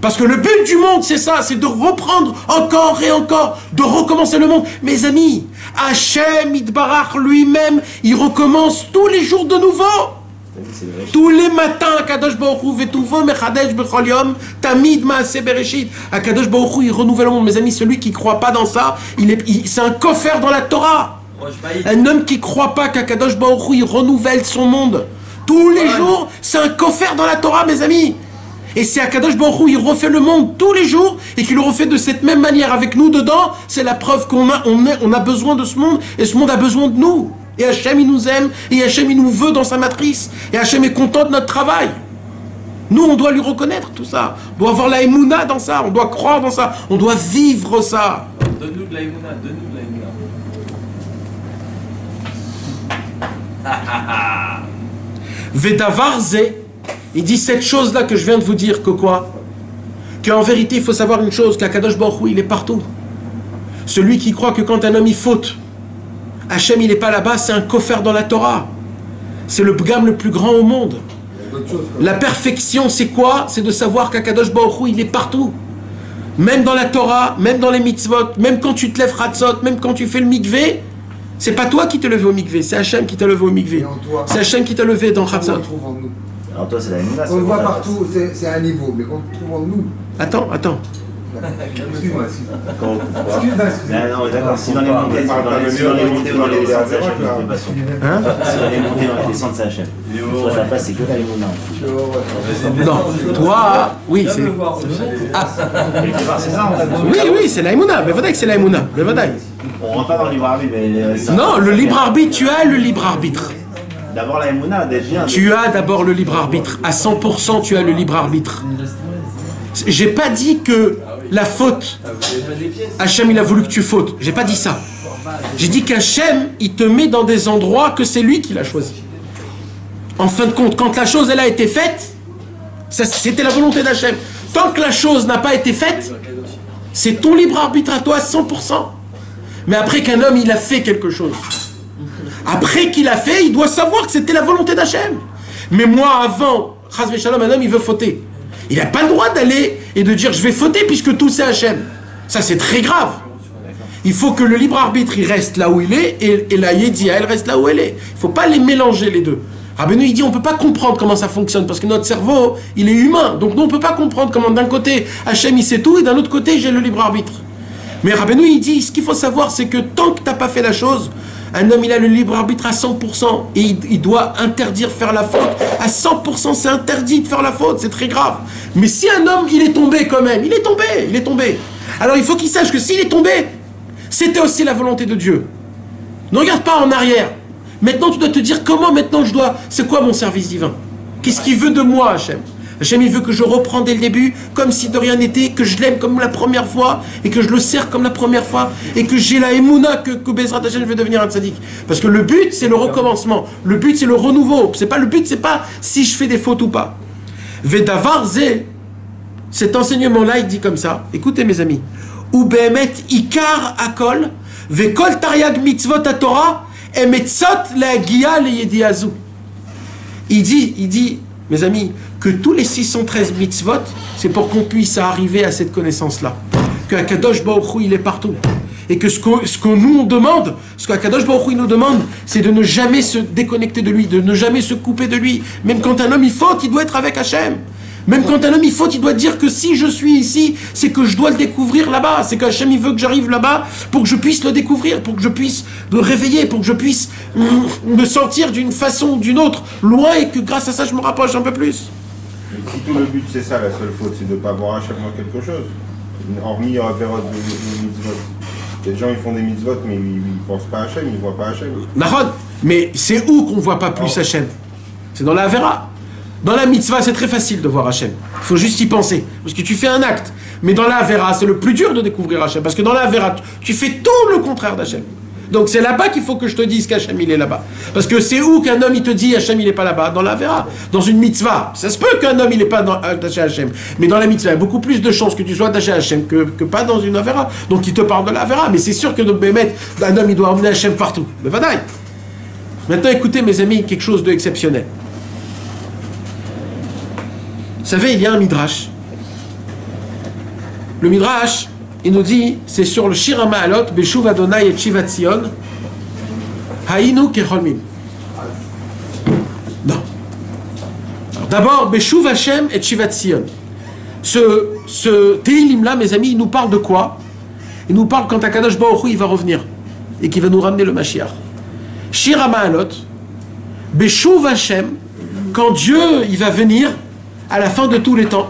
Parce que le but du monde, c'est ça, c'est de reprendre encore et encore, de recommencer le monde. Mes amis, Hachem Yitbarach lui-même, il recommence tous les jours de nouveau. Tous les matins, Kadosh Baruch Hu vetuvo mechadesh bechol yom tamid maaseh bereshit. Kadosh Baruch Hu, il renouvelle le monde. Mes amis, celui qui ne croit pas dans ça, c'est un coffre dans la Torah. Un homme qui ne croit pas qu'Akadosh Baruch Hu, il renouvelle son monde tous les jours, c'est un coffre dans la Torah, mes amis. Et c'est Akadosh Baruch Hu, il refait le monde tous les jours et qu'il le refait de cette même manière avec nous dedans. C'est la preuve qu'on a besoin de ce monde et ce monde a besoin de nous. Et Hachem, il nous aime et Hachem, il nous veut dans sa matrice. Et Hachem est content de notre travail. Nous, on doit lui reconnaître tout ça. On doit avoir la émouna dans ça, on doit croire dans ça, on doit vivre ça. Donne-nous de la émouna, donne-nous de la émouna. Vedavar Zé, il dit cette chose-là que je viens de vous dire, que quoi? Qu'en vérité, il faut savoir une chose, qu'Akadosh Baruch Hu, il est partout. Celui qui croit que quand un homme, il faute, Hachem, il n'est pas là-bas, c'est un coffre dans la Torah. C'est le pgam le plus grand au monde. La perfection, c'est quoi? C'est de savoir qu'Akadosh Baruch Hu, il est partout. Même dans la Torah, même dans les mitzvot, même quand tu te lèves Hatzot, même quand tu fais le mikvé, c'est pas toi qui te levé au mikvé, c'est Hachem qui t'a levé au mikvé. C'est Hachem qui t'a levé dans Hatzot. Alors toi, c'est la émouna. On le voit partout, c'est un niveau, mais qu'on trouve en nous. Attends. Excuse-moi. Non, d'accord. Si dans les montées, ou dans les descentes, c'est Hachem. Si dans les montées, dans les descentes, c'est Hachem. Toi, ta place, c'est que la émouna. Non, toi, oui, c'est... C'est ça, en fait. Oui, c'est la émouna, mais c'est la émouna, On rentre pas dans le libre arbitre, mais... Non, le libre arbitre, tu as le libre arbitre. D'abord la émouna, d'être bien. Tu as d'abord le libre arbitre. À 100%, tu as le libre arbitre. J'ai pas dit que la faute, Hachem, il a voulu que tu fautes. J'ai pas dit ça. J'ai dit qu'Hachem, il te met dans des endroits que c'est lui qui l'a choisi. En fin de compte, quand la chose, elle a été faite, c'était la volonté d'Hachem. Tant que la chose n'a pas été faite, c'est ton libre arbitre à toi à 100%. Mais après qu'un homme, il a fait quelque chose, après qu'il a fait, il doit savoir que c'était la volonté d'Hachem. Mais moi, avant, Chas v'Shalom, un homme, il veut fauter. Il n'a pas le droit d'aller et de dire je vais fauter puisque tout c'est Hachem. Ça, c'est très grave. Il faut que le libre arbitre, il reste là où il est et la Yedia, elle reste là où elle est. Il ne faut pas les mélanger les deux. Rabbeinu, il dit on ne peut pas comprendre comment ça fonctionne parce que notre cerveau, il est humain. Donc nous, on ne peut pas comprendre comment d'un côté, Hachem, il sait tout et d'un autre côté, j'ai le libre arbitre. Mais Rabbeinu, il dit ce qu'il faut savoir, c'est que tant que tu n'as pas fait la chose, un homme, il a le libre arbitre à 100% et il doit interdire faire la faute. À 100%, c'est interdit de faire la faute, c'est très grave. Mais si un homme, il est tombé quand même, il est tombé. Alors il faut qu'il sache que s'il est tombé, c'était aussi la volonté de Dieu. Ne regarde pas en arrière. Maintenant, tu dois te dire comment maintenant je dois... C'est quoi mon service divin? Qu'est-ce qu'il veut de moi, Hachem? Hachem, il veut que je reprenne dès le début, comme si de rien n'était, que je l'aime comme la première fois, et que je le sers comme la première fois, et que j'ai la émouna que Bezrat Hachem veut devenir un tzaddik. Parce que le but, c'est le recommencement. Le but, c'est le renouveau. Le but, c'est pas si je fais des fautes ou pas. Vedavar Zé, cet enseignement-là, il dit comme ça. Écoutez, mes amis. Ou behemet ikar akol, vekol tariag mitzvot haTorah, emetzot leagia leyediazu. Il dit, mes amis, que tous les 613 mitzvot, c'est pour qu'on puisse arriver à cette connaissance-là. Que Akadosh Baruch Hu, il est partout. Et que ce que nous on demande, ce qu'Akadosh Baruch Hu nous demande, c'est de ne jamais se déconnecter de lui, de ne jamais se couper de lui. Même quand un homme il faute, il doit être avec Hachem. Même quand un homme il faute, il doit dire que si je suis ici, c'est que je dois le découvrir là-bas. C'est qu'Hachem il veut que j'arrive là-bas pour que je puisse le découvrir, pour que je puisse le réveiller, pour que je puisse me sentir d'une façon ou d'une autre loin et que grâce à ça je me rapproche un peu plus. Si tout le but c'est ça, la seule faute, c'est de ne pas voir à chaque fois quelque chose, hormis la période de mitzvot. Les gens ils font des mitzvot mais ils ne pensent pas à Hachem, ils ne voient pas Hachem. Nahon, mais c'est où qu'on ne voit pas plus Hachem? C'est dans la Avera. Dans la mitzvah, c'est très facile de voir Hachem. Il faut juste y penser. Parce que tu fais un acte. Mais dans la Avera, c'est le plus dur de découvrir Hachem. Parce que dans la Avera, tu fais tout le contraire d'Hachem. Donc c'est là-bas qu'il faut que je te dise qu'Hachem il est là-bas. Parce que c'est où qu'un homme il te dit Hachem il n'est pas là-bas? Dans la Avera. Dans une mitzvah. Ça se peut qu'un homme il n'est pas attaché à Hachem. Mais dans la mitzvah, il y a beaucoup plus de chances que tu sois attaché à Hachem que pas dans une Avera. Donc il te parle de la Avera. Mais c'est sûr que un homme il doit emmener Hachem partout. Mais vadaï. Maintenant écoutez mes amis, quelque chose d'exceptionnel. Vous savez, il y a un midrash Le Midrash, il nous dit, c'est sur le Shir HaMa'alot, Beshuv Adonai et Shivat Zion, Haïnu Kecholmim. Non. Alors, d'abord, Beshuv Hashem et Shivat Zion. Ce Tehillim-là, mes amis, il nous parle de quoi? Il nous parle quand Akadosh Baruch Hu, il va revenir et qu'il va nous ramener le Mashiach. Shir HaMa'alot, Beshuv Hashem, quand Dieu il va venir à la fin de tous les temps.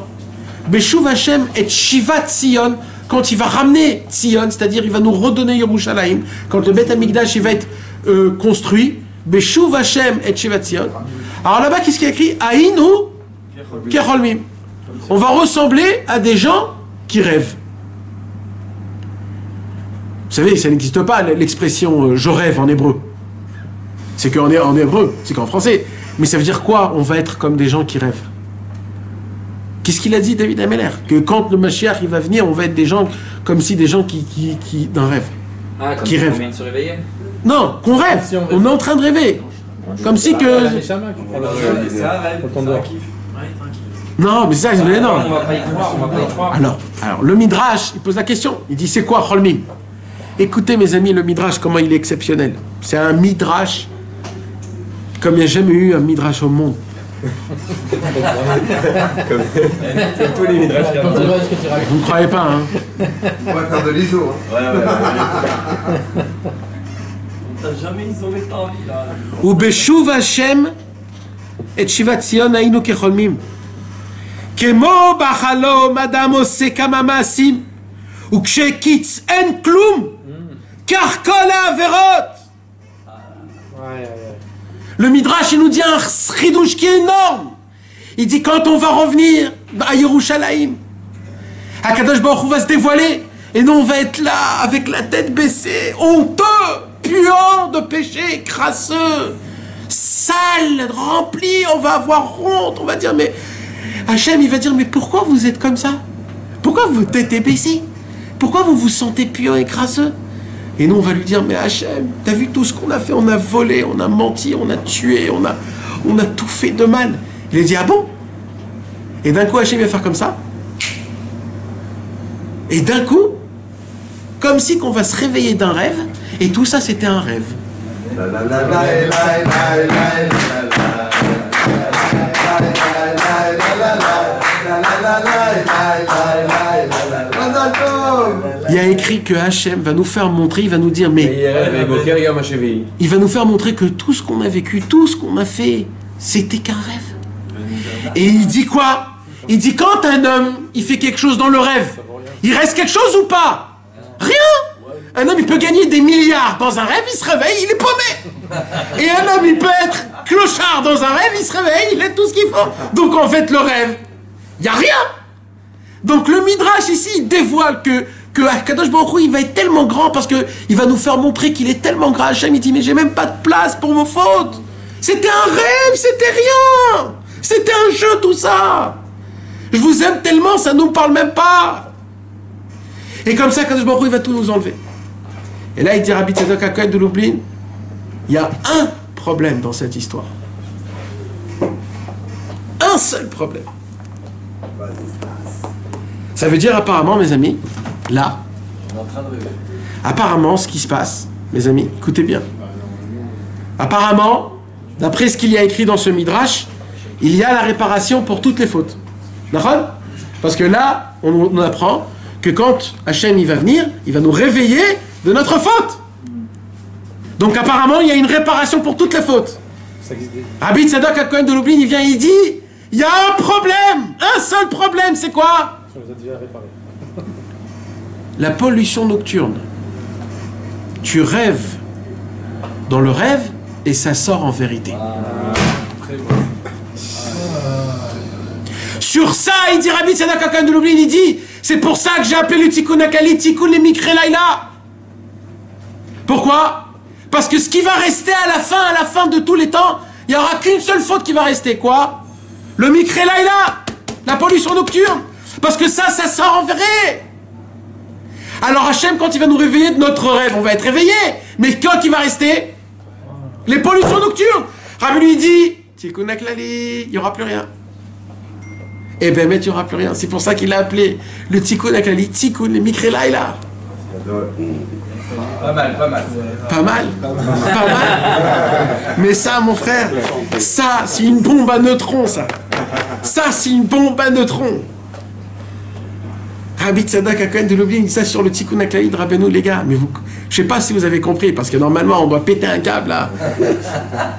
Beshuv Hashem et Shivat Zion, quand il va ramener Zion, c'est-à-dire il va nous redonner Yerushalayim, quand le Beth Amikdash il va être construit. Beshuv Hashem et Shivat Zion. Alors là-bas, qu'est-ce qu'il y a écrit? Haïnu Kecholmim. On va ressembler à des gens qui rêvent. Vous savez, ça n'existe pas l'expression je rêve en hébreu. C'est qu'en hébreu, c'est qu'en français. Mais ça veut dire quoi? On va être comme des gens qui rêvent. Qu'est-ce qu'il a dit, David Ameller? Que quand le Mashiach il va venir, on va être des gens comme si des gens qui d'un rêve. Ah, comme qui si rêvent. on vient de se réveiller? Non, qu'on rêve. Si on est en train de rêver. Comme si que. Non, mais ça, mais non. On va pas y croire, on va pas y croire. Alors, le Midrash, il pose la question. Il dit, c'est quoi Cholmim? Écoutez, mes amis, le Midrash, comment il est exceptionnel. C'est un Midrash comme il n'y a jamais eu un Midrash au monde. Comme tous les midrash. Vous ne croyez pas, hein? On va faire de l'ISO. T'as jamais isolé ta vie là. Ou Beshuv Hashem et Shivat Zion Haïnu Kecholmim. Kemo bachalom adam ose kama maasim ou kshekitz en klum kar kol ha'averot. Le Midrash, il nous dit un chidouche qui est énorme. Il dit quand on va revenir à Yerushalayim, Akadosh Baruch Hu va se dévoiler et nous on va être là avec la tête baissée, honteux, puant de péché, crasseux, sale, rempli, on va avoir honte, on va dire mais Hachem il va dire mais pourquoi vous êtes comme ça? Pourquoi vous tête baissée? Pourquoi vous vous sentez puant et crasseux? Et nous, on va lui dire, mais Hachem, t'as vu tout ce qu'on a fait? On a volé, on a menti, on a tué, on a tout fait de mal. Il a dit, ah bon? Et d'un coup, Hachem va faire comme ça. Et d'un coup, comme si qu'on va se réveiller d'un rêve, et tout ça, c'était un rêve. Il y a écrit que Hachem va nous faire montrer, il va nous dire, mais il va nous faire montrer que tout ce qu'on a vécu, tout ce qu'on a fait, c'était qu'un rêve. Et il dit quoi? Il dit quand un homme, il fait quelque chose dans le rêve, il reste quelque chose ou pas? Rien. Un homme, il peut gagner des milliards dans un rêve, il se réveille, il est paumé. Et un homme, il peut être clochard dans un rêve, il se réveille, il a tout ce qu'il faut. Donc en fait, le rêve, il n'y a rien. Donc le Midrash ici, il dévoile que Kadosh Baruch Hu, il va être tellement grand parce qu'il va nous faire montrer qu'il est tellement grand. Hachem, il dit, mais j'ai même pas de place pour vos fautes. C'était un rêve, c'était rien. C'était un jeu, tout ça. Je vous aime tellement, ça ne nous parle même pas. Et comme ça, Kadosh Baruch Hu, il va tout nous enlever. Et là, il dit Rabbi Tzadok HaKohen de Lublin, il y a un problème dans cette histoire. Un seul problème. Ça veut dire apparemment, mes amis, là, apparemment, ce qui se passe, mes amis, écoutez bien. Apparemment, d'après ce qu'il y a écrit dans ce Midrash, il y a la réparation pour toutes les fautes. D'accord? Parce que là, on apprend que quand Hachem il va venir, il va nous réveiller de notre faute. Donc apparemment, il y a une réparation pour toutes les fautes. Rabbi Tzadok HaKohen de Lublin, il vient et il dit, il y a un problème, un seul problème, c'est quoi? La pollution nocturne. Tu rêves dans le rêve et ça sort en vérité. Sur ça, il dit Rabbi Tzadok HaKohen de Lublin, il dit, c'est pour ça que j'ai appelé le Tikkun HaKali, Tikkun le Mikre Laila. Pourquoi? Parce que ce qui va rester à la fin de tous les temps, il n'y aura qu'une seule faute qui va rester, quoi? Le Mikre Laila, la pollution nocturne. Parce que ça sort en vrai. Alors Hachem, quand il va nous réveiller de notre rêve, on va être réveillé. Mais quand il va rester? Les pollutions nocturnes. Rabbi lui dit, Tikkun HaKlali, il n'y aura plus rien. et ben mais tu n'auras plus rien. C'est pour ça qu'il a appelé le Tikkun Aklali, Tikkun, le Mikre Laila. Pas mal, pas mal. Pas mal, pas mal. Mais ça, mon frère, ça, c'est une bombe à neutrons, ça. Ça, c'est une bombe à neutrons. Rabbi Tzadok HaKohen de Lublin dit ça sur le Tikkun Aklali de Rabbeinu, les gars. Mais vous, je sais pas si vous avez compris, parce que normalement, on doit péter un câble, là.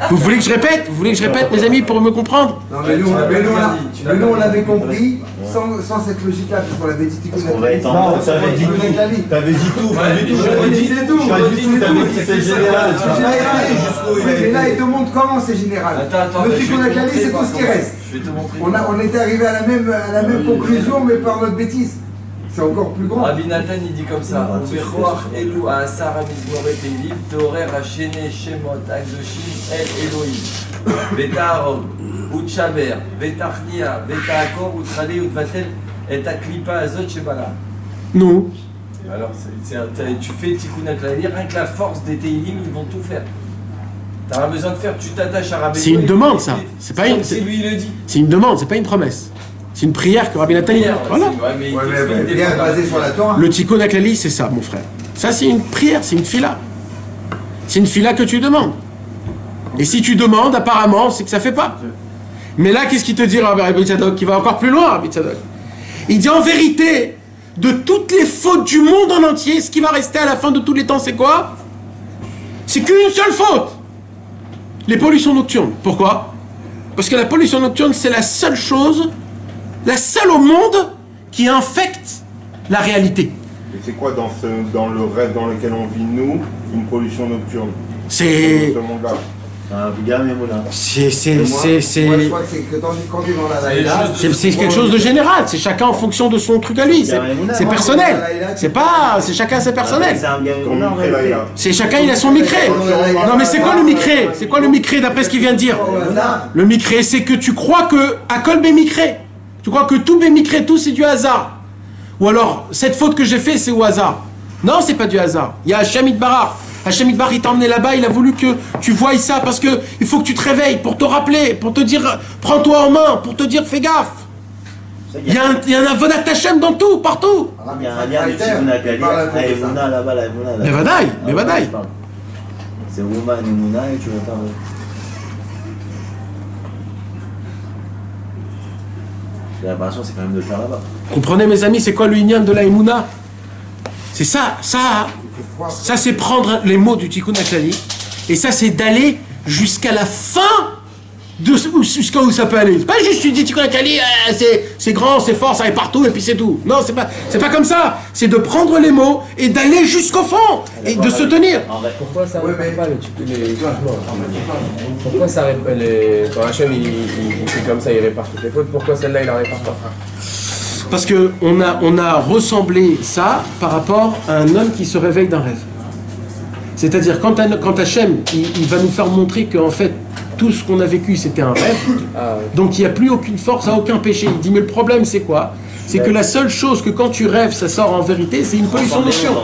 Vous voulez que je répète? Vous voulez que je répète, mes amis, pour me comprendre? Non, mais nous, on l'avait compris sans cette logique-là, parce qu'on l'avait dit Tikkun Aklali. Non, t'avais dit tout. T'avais dit tout. T'avais dit tout. T'avais dit que c'est général. Mais là, il te montre comment c'est général. Le Tikkun Aklali, c'est tout ce qui reste. On était arrivé à la même conclusion, mais par notre bêtise. C'est encore plus grand. Rabbi Nathan il dit comme ça, Ubechoach Elu Asar Mizmore Teilim, Teorer Hashene Shemot Agdoshim El Elohim, Vetaharon, Utchaber, Vetachnia, Vetahakor, Utrale, Utvatel, et Aklipa Azot Shebala. Non. Alors, tu fais Tikkun Aklali, rien que la force des Teilim, ils vont tout faire. T'as pas besoin de faire, tu t'attaches à Rabbi. C'est une demande, ça. C'est pas une. C'est lui, il le dit. C'est une demande, c'est pas une promesse. C'est une prière que Rabbi Nathan dit. Voilà. Bien basé sur la Torah. Le Tikkun Aklali, c'est ça, mon frère. Ça, c'est une prière, c'est une fila. C'est une fila que tu demandes. Et si tu demandes, apparemment, c'est que ça fait pas. Mais là, qu'est-ce qu'il te dit, Rabbi Tzadok, qui va encore plus loin, Rabbi Tzadok? Il dit en vérité, de toutes les fautes du monde en entier, ce qui va rester à la fin de tous les temps, c'est quoi? C'est qu'une seule faute. Les pollutions nocturnes. Pourquoi? Parce que la pollution nocturne, c'est la seule chose, la seule au monde qui infecte la réalité. Et c'est quoi dans le rêve dans lequel on vit, nous, une pollution nocturne? C'est... C'est quelque chose de général, c'est chacun en fonction de son truc à lui, c'est personnel, c'est chacun c'est personnel. C'est chacun il a son micré. Non mais c'est quoi le micré? C'est quoi le micré d'après ce qu'il vient de dire? Le micré c'est que tu crois que Akol Bémicré, tu crois que tout Bémicré, tout c'est du hasard. Ou alors cette faute que j'ai fait c'est au hasard. Non c'est pas du hasard, il y a Hachem Itbarach. Hachem Itbarach, il t'a emmené là-bas, il a voulu que tu voies ça parce que il faut que tu te réveilles pour te rappeler, pour te dire prends-toi en main, pour te dire fais gaffe. Il y a un avodat Hachem dans tout, partout. Il y a un lien du Tikkun Aklali, la Emouna là-bas, la Emouna. Mais vadaï, mais vadaï. C'est Ouma, Emouna et tu vas parler. L'impression c'est quand même de le faire là-bas. Comprenez mes amis, c'est quoi le Inyan de la Emouna? C'est ça c'est prendre les mots du Tikkun Aklali et ça c'est d'aller jusqu'à la fin de jusqu'à où ça peut aller. C'est pas juste tu dis Tikkun Aklali, c'est grand, c'est fort, ça est partout et puis c'est tout. Non, c'est pas comme ça. C'est de prendre les mots et d'aller jusqu'au fond et de se tenir. Pourquoi ça répare pas les changements? Pourquoi ça répare quand Hachem il fait comme ça, il répare toutes les fautes, pourquoi celle-là il la répare pas? Parce qu'on a ressemblé ça par rapport à un homme qui se réveille d'un rêve. C'est-à-dire quand Hachem, il va nous faire montrer qu'en fait, tout ce qu'on a vécu, c'était un rêve. Donc il n'y a plus aucune force à aucun péché. Il dit, mais le problème, c'est quoi? C'est que la seule chose que quand tu rêves, ça sort en vérité, c'est une pollution nocturne.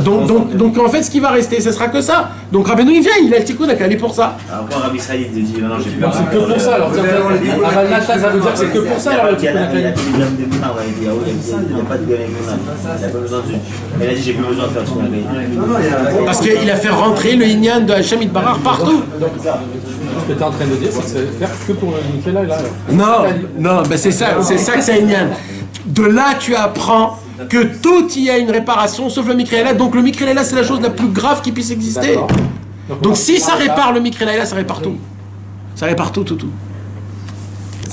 Donc en fait, ce qui va rester, ce sera que ça. Donc Rabbeinu, il vient, il a le Tikkun Aklali pour ça. Alors quand Rabbi Israël il te dit, non, j'ai pas... C'est que pour ça, alors ça veut dire que c'est que pour ça, alors le Tikkun Aklali. Il a plus de gamme de Mouna, il dit, ah oui, il n'y a pas de gamme de Mouna. Il n'a pas besoin de... Elle a dit, j'ai plus besoin de faire Tikkun Aklali. Parce qu'il a fait rentrer le Inyan de Hachem Itbarach partout. Ce que tu es en train de dire, c'est que c'est faire que pour le Mikela là. Non, ben c'est ça que c'est Inyan. De là, tu apprends que tout y a une réparation, sauf le Mikra-Laïla. Donc le Mikra-Laïla, c'est la chose la plus grave qui puisse exister. Donc si ça répare le Mikra-Laïla, ça répare tout. Ça répare tout.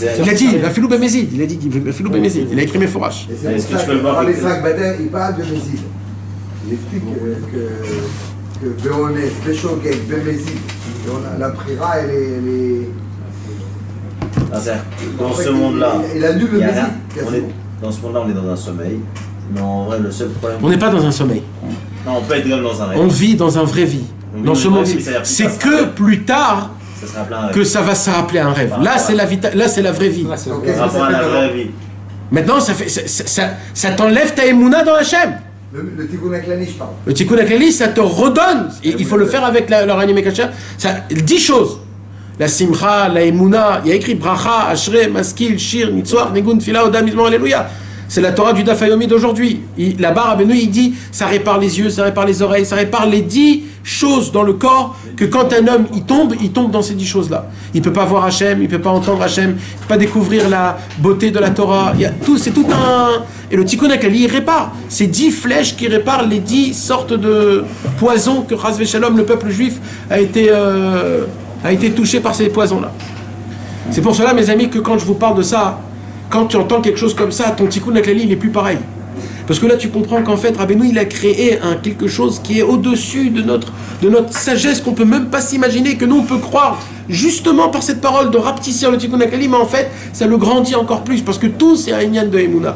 Il a dit, la Filou Bémézid, il a dit, la Filou Bémézid, il a écrit mes fourrages. Et c'est pour ça que dans les 5 Badin, il parle de Mézid. Il explique que Béonès, Béchogek, Bémézid, la Prira, elle est... Dans ce monde-là, il annule le Mézid. Dans ce monde-là, on est dans un sommeil. Mais en vrai, le seul problème... On n'est pas dans un sommeil. Non, on peut être comme dans un rêve. On vit dans un vrai vie. Dans ce monde, c'est que plus tard que ça va se rappeler un rêve. Là, c'est la vraie vie. Maintenant, ça t'enlève ta émouna dans Hachem. Le Tikkun Aklali, je parle. Le Tikkun Aklali, ça te redonne. Il faut le faire avec leur animé kasher. 10 choses. la simcha, la emuna. Il y a écrit bracha, ashre, maskil, shir, nitzvah, negun, tfila, odam, mizmor, alléluia. C'est la Torah du Daf Yomi d'aujourd'hui. Là-bas, Rabbeinu, il dit, ça répare les yeux, ça répare les oreilles, ça répare les 10 choses dans le corps, que quand un homme, il tombe dans ces 10 choses-là. Il ne peut pas voir Hachem, il ne peut pas entendre Hachem, il ne peut pas découvrir la beauté de la Torah. Il y a tout, c'est tout un... Et le Tikkun HaKlali, il répare. C'est 10 flèches qui réparent les 10 sortes de poisons que, Chas v'Shalom, le peuple juif a été touché par ces poisons-là. C'est pour cela, mes amis, que quand je vous parle de ça, quand tu entends quelque chose comme ça, ton Tikkun HaKlali, il n'est plus pareil. Parce que là, tu comprends qu'en fait, Rabbeinu, il a créé quelque chose qui est au-dessus de notre sagesse, qu'on ne peut même pas s'imaginer, que nous, on peut croire, justement par cette parole de rapetissir le Tikkun HaKlali, mais en fait, ça le grandit encore plus, parce que tout, c'est un inyan de Emouna.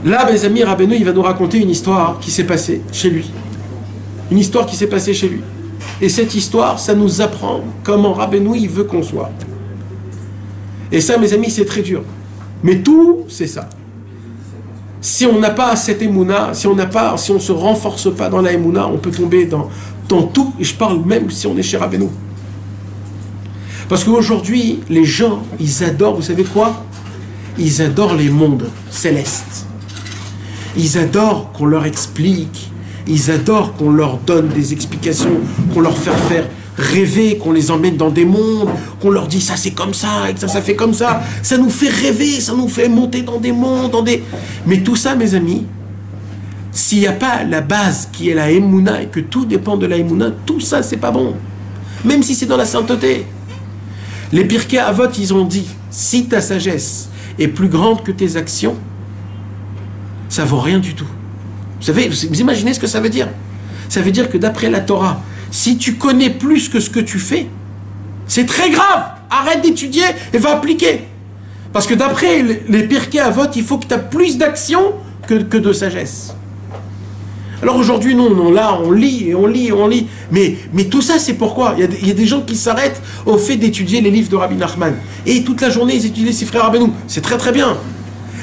Là, mes amis, Rabbeinu, il va nous raconter une histoire qui s'est passée chez lui. Une histoire qui s'est passée chez lui. Et cette histoire, ça nous apprend comment Rabbeinu, il veut qu'on soit. Et ça, mes amis, c'est très dur. Mais tout, c'est ça. Si on n'a pas cette émouna, si on ne se renforce pas dans la émouna, on peut tomber dans tout. Et je parle même si on est chez Rabbeinu. Parce qu'aujourd'hui, les gens, ils adorent, vous savez quoi? Ils adorent les mondes célestes. Ils adorent qu'on leur explique. Ils adorent qu'on leur donne des explications, qu'on leur fasse faire rêver, qu'on les emmène dans des mondes, qu'on leur dit ça c'est comme ça, et que ça fait comme ça. Ça nous fait rêver, ça nous fait monter dans des mondes, Mais tout ça, mes amis, s'il n'y a pas la base qui est la Emouna et que tout dépend de la Emouna, tout ça c'est pas bon. Même si c'est dans la sainteté. Les Pirkei Avot, ils ont dit, si ta sagesse est plus grande que tes actions, ça vaut rien du tout. Vous savez, vous imaginez ce que ça veut dire? Ça veut dire que d'après la Torah, si tu connais plus que ce que tu fais, c'est très grave. Arrête d'étudier et va appliquer. Parce que d'après les Pirkei Avot, il faut que tu aies plus d'action que de sagesse. Alors aujourd'hui, non, là, on lit et on lit et on lit. Mais tout ça, c'est pourquoi il y a des gens qui s'arrêtent au fait d'étudier les livres de Rabbi Nachman. Et toute la journée, ils étudient ses frères Rabbeinu. C'est très très bien.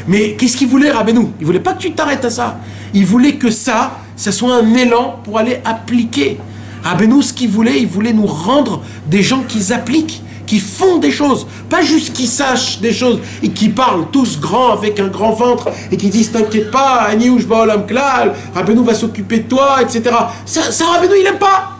Mais qu'est-ce qu'il voulait, Rabbeinu? Il voulait pas que tu t'arrêtes à ça. Il voulait que ça soit un élan pour aller appliquer. Rabbeinu, ce qu'il voulait, il voulait nous rendre des gens qui appliquent, qui font des choses, pas juste qui sachent des choses et qui parlent tous grands avec un grand ventre et qui disent t'inquiète pas, Aniouch Baolam Klal, Rabbeinu va s'occuper de toi, etc. Ça Rabbeinu, il n'aime pas.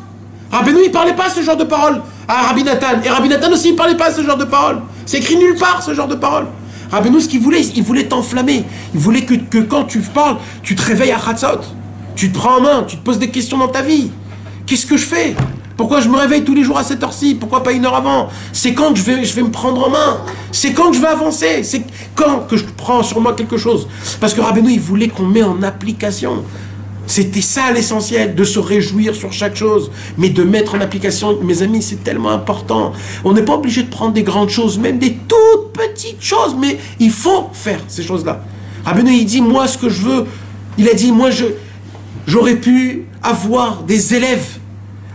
Rabbeinu, il parlait pas ce genre de paroles à Rabbi Nathan. Et Rabbi Nathan aussi, il parlait pas ce genre de paroles. C'est écrit nulle part ce genre de paroles. Rabbeinu, ce qu'il voulait, il voulait t'enflammer. Il voulait que quand tu parles, tu te réveilles à Chatzot. Tu te prends en main, tu te poses des questions dans ta vie. Qu'est-ce que je fais? Pourquoi je me réveille tous les jours à cette heure-ci? Pourquoi pas une heure avant? C'est quand je vais me prendre en main? C'est quand que je vais avancer? C'est quand que je prends sur moi quelque chose? Parce que Rabbeinu, il voulait qu'on mette en application. C'était ça l'essentiel, de se réjouir sur chaque chose, mais de mettre en application, mes amis, c'est tellement important. On n'est pas obligé de prendre des grandes choses, même des toutes petites choses, mais il faut faire ces choses-là. Rabbeinu, il dit, moi, ce que je veux, il a dit, moi, j'aurais pu avoir des élèves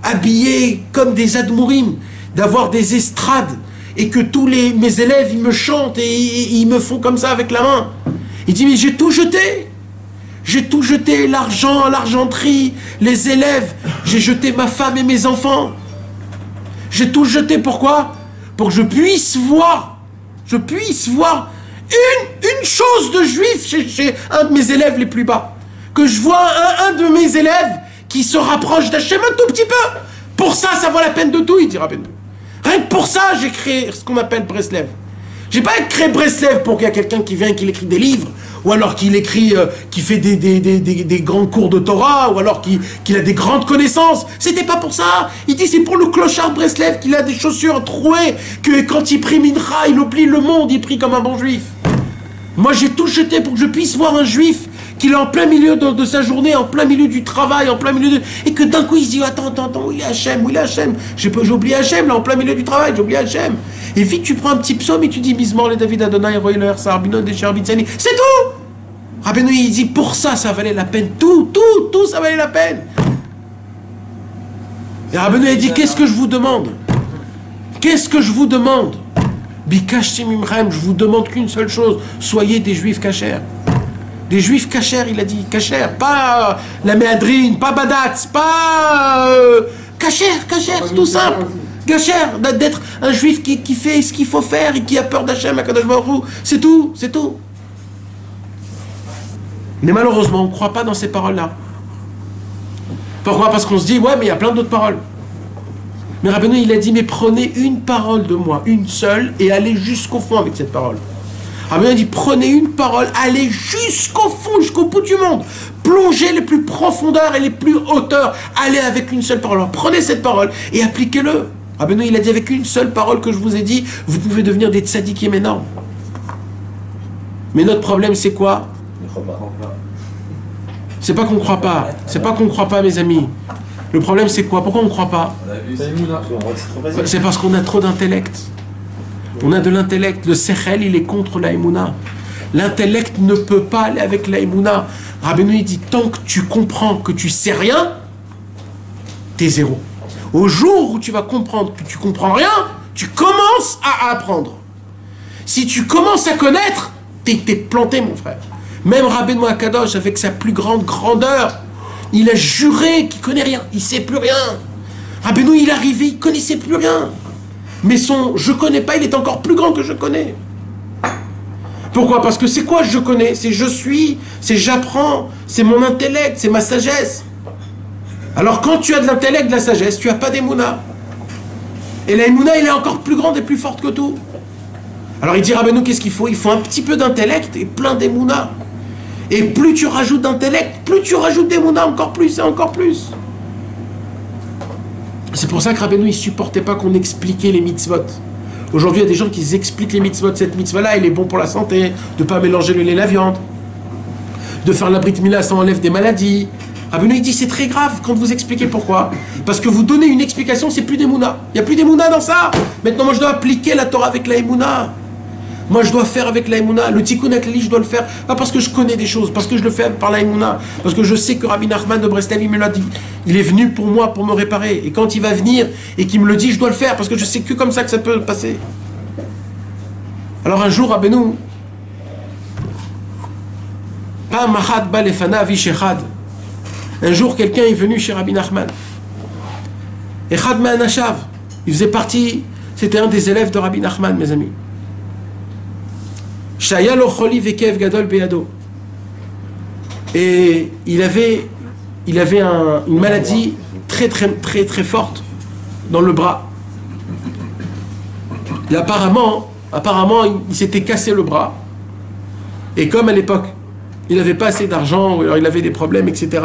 habillés comme des admourim, d'avoir des estrades, et que tous mes élèves, ils me chantent, et ils me font comme ça avec la main. Il dit, mais j'ai tout jeté. J'ai tout jeté, l'argent, l'argenterie, les élèves. J'ai jeté ma femme et mes enfants. J'ai tout jeté, pourquoi? Pour que je puisse voir une chose de juif chez un de mes élèves les plus bas. Que je vois un de mes élèves qui se rapproche d'Hachem un tout petit peu. Pour ça, ça vaut la peine de tout, il dit Rabbeinu. Rien que pour ça, j'ai créé ce qu'on appelle Breslev. J'ai pas créé Breslev pour qu'il y ait quelqu'un qui vient et qu'il écrit des livres, ou alors qu'il écrit, qui fait des grands cours de Torah, ou alors qu'il a des grandes connaissances. C'était pas pour ça. Il dit c'est pour le clochard Breslev qu'il a des chaussures trouées, que quand il prie Mincha, il oublie le monde, il prie comme un bon juif. Moi j'ai tout jeté pour que je puisse voir un juif qu'il est en plein milieu de sa journée, en plein milieu du travail, en plein milieu et que d'un coup il se dit attends, où il est Hachem, j'ai oublié Hachem, là en plein milieu du travail, j'ai oublié Hachem. Et vite tu prends un petit psaume et tu dis Mizmor le David Adonai Roiler Sarbino de Sherbitsani, c'est tout. Rabbeinu il dit pour ça valait la peine, tout ça valait la peine. Et Rabbeinu il dit qu'est-ce que je vous demande? Bikashti Mimchem, je vous demande qu'une seule chose, soyez des juifs kashers. Des juifs kashers, il a dit, kashers, pas la méadrine, pas badatz, pas Cacher, c'est tout simple. Cacher, d'être un juif qui fait ce qu'il faut faire et qui a peur d'Hachem, Akadosh Baruch Hu. C'est tout. Mais malheureusement, on ne croit pas dans ces paroles-là. Pourquoi? Parce qu'on se dit, ouais, mais il y a plein d'autres paroles. Mais Rabbeinu, il a dit, mais prenez une parole de moi, une seule, et allez jusqu'au fond avec cette parole. Rabbeinu a dit, prenez une parole, allez jusqu'au fond, jusqu'au bout du monde. Plongez les plus profondeurs et les plus hauteurs. Allez avec une seule parole. Alors, prenez cette parole et appliquez-le. Rabbeinu, il a dit, avec une seule parole que je vous ai dit, vous pouvez devenir des tzadikim énormes. Mais notre problème, c'est quoi? C'est pas qu'on ne croit pas. C'est pas qu'on ne croit pas, mes amis. Le problème, c'est quoi? Pourquoi on ne croit pas? C'est parce qu'on a trop d'intellect. On a de l'intellect. Le sechel, il est contre la émouna. L'intellect ne peut pas aller avec la émouna. Rabbeinu, il dit, tant que tu comprends que tu sais rien, t'es zéro. Au jour où tu vas comprendre que tu comprends rien, tu commences à apprendre. Si tu commences à connaître, t'es planté, mon frère. Même Rabbeinu Akadosh, avec sa plus grande grandeur, il a juré qu'il ne connaît rien, il ne sait plus rien. Rabbeinu, il est arrivé, il ne connaissait plus rien. Mais son « je ne connais pas », il est encore plus grand que « je connais ». Pourquoi? Parce que c'est quoi « je connais » ? C'est « je suis », c'est « j'apprends », c'est mon intellect, c'est ma sagesse. Alors quand tu as de l'intellect, de la sagesse, tu n'as pas d'émouna. Et la émouna, elle est encore plus grande et plus forte que tout. Alors il dit Rabbeinu, qu'est-ce qu'il faut? Il faut un petit peu d'intellect et plein d'émouna. Et plus tu rajoutes d'intellect, plus tu rajoutes d'émouna, encore plus et encore plus. C'est pour ça que Rabbeinu, il ne supportait pas qu'on expliquait les mitzvot. Aujourd'hui, il y a des gens qui expliquent les mitzvot. Cette mitzvah-là, elle est bon pour la santé, de ne pas mélanger le lait et la viande, de faire la brit mila, ça enlève des maladies. Rabbeinu, il dit, c'est très grave quand vous expliquez pourquoi. Parce que vous donnez une explication, c'est plus d'émouna. Il n'y a plus d'émouna dans ça. Maintenant, moi, je dois appliquer la Torah avec la émouna. Moi, je dois faire avec la émouna. Le tikkun haklali, je dois le faire. Pas parce que je connais des choses, parce que je le fais par la émouna. Parce que je sais que Rabbi Nachman de Breslev, il me l'a dit. Il est venu pour moi, pour me réparer. Et quand il va venir et qu'il me le dit, je dois le faire. Parce que je sais que comme ça que ça peut passer. Alors un jour, Rabbeinu, un jour, quelqu'un est venu chez Rabbi Nachman. Echad Ma'anashav. Il faisait partie, c'était un des élèves de Rabbi Nachman, mes amis. Et il avait une maladie très forte dans le bras. Et apparemment il s'était cassé le bras. Et comme à l'époque il n'avait pas assez d'argent, ou alors il avait des problèmes, etc.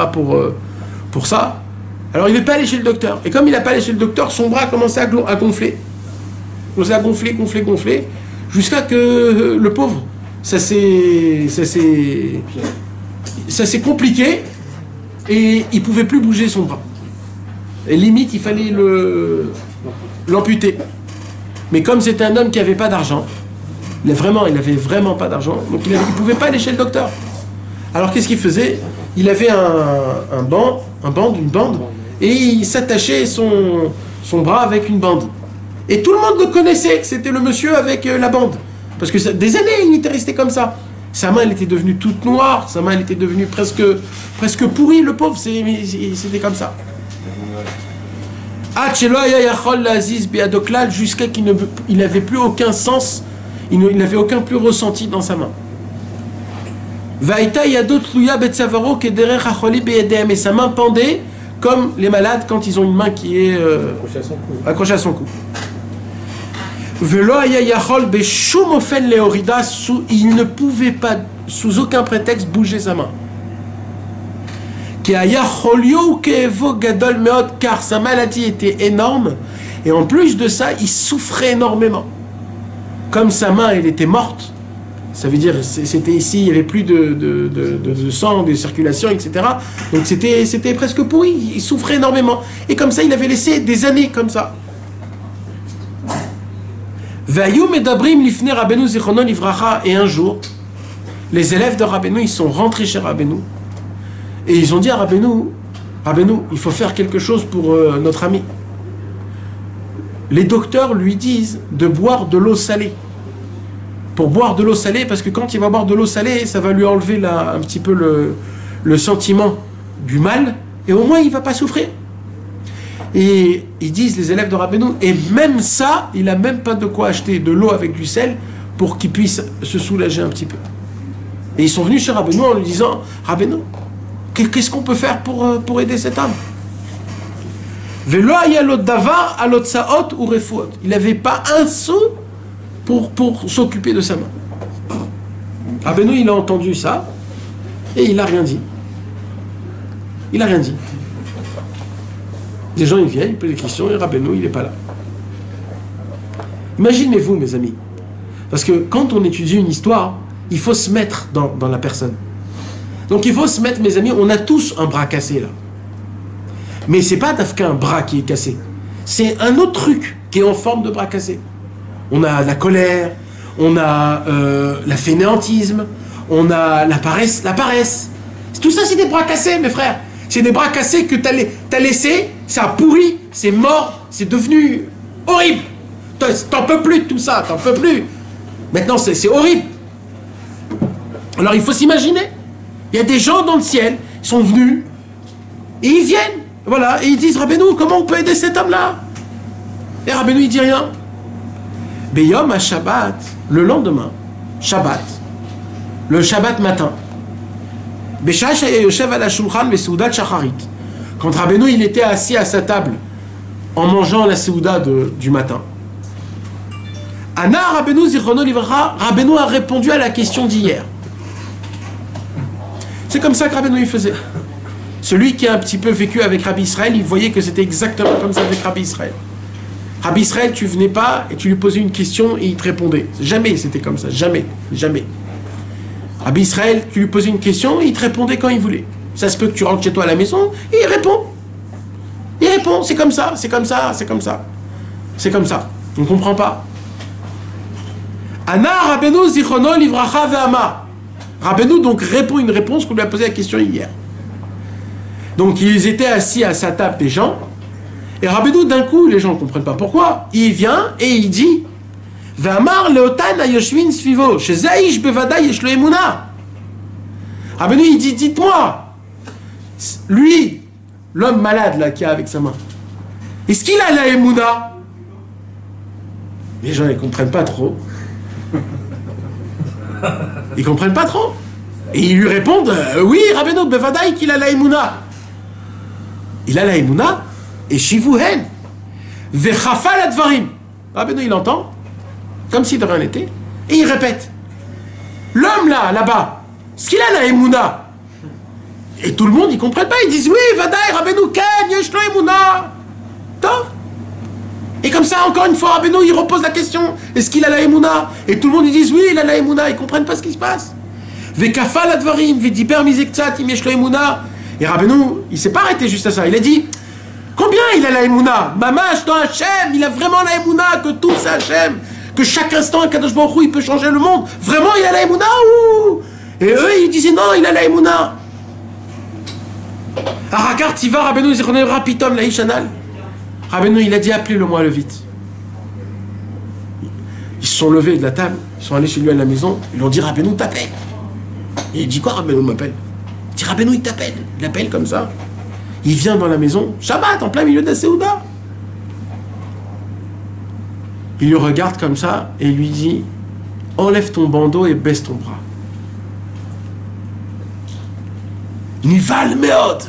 pour ça, alors il n'est pas allé chez le docteur. Et comme il n'a pas allé chez le docteur, son bras a commencé à gonfler. Il commençait à gonfler, jusqu'à que le pauvre, ça s'est compliqué et il ne pouvait plus bouger son bras. Et limite, il fallait l'amputer. Mais comme c'était un homme qui n'avait pas d'argent, il n'avait vraiment pas d'argent, donc il ne pouvait pas aller chez le docteur. Alors qu'est-ce qu'il faisait? Il avait une bande, et il s'attachait son bras avec une bande. Et tout le monde le connaissait, que c'était le monsieur avec la bande. Parce que des années, il était resté comme ça. Sa main, elle était devenue toute noire, sa main, elle était devenue presque pourrie, le pauvre, c'était comme ça. Jusqu'à qu'il n'avait plus aucun sens, il n'avait aucun plus ressenti dans sa main. Et sa main pendait comme les malades quand ils ont une main qui est accrochée à son cou. Il ne pouvait pas, sous aucun prétexte, bouger sa main. Car sa maladie était énorme, et en plus de ça, il souffrait énormément. Comme sa main, elle était morte, ça veut dire c'était ici, il n'y avait plus de sang, de circulation, etc. Donc c'était presque pourri, il souffrait énormément. Et comme ça, il avait laissé des années comme ça. Et un jour, les élèves de Rabbeinu, ils sont rentrés chez Rabbeinu et ils ont dit à Rabbeinu, il faut faire quelque chose pour notre ami. Les docteurs lui disent de boire de l'eau salée. Pour boire de l'eau salée, parce que quand il va boire de l'eau salée, ça va lui enlever un petit peu le sentiment du mal, et au moins il ne va pas souffrir. Et ils disent, les élèves de Rabbeinu, et même ça, il n'a même pas de quoi acheter de l'eau avec du sel pour qu'il puisse se soulager un petit peu. Et ils sont venus chez Rabbeinu en lui disant, Rabbeinu, qu'est-ce qu'on peut faire pour aider cet homme? Il n'avait pas un sou pour s'occuper de sa main. Rabbeinu, il a entendu ça et il n'a rien dit. Il n'a rien dit. Les gens, ils viennent, ils posent des questions et Rabbeinu, il n'est pas là. Imaginez-vous, mes amis, parce que quand on étudie une histoire, il faut se mettre dans la personne. Donc il faut se mettre, mes amis, on a tous un bras cassé là. Mais c'est pas qu'un bras qui est cassé. C'est un autre truc qui est en forme de bras cassé. On a la colère, on a la fainéantisme, on a la paresse. Tout ça, c'est des bras cassés, mes frères. C'est des bras cassés que t'as laissé, ça a pourri, c'est mort, c'est devenu horrible. T'en peux plus de tout ça, t'en peux plus. Maintenant, c'est horrible. Alors, il faut s'imaginer. Il y a des gens dans le ciel, ils sont venus, et ils viennent, voilà, et ils disent, Rabbeinu, comment on peut aider cet homme-là? Et Rabbeinu, il dit rien. Beyom à Shabbat, le lendemain, Shabbat, le Shabbat matin, quand Rabbeinu, il était assis à sa table, en mangeant la Seouda du matin, Anna Rabbeinu Zichrono Livracha, Rabbeinu a répondu à la question d'hier. C'est comme ça que Rabbeinu il faisait. Celui qui a un petit peu vécu avec Rabbi Israël, il voyait que c'était exactement comme ça avec Rabbi Israël. Rabbi Israël, tu venais pas et tu lui posais une question et il te répondait. Jamais c'était comme ça, jamais, jamais. Rabbi Israël, tu lui posais une question et il te répondait quand il voulait. Ça se peut que tu rentres chez toi à la maison et il répond. Il répond, c'est comme ça, c'est comme ça, c'est comme ça. C'est comme ça. On ne comprend pas. Anna Rabbeinu Zichrono Livracha Ve'ama. Rabbeinu donc répond une réponse qu'on lui a posé la question hier. Donc ils étaient assis à sa table des gens, et Rabbeinu d'un coup, les gens ne comprennent pas pourquoi, il vient et il dit Ve'amar leotan ayoshvin svivo, shezaish bevada yeshlo emuna. Rabbeinu il dit, dites-moi, lui, l'homme malade là qui a avec sa main, est-ce qu'il a la emuna? Les gens ne comprennent pas trop. Ils comprennent pas trop. Et ils lui répondent oui, Rabbeinu, bevadaï qu'il a la emuna. Il a la emuna, et shivuhen, vechafal advarim. Rabbeinu, il entend, comme si de rien n'était, et il répète. L'homme là-bas, est-ce qu'il a la emuna? Et tout le monde, ils comprennent pas, ils disent oui, vadaï, Rabbeinu, ken, yeshlo emuna. Tov. Et comme ça, encore une fois, Rabbeinu, il repose la question, est-ce qu'il a la emuna? Et tout le monde, ils disent oui, il a la emuna, ils comprennent pas ce qui se passe. Vekafal advarim, vediper mizektsat, im yeshlo emuna. Et Rabbeinu, il s'est pas arrêté juste à ça, il a dit, combien il a la emuna? Mamash dans Hachem, il a vraiment la emuna, que tout c'est Hachem, que chaque instant, Kadosh Baruch Hu, il peut changer le monde. Vraiment, il a la emuna ou? Et eux, ils disaient non, il a la emuna. Arakar tiva Rabbeinu zichrono rapitom la ishanal. Rabbeinu, il a dit, appelez-le-moi le vite. Ils se sont levés de la table, ils sont allés chez lui à la maison, ils lui ont dit, Rabbeinu t'appelle. Et il dit, quoi, Rabbeinu m'appelle? Il dit, Rabbeinu, il t'appelle. Il appelle comme ça. Il vient dans la maison, Shabbat, en plein milieu de la Seouda. Il le regarde comme ça et il lui dit, enlève ton bandeau et baisse ton bras. Nival Meod.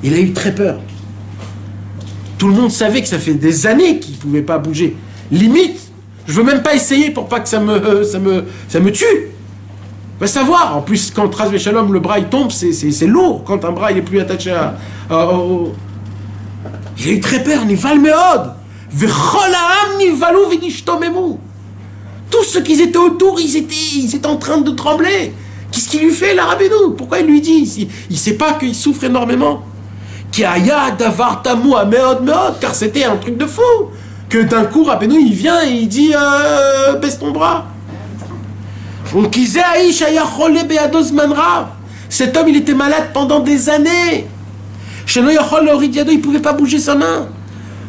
Il a eu très peur. Tout le monde savait que ça fait des années qu'il ne pouvait pas bouger. Limite, je veux même pas essayer pour pas que ça me tue. Va savoir. En plus, quand Tras Veshalom, le bras il tombe, c'est lourd. Quand un bras il est plus attaché Il a eu très peur. Nival Meod. Vecholaam nivalou v'nishtomemu. Tous ceux qui étaient autour, ils étaient en train de trembler. Qu'est-ce qu'il lui fait, la Rabbeinu? Pourquoi il lui dit? Il ne sait pas qu'il souffre énormément. Car c'était un truc de fou. Que d'un coup, Rabbeinu, il vient et il dit baisse ton bras. Cet homme, il était malade pendant des années. Il ne pouvait pas bouger sa main.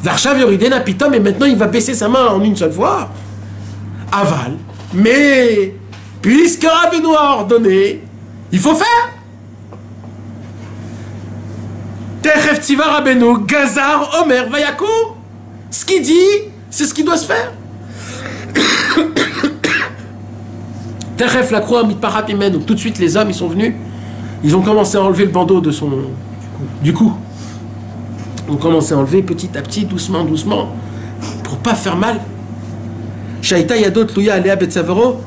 Et maintenant, il va baisser sa main en une seule fois. Aval. Mais, puisque Rabbeinu a ordonné, il faut faire. Techef Tziva Rabbeinu, Gazar, Omer, Vayakou. Ce qu'il dit, c'est ce qui doit se faire. Techef la croix, Mitparat Imenu. Tout de suite, les hommes, ils sont venus. Ils ont commencé à enlever le bandeau de du cou. Ils ont commencé à enlever petit à petit, doucement, doucement, pour pas faire mal. Shaita Yadot Luya Alea Betzavero,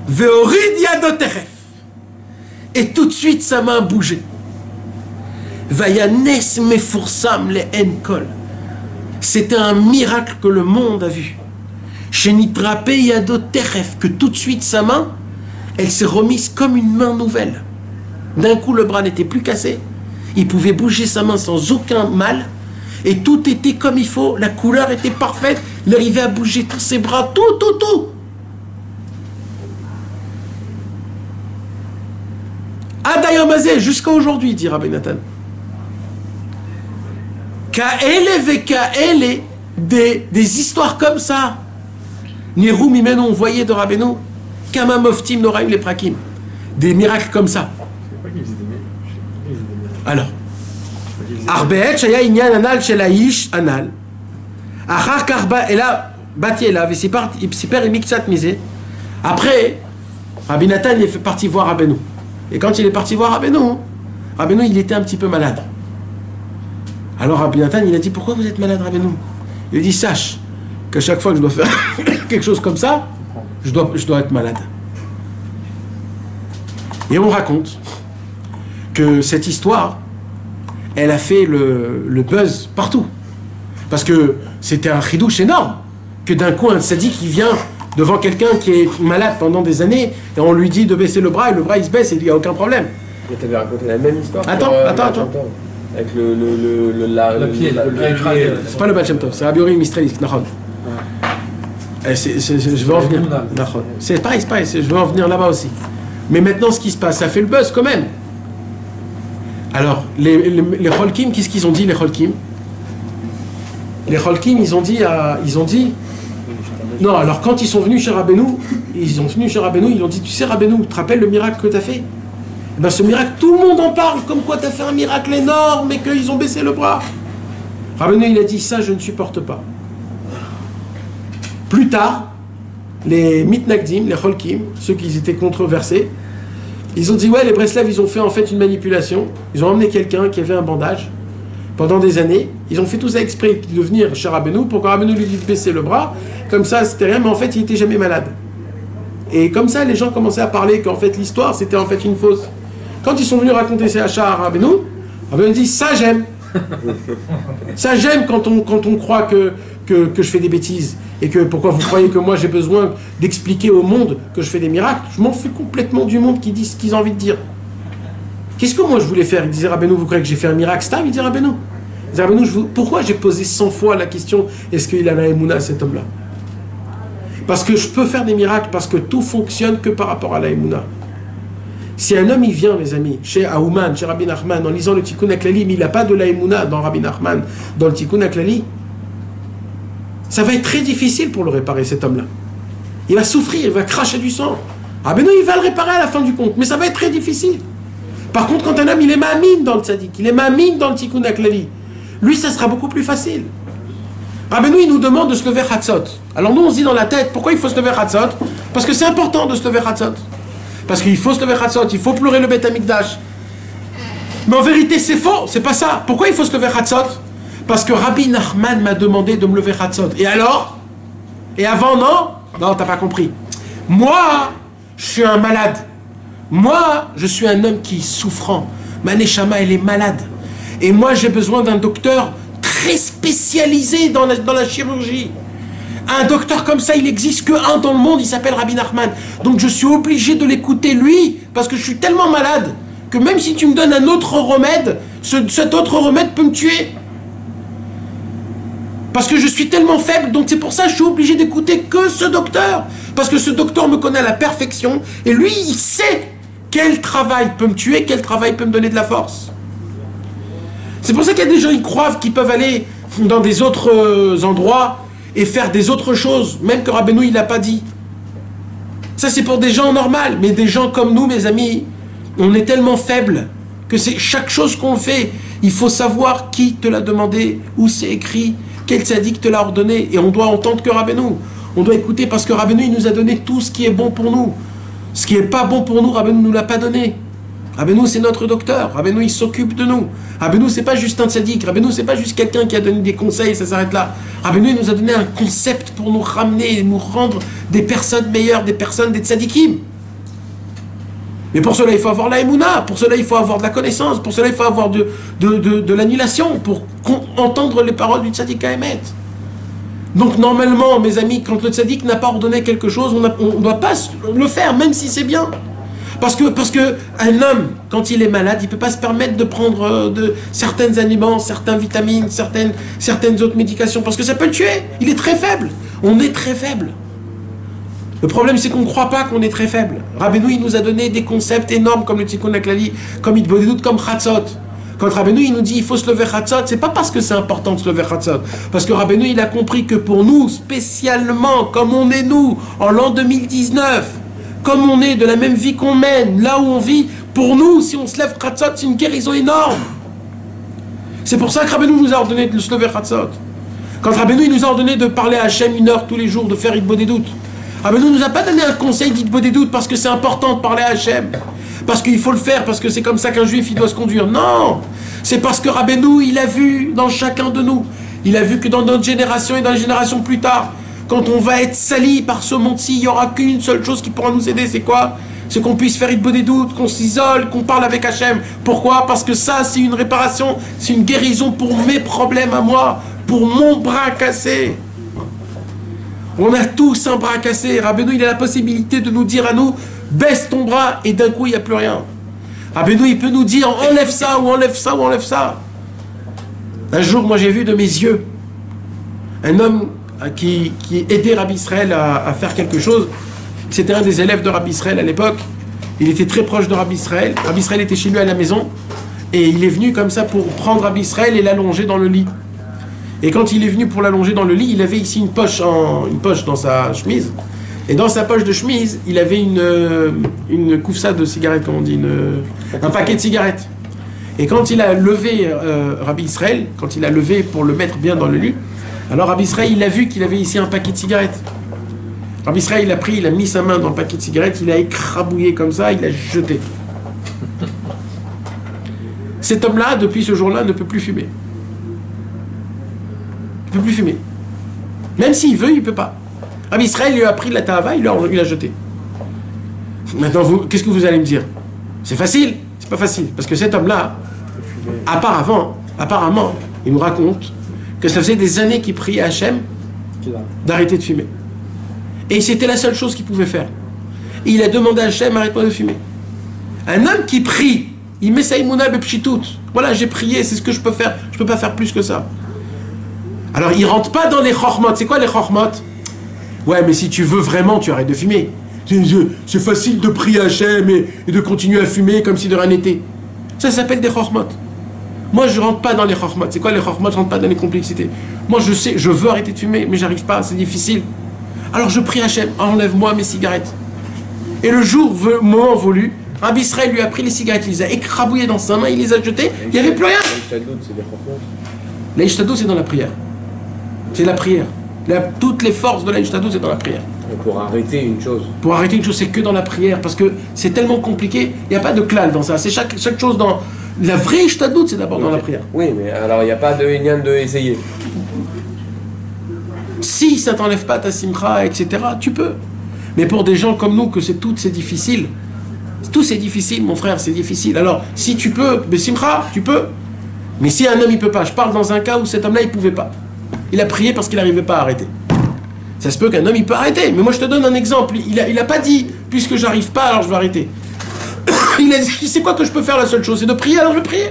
Veorid Yadot Techef. Et tout de suite, sa main a bougé. Vayanes Mefursam le Enkol. C'était un miracle que le monde a vu. Shenitrape Yadot Techef, que tout de suite, sa main, elle s'est remise comme une main nouvelle. D'un coup, le bras n'était plus cassé. Il pouvait bouger sa main sans aucun mal. Et tout était comme il faut. La couleur était parfaite. Il arrivait à bouger tous ses bras. Tout. Adayomazé, jusqu'à aujourd'hui, dit Rabbi Nathan. Ka'ele veka'ele, des histoires comme ça. Nirou mimenu, on voyait de Rabbeinu. Kama moftim noraim le prakim. Des miracles comme ça. Alors, Arbeet shaya inyan anal shel haish anal. Achar karba, et là, bati elav, et siper miktsat misé. Après, Rabbi Nathan, il est parti voir Rabbeinu. Et quand il est parti voir Rabbeinu, il était un petit peu malade. Alors Rabbi Nathan, il a dit, pourquoi vous êtes malade, Rabbeinu? Il a dit, sache qu'à chaque fois que je dois faire quelque chose comme ça, je dois être malade. Et on raconte que cette histoire, elle a fait le buzz partout. Parce que c'était un chidouche énorme, que d'un coup un tzaddik qui vient devant quelqu'un qui est malade pendant des années, et on lui dit de baisser le bras, et le bras il se baisse, et il n'y a aucun problème. Mais t'avais raconté la même histoire. Attends. Avec le pied. C'est pas le Baal Shem Tov, c'est Rabbi Uri Mistralis, Nahon. Je vais en venir. C'est pareil, je vais en venir là-bas aussi. Mais maintenant, ce qui se passe, ça fait le buzz quand même. Alors, les Cholkim, qu'est-ce qu'ils ont dit, les Cholkim? Les Cholkim, ils ont dit... Non, alors quand ils sont venus chez Rabbeinu, ils ont dit, tu sais Rabbeinu, tu te rappelles le miracle que tu as fait? Eh bien, ce miracle, tout le monde en parle, comme quoi tu as fait un miracle énorme et qu'ils ont baissé le bras. Rabbeinu, il a dit, ça, je ne supporte pas. Plus tard, les Mitnagdim, les Cholkim, ceux qui étaient controversés, ils ont dit, ouais, les Breslav, ils ont fait en fait une manipulation. Ils ont emmené quelqu'un qui avait un bandage pendant des années. Ils ont fait tout ça exprès de venir chez Rabbeinu pour que Rabbeinu lui dise de baisser le bras. Comme ça, c'était rien, mais en fait, il n'était jamais malade. Et comme ça, les gens commençaient à parler qu'en fait, l'histoire, c'était en fait une fausse. Quand ils sont venus raconter ces achats à Rabbeinu, Rabbeinu dit, ça j'aime. Ça j'aime quand on croit que je fais des bêtises. Et que pourquoi vous croyez que moi j'ai besoin d'expliquer au monde que je fais des miracles? Je m'en fous complètement du monde qui dit ce qu'ils ont envie de dire. Qu'est-ce que moi je voulais faire? Il disait Rabbeinu, vous croyez que j'ai fait un miracle? Stam, il dit Rabbeinu. Il dit Rabbeinu, pourquoi j'ai posé 100 fois la question, est-ce qu'il a la émouna, cet homme-là? Parce que je peux faire des miracles, parce que tout fonctionne que par rapport à la émouna. Si un homme il vient, mes amis, chez Aouman, chez Rabbi Nachman, en lisant le Tikkun HaKlali, mais il n'a pas de la émouna dans Rabbi Nachman, dans le Tikkun HaKlali, ça va être très difficile pour le réparer, cet homme-là. Il va souffrir, il va cracher du sang. Ah ben non, il va le réparer à la fin du compte, mais ça va être très difficile. Par contre, quand un homme, il est ma'amine dans le tzaddik, il est ma'amine dans le Tikkun HaKlali, lui, ça sera beaucoup plus facile. Rabbeinu, il nous demande de se lever Hatzot. Alors nous, on se dit dans la tête, pourquoi il faut se lever Hatzot? Parce que c'est important de se lever Hatzot. Parce qu'il faut se lever Hatzot, il faut pleurer le Beth Amikdash. Mais en vérité, c'est faux, c'est pas ça. Pourquoi il faut se lever Hatzot? Parce que Rabbi Nachman m'a demandé de me lever Hatzot. Et alors? Et avant, non? Non, t'as pas compris. Moi, je suis un malade. Moi, je suis un homme qui est souffrant. Ma neshama, elle est malade. Et moi, j'ai besoin d'un docteur très spécialisé dans la chirurgie. Un docteur comme ça, il n'existe qu'un dans le monde, il s'appelle Rabbi Nachman. Donc je suis obligé de l'écouter lui, parce que je suis tellement malade, que même si tu me donnes un autre remède, cet autre remède peut me tuer. Parce que je suis tellement faible, donc c'est pour ça que je suis obligé d'écouter que ce docteur. Parce que ce docteur me connaît à la perfection, et lui, il sait quel travail peut me tuer, quel travail peut me donner de la force. C'est pour ça qu'il y a des gens qui croient qu'ils peuvent aller dans des autres endroits et faire des autres choses, même que Rabbeinu il n'a pas dit. Ça c'est pour des gens normaux, mais des gens comme nous, mes amis, on est tellement faibles que c'est chaque chose qu'on fait, il faut savoir qui te l'a demandé, où c'est écrit, quel tzaddik te l'a ordonné, et on doit entendre que Rabbeinu. On doit écouter parce que Rabbeinu, il nous a donné tout ce qui est bon pour nous. Ce qui n'est pas bon pour nous, Rabbeinu ne nous l'a pas donné. Rabbeinu, c'est notre docteur. Rabbeinu, il s'occupe de nous. Rabbeinu, c'est pas juste un tzaddik. Rabbeinu, c'est pas juste quelqu'un qui a donné des conseils, ça s'arrête là. Rabbeinu, il nous a donné un concept pour nous ramener, nous rendre des personnes meilleures, des personnes, des tzaddikim. Mais pour cela, il faut avoir la émouna, pour cela, il faut avoir de la connaissance, pour cela, il faut avoir de l'annulation, pour entendre les paroles du tzaddik Haemet. Donc, normalement, mes amis, quand le tzaddik n'a pas ordonné quelque chose, on ne doit pas le faire, même si c'est bien. Parce que un homme, quand il est malade, il ne peut pas se permettre de prendre certains aliments, certaines vitamines, certaines autres médications, parce que ça peut le tuer. Il est très faible. On est très faible. Le problème, c'est qu'on ne croit pas qu'on est très faible. Rabbeinu, il nous a donné des concepts énormes comme le Tikkun HaKlali, comme Hitbodedut, comme Chatzot. Quand Rabbeinu, il nous dit il faut se lever Chatzot, c'est pas parce que c'est important de se lever Chatzot. Parce que Rabbeinu, il a compris que pour nous, spécialement, comme on est nous, en l'an 2019, comme on est de la même vie qu'on mène, là où on vit, pour nous, si on se lève Chatzot, c'est une guérison énorme. C'est pour ça que Rabbeinu nous a ordonné de se lever Chatzot. Quand Rabbeinu, il nous a ordonné de parler à Hachem 1 heure tous les jours, de faire Hitbodedut. Rabbeinu ne nous a pas donné un conseil d'Hitbodedut parce que c'est important de parler à Hachem, parce qu'il faut le faire, parce que c'est comme ça qu'un juif il doit se conduire. Non, c'est parce que Rabbeinu, il a vu dans chacun de nous, il a vu que dans notre génération et dans les générations plus tard, quand on va être sali par ce monde-ci, il n'y aura qu'une seule chose qui pourra nous aider, c'est quoi? C'est qu'on puisse faire Hitbodedut, qu'on s'isole, qu'on parle avec Hachem. Pourquoi? Parce que ça, c'est une réparation, c'est une guérison pour mes problèmes à moi, pour mon bras cassé. On a tous un bras cassé. Rabbeinu, il a la possibilité de nous dire à nous, baisse ton bras, et d'un coup, il n'y a plus rien. Rabbeinu, il peut nous dire, enlève ça, ou enlève ça, ou enlève ça. Un jour, moi, j'ai vu de mes yeux un homme qui aidait Rabbi Israël à faire quelque chose. C'était un des élèves de Rabbi Israël à l'époque. Il était très proche de Rabbi Israël. Rabbi Israël était chez lui à la maison, et il est venu comme ça pour prendre Rabbi Israël et l'allonger dans le lit. Et quand il est venu pour l'allonger dans le lit, il avait ici une poche dans sa chemise. Et dans sa poche de chemise, il avait une koufsa de cigarettes, comme on dit, un paquet de cigarettes. Et quand il a levé Rabbi Israël, quand il a levé pour le mettre bien dans le lit, alors Rabbi Israël, il a vu qu'il avait ici un paquet de cigarettes. Rabbi Israël, il a mis sa main dans le paquet de cigarettes, il a écrabouillé comme ça, il a jeté. Cet homme-là, depuis ce jour-là, ne peut plus fumer. Il ne peut plus fumer. Même s'il veut, il ne peut pas. Rabbi Israël lui a pris la tahava, il l'a jeté. Maintenant, qu'est-ce que vous allez me dire? C'est facile? C'est pas facile. Parce que cet homme-là, apparemment, il nous raconte que ça faisait des années qu'il priait à Hachem d'arrêter de fumer. Et c'était la seule chose qu'il pouvait faire. Et il a demandé à Hachem, arrête-moi de fumer. Un homme qui prie, il met sa imuna bepshitout. Voilà, j'ai prié, c'est ce que je peux faire. Je ne peux pas faire plus que ça. Alors, il ne rentre pas dans les chormot. C'est quoi les chormot? Ouais, mais si tu veux vraiment, tu arrêtes de fumer. C'est facile de prier à Hachem et de continuer à fumer comme si de rien n'était. Ça s'appelle des chormot. Moi, je ne rentre pas dans les chormot. C'est quoi les chormot? Je ne rentre pas dans les complexités. Moi, je sais, je veux arrêter de fumer, mais j'arrive pas, c'est difficile. Alors, je prie à Hachem, enlève-moi mes cigarettes. Et le moment voulu, Rabbi Israël lui a pris les cigarettes, il les a écrabouillées dans sa main, il les a jetées, il n'y avait plus rien. L'Aïchtadou, c'est dans la prière. C'est la prière. Toutes les forces de l'Aïchtadou, c'est dans la prière. Pour arrêter une chose. Pour arrêter une chose, c'est que dans la prière, parce que c'est tellement compliqué, il n'y a pas de klal dans ça. C'est chaque chose dans... La vraie Aïchtadou, c'est d'abord dans la prière. Oui, mais alors il n'y a pas de lien de essayer. Si ça t'enlève pas ta simcha, etc., tu peux. Mais pour des gens comme nous, que c'est difficile. Tout c'est difficile, mon frère, c'est difficile. Alors, si tu peux, mais simcha, tu peux. Mais si un homme, il peut pas, je parle dans un cas où cet homme-là, il pouvait pas. Il a prié parce qu'il n'arrivait pas à arrêter. Ça se peut qu'un homme, il peut arrêter. Mais moi, je te donne un exemple. Il a pas dit, puisque j'arrive pas, alors je vais arrêter. Il a dit, c'est quoi que je peux faire? La seule chose, c'est de prier, alors je vais prier.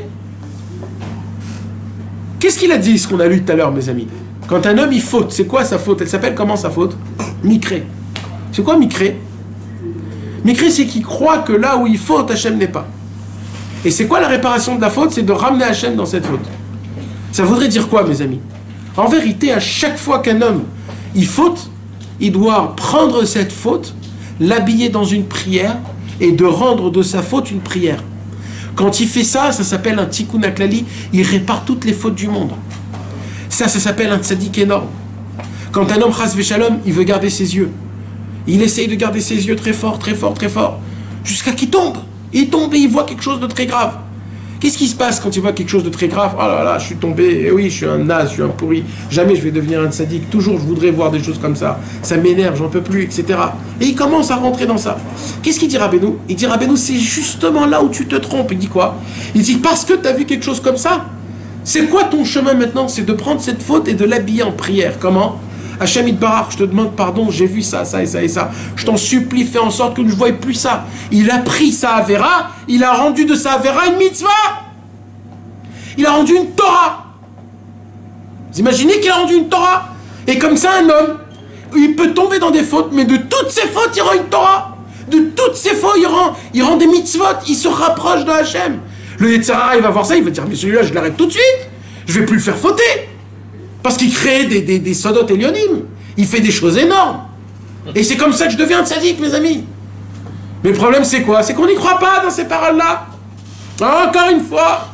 Qu'est-ce qu'il a dit, ce qu'on a lu tout à l'heure, mes amis? Quand un homme, il faute, c'est quoi sa faute? Elle s'appelle comment sa faute? Mikré. C'est quoi Mikré? Mikré, c'est qu'il croit que là où il faute, Hachem n'est pas. Et c'est quoi la réparation de la faute? C'est de ramener Hachem dans cette faute. Ça voudrait dire quoi, mes amis? En vérité, à chaque fois qu'un homme, il faute, il doit prendre cette faute, l'habiller dans une prière et de rendre de sa faute une prière. Quand il fait ça, ça s'appelle un tikkun haklali, il répare toutes les fautes du monde. Ça s'appelle un tzaddik énorme. Quand un homme chas v'shalom, il veut garder ses yeux. Il essaye de garder ses yeux très fort, très fort, très fort, jusqu'à qu'il tombe. Il tombe et il voit quelque chose de très grave. Qu'est-ce qui se passe quand il voit quelque chose de très grave? Oh là là, je suis tombé, oui, je suis un naze, je suis un pourri, jamais je vais devenir un tzaddik, toujours je voudrais voir des choses comme ça, ça m'énerve, j'en peux plus, etc. Et il commence à rentrer dans ça. Qu'est-ce qu'il dit Rabbeinu? Il dit Rabbeinu, c'est justement là où tu te trompes. Il dit quoi? Il dit parce que tu as vu quelque chose comme ça, c'est quoi ton chemin maintenant? C'est de prendre cette faute et de l'habiller en prière. Comment? Hachem Yitbarach, je te demande pardon, j'ai vu ça, ça et ça et ça. Je t'en supplie, fais en sorte que je ne voie plus ça. Il a pris sa Avera, il a rendu de sa Avera une mitzvah. Il a rendu une Torah. Vous imaginez qu'il a rendu une Torah? Et comme ça, un homme, il peut tomber dans des fautes, mais de toutes ses fautes, il rend une Torah. De toutes ses fautes, il rend des mitzvot, il se rapproche de Hachem. Le Yetzirah, il va voir ça, il va dire, mais celui-là, je l'arrête tout de suite. Je ne vais plus le faire fauter. Parce qu'il crée des Sodot Elionim. Il fait des choses énormes. Et c'est comme ça que je deviens un tzaddik, mes amis. Mais le problème, c'est quoi? C'est qu'on n'y croit pas dans ces paroles-là. Encore une fois.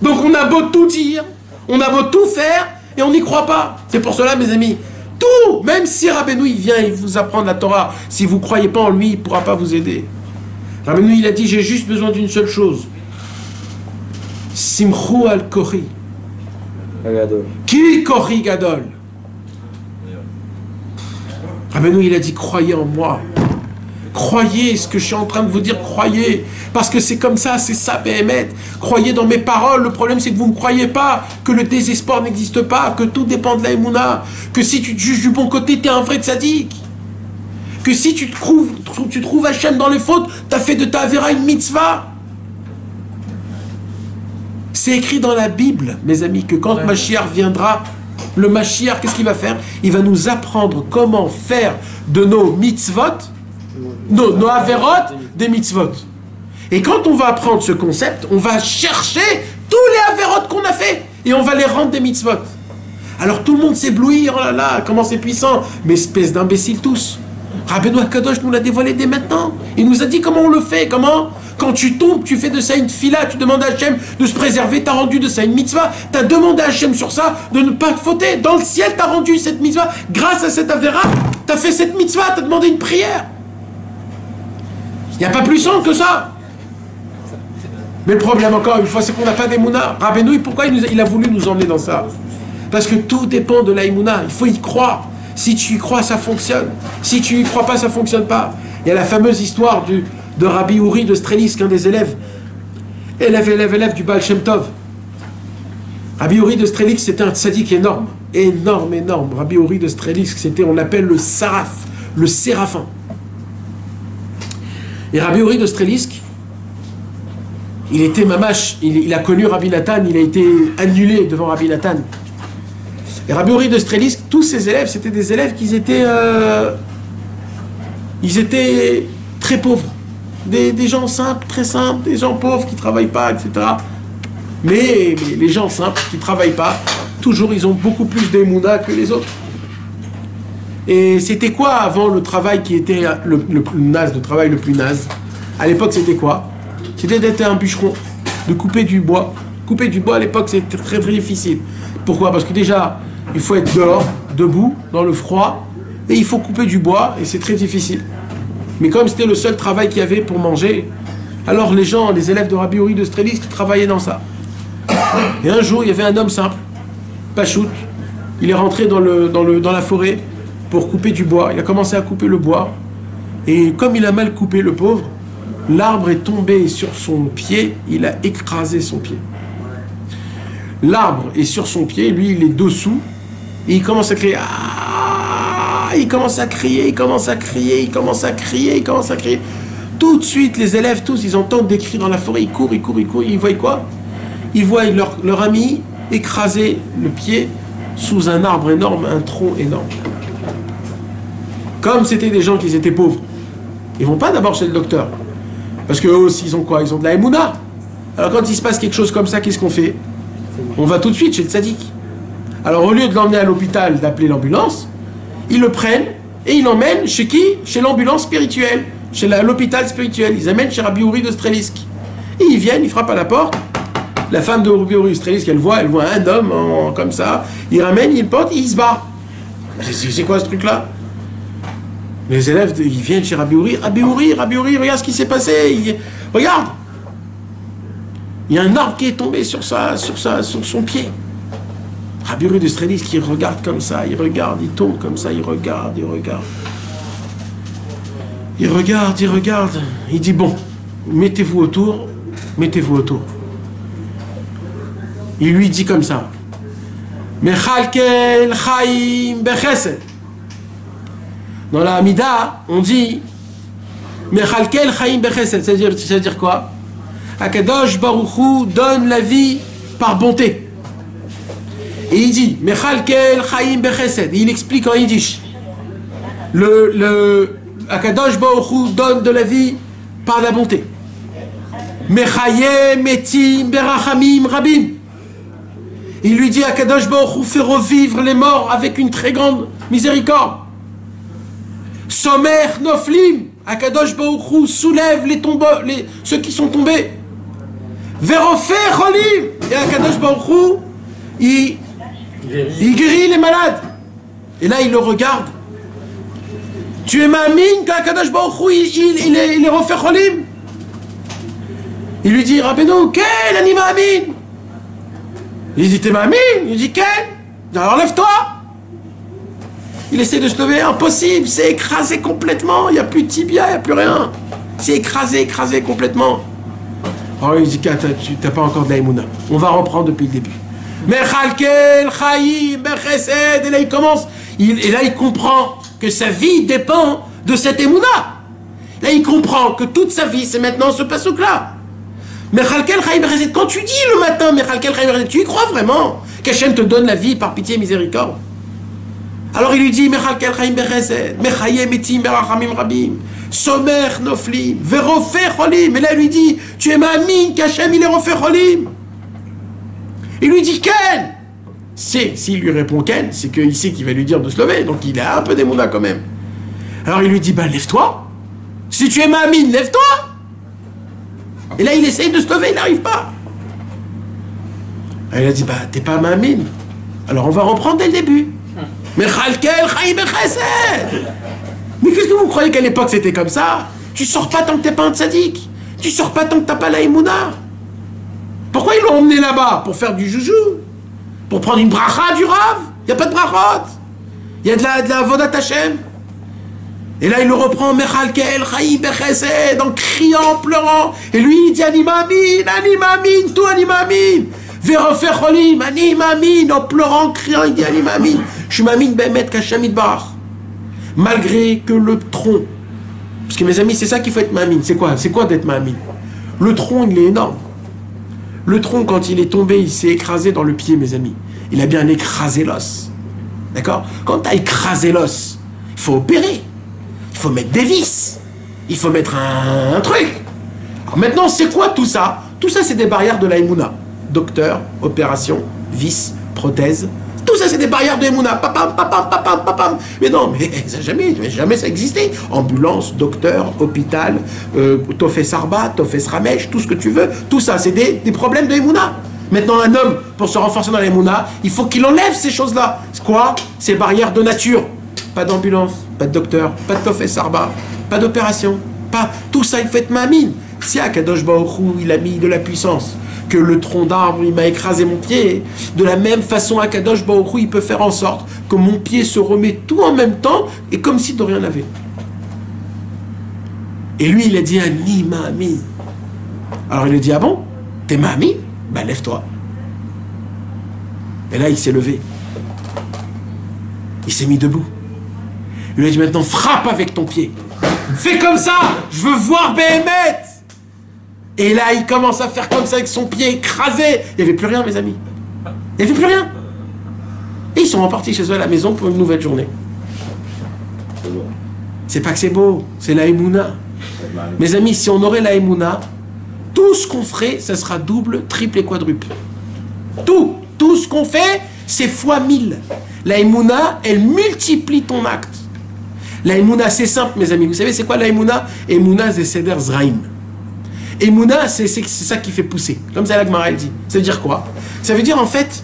Donc on a beau tout dire, on a beau tout faire, et on n'y croit pas. C'est pour cela, mes amis, tout, même si Rabbeinu, il vient et vous apprendre la Torah, si vous ne croyez pas en lui, il ne pourra pas vous aider. Rabbeinu, il a dit, j'ai juste besoin d'une seule chose. Simchu al Kori. Ki Kori Gadol. Rabbeinu, il a dit, croyez en moi. Croyez ce que je suis en train de vous dire, croyez. Parce que c'est comme ça, c'est ça, Béhémet. Croyez dans mes paroles. Le problème, c'est que vous ne croyez pas que le désespoir n'existe pas, que tout dépend de la Emouna, que si tu te juges du bon côté, tu es un vrai tzaddik. Que si tu trouves Hachem dans les fautes, tu as fait de ta Avera une mitzvah. C'est écrit dans la Bible, mes amis, que quand Mashiach viendra, le Mashiach, qu'est-ce qu'il va faire? Il va nous apprendre comment faire de nos mitzvot, nos Averot, des mitzvot. Et quand on va apprendre ce concept, on va chercher tous les Averot qu'on a fait et on va les rendre des mitzvot. Alors tout le monde s'éblouit, oh là là, comment c'est puissant, mais espèce d'imbéciles tous. Rabbeinu HaKadosh nous l'a dévoilé dès maintenant. Il nous a dit comment on le fait, comment? Quand tu tombes, tu fais de ça une fila, tu demandes à Hachem de se préserver, tu as rendu de ça une mitzvah, tu as demandé à Hachem sur ça de ne pas fauter. Dans le ciel, tu as rendu cette mitzvah, grâce à cette Avera, tu as fait cette mitzvah, tu as demandé une prière. Il n'y a pas plus simple que ça. Mais le problème, encore une fois, c'est qu'on n'a pas d'Emouna. Rabbeinu, pourquoi il a voulu nous emmener dans ça? Parce que tout dépend de la Emouna. Il faut y croire. Si tu y crois, ça fonctionne. Si tu y crois pas, ça fonctionne pas. Il y a la fameuse histoire de Rabbi Uri de Strelisk, un des élèves du Baal Shem Tov. Rabbi Uri de Strelisk, c'était un tzaddik énorme. Énorme. Rabbi Uri de Strelisk, c'était, on l'appelle le Saraf, le Séraphin. Et Rabbi Uri de Strelisk, il était mamash, il a connu Rabbi Nathan, il a été annulé devant Rabbi Nathan. Et Rabbi Uri de Strelisk, tous ses élèves, c'était des élèves qui étaient très pauvres. Des gens simples, très simples, des gens pauvres qui ne travaillent pas, etc. Mais les gens simples qui ne travaillent pas, toujours ils ont beaucoup plus d'émouna que les autres. Et c'était quoi avant le travail qui était le naze, le travail le plus naze? À l'époque, c'était quoi? C'était d'être un bûcheron, de couper du bois. Couper du bois à l'époque, c'était très très difficile. Pourquoi? Parce que déjà, il faut être dehors, debout, dans le froid, et il faut couper du bois, et c'est très difficile. Mais comme c'était le seul travail qu'il y avait pour manger, alors les élèves de Rabbi Uri de Strelisk travaillaient dans ça. Et un jour, il y avait un homme simple, Pachout, il est rentré dans la forêt pour couper du bois. Il a commencé à couper le bois, et comme il a mal coupé, le pauvre, l'arbre est tombé sur son pied, il a écrasé son pied. L'arbre est sur son pied, lui il est dessous, et il commence à crier. Il commence à crier. Tout de suite, les élèves, tous, ils entendent des cris dans la forêt, ils courent, ils voient quoi? Ils voient leur ami écraser le pied sous un arbre énorme, un tronc énorme. Comme c'était des gens qui étaient pauvres, ils vont pas d'abord chez le docteur. Parce qu'eux aussi, ils ont quoi? Ils ont de la Emouna. Alors quand il se passe quelque chose comme ça, qu'est-ce qu'on fait? On va tout de suite chez le tzaddik. Alors au lieu de l'emmener à l'hôpital, d'appeler l'ambulance, ils le prennent et ils l'emmènent chez qui? Chez l'ambulance spirituelle, chez l'hôpital spirituel. Ils amènent chez Rabbi Uri de Strelisk. Et ils viennent, ils frappent à la porte. La femme de Rabbi Uri Israélis, elle voit un homme comme ça. Il ramène, il porte, il se bat. C'est quoi ce truc-là? Les élèves, ils viennent chez Rabbi Uri. Rabbi Uri, regarde ce qui s'est passé. Regarde. Il y a un arbre qui est tombé sur son pied. Rabbi Uri d'Israélis qui regarde comme ça, il regarde, il tombe comme ça, il regarde. Il regarde. Il dit bon, mettez-vous autour. Il lui dit comme ça. Mechalkel Chaim Bechesed. Dans la Hamida, on dit Mechalkel Chaim Bechesed. C'est-à-dire quoi? Akadosh Baruch Hu donne la vie par bonté. Et il dit Mechalkel Chaim Bechesed. Il explique en yiddish. Le Akadosh Baruch Hu donne de la vie par la bonté. Mechaye Metim Berachamim Rabim. Il lui dit Akadosh Baruch Hu fait revivre les morts avec une très grande miséricorde. Somer Noflim. Akadosh Baruch Hu soulève ceux qui sont tombés. Verofer Cholim. Et Akadosh Baruch Hu, il guérit les malades. Et là, il le regarde. Tu es ma'amine qu'Akadosh Baruch Hu, il est Rofer Cholim. Il lui dit, Rabbeinu, quel ani ma'amine? Il dit, t'es ma'amine? Il dit, quel? Alors lève-toi. Il essaie de se lever, impossible, c'est écrasé complètement, il n'y a plus de tibia, il n'y a plus rien. C'est écrasé complètement. Alors il dit, tu n'as pas encore de l'aïmouna. On va reprendre depuis le début. Mechalkel, Chaim, Bechesed, et là il commence, et là il comprend que sa vie dépend de cette émouna. Là il comprend que toute sa vie, c'est maintenant ce pasouk-là. Mechalkel, Chaim, Bechesed, quand tu dis le matin, Mechalkel, Chaim, Bechesed, tu y crois vraiment qu'Hachem te donne la vie par pitié et miséricorde? Alors il lui dit, Mechalkel Chaim Bechesed, Mechaye Metim Berachamim Rabim, Somer Noflim, Verofer Cholim. Et là il lui dit, tu es ma'amine qu'Hachem il est Rofer Cholim. Il lui dit, Ken. S'il lui répond Ken, c'est qu'il sait qu'il va lui dire de se lever, donc il a un peu d'émouna quand même. Alors il lui dit, lève-toi. Si tu es ma'amine, lève-toi. Et là il essaye de se lever, il n'arrive pas. Alors il a dit, t'es pas ma'amine. Alors on va reprendre dès le début. Mechalkel Chaim Bechesed. Mais qu'est-ce que vous croyez qu'à l'époque c'était comme ça? Tu sors pas tant que t'es pas un tzaddik. Tu sors pas tant que t'as pas la émouna. Pourquoi ils l'ont emmené là-bas? Pour faire du joujou? Pour prendre une bracha du Rav? Il n'y a pas de brachot. Il y a de la vodat Hashem. Et là il le reprend Mechalkel Chaim Bechesed en criant, en pleurant. Et lui il dit Ani ma'amine, tout Ani ma'amine. Verofer Cholim, Ani ma'amine, en pleurant, en criant, il dit Ani ma'amine. Je suis ma'amine be'emet qu'Hashem yitbarach. Malgré que le tronc, parce que mes amis, c'est ça qu'il faut être ma'amine. C'est quoi d'être ma'amine? Le tronc, il est énorme. Le tronc, quand il est tombé, il s'est écrasé dans le pied, mes amis. Il a bien écrasé l'os. D'accord? Quand tu as écrasé l'os, il faut opérer. Il faut mettre des vis. Il faut mettre un truc. Alors maintenant, c'est quoi tout ça? Tout ça, c'est des barrières de la Emouna. Docteur, opération, vis, prothèse. Tout ça, c'est des barrières de Emouna. Papam. Mais non, mais jamais ça existé. Ambulance, docteur, hôpital, Tofes Arba, Tofes Ramesh, tout ce que tu veux. Tout ça, c'est des problèmes de Emouna. Maintenant, un homme, pour se renforcer dans la Emouna, il faut qu'il enlève ces choses-là. C'est quoi? Ces barrières de nature. Pas d'ambulance, pas de docteur, pas de Tofes Arba, pas d'opération. Pas tout ça, il faut être ma'amine. Si Akadosh Baruch Hu, il a mis de la puissance, que le tronc d'arbre, il m'a écrasé mon pied, de la même façon, Akadosh Baruch Hu, il peut faire en sorte que mon pied se remet tout en même temps, et comme si de rien n'avait. Et lui, il a dit Ani ma'amine. Alors il a dit, ah bon? T'es ma'amine? Ben lève-toi. Et là, il s'est levé. Il s'est mis debout. Il lui a dit, maintenant, frappe avec ton pied. Fais comme ça, je veux voir Béhémet. Et là, il commence à faire comme ça avec son pied écrasé. Il n'y avait plus rien, mes amis. Il n'y avait plus rien. Et ils sont repartis chez eux à la maison pour une nouvelle journée. C'est pas que c'est beau, c'est la Emouna. Mes amis, si on aurait la Emouna, tout ce qu'on ferait, ça sera double, triple et quadruple. Tout ce qu'on fait, c'est fois 1000. La Emouna, elle multiplie ton acte. La Emouna, c'est simple, mes amis. Vous savez, c'est quoi la Emouna? Emouna, c'est Seder Zraïm. Emouna, c'est ça qui fait pousser. Comme ça, la Gemara, elle dit. Ça veut dire quoi? Ça veut dire, en fait,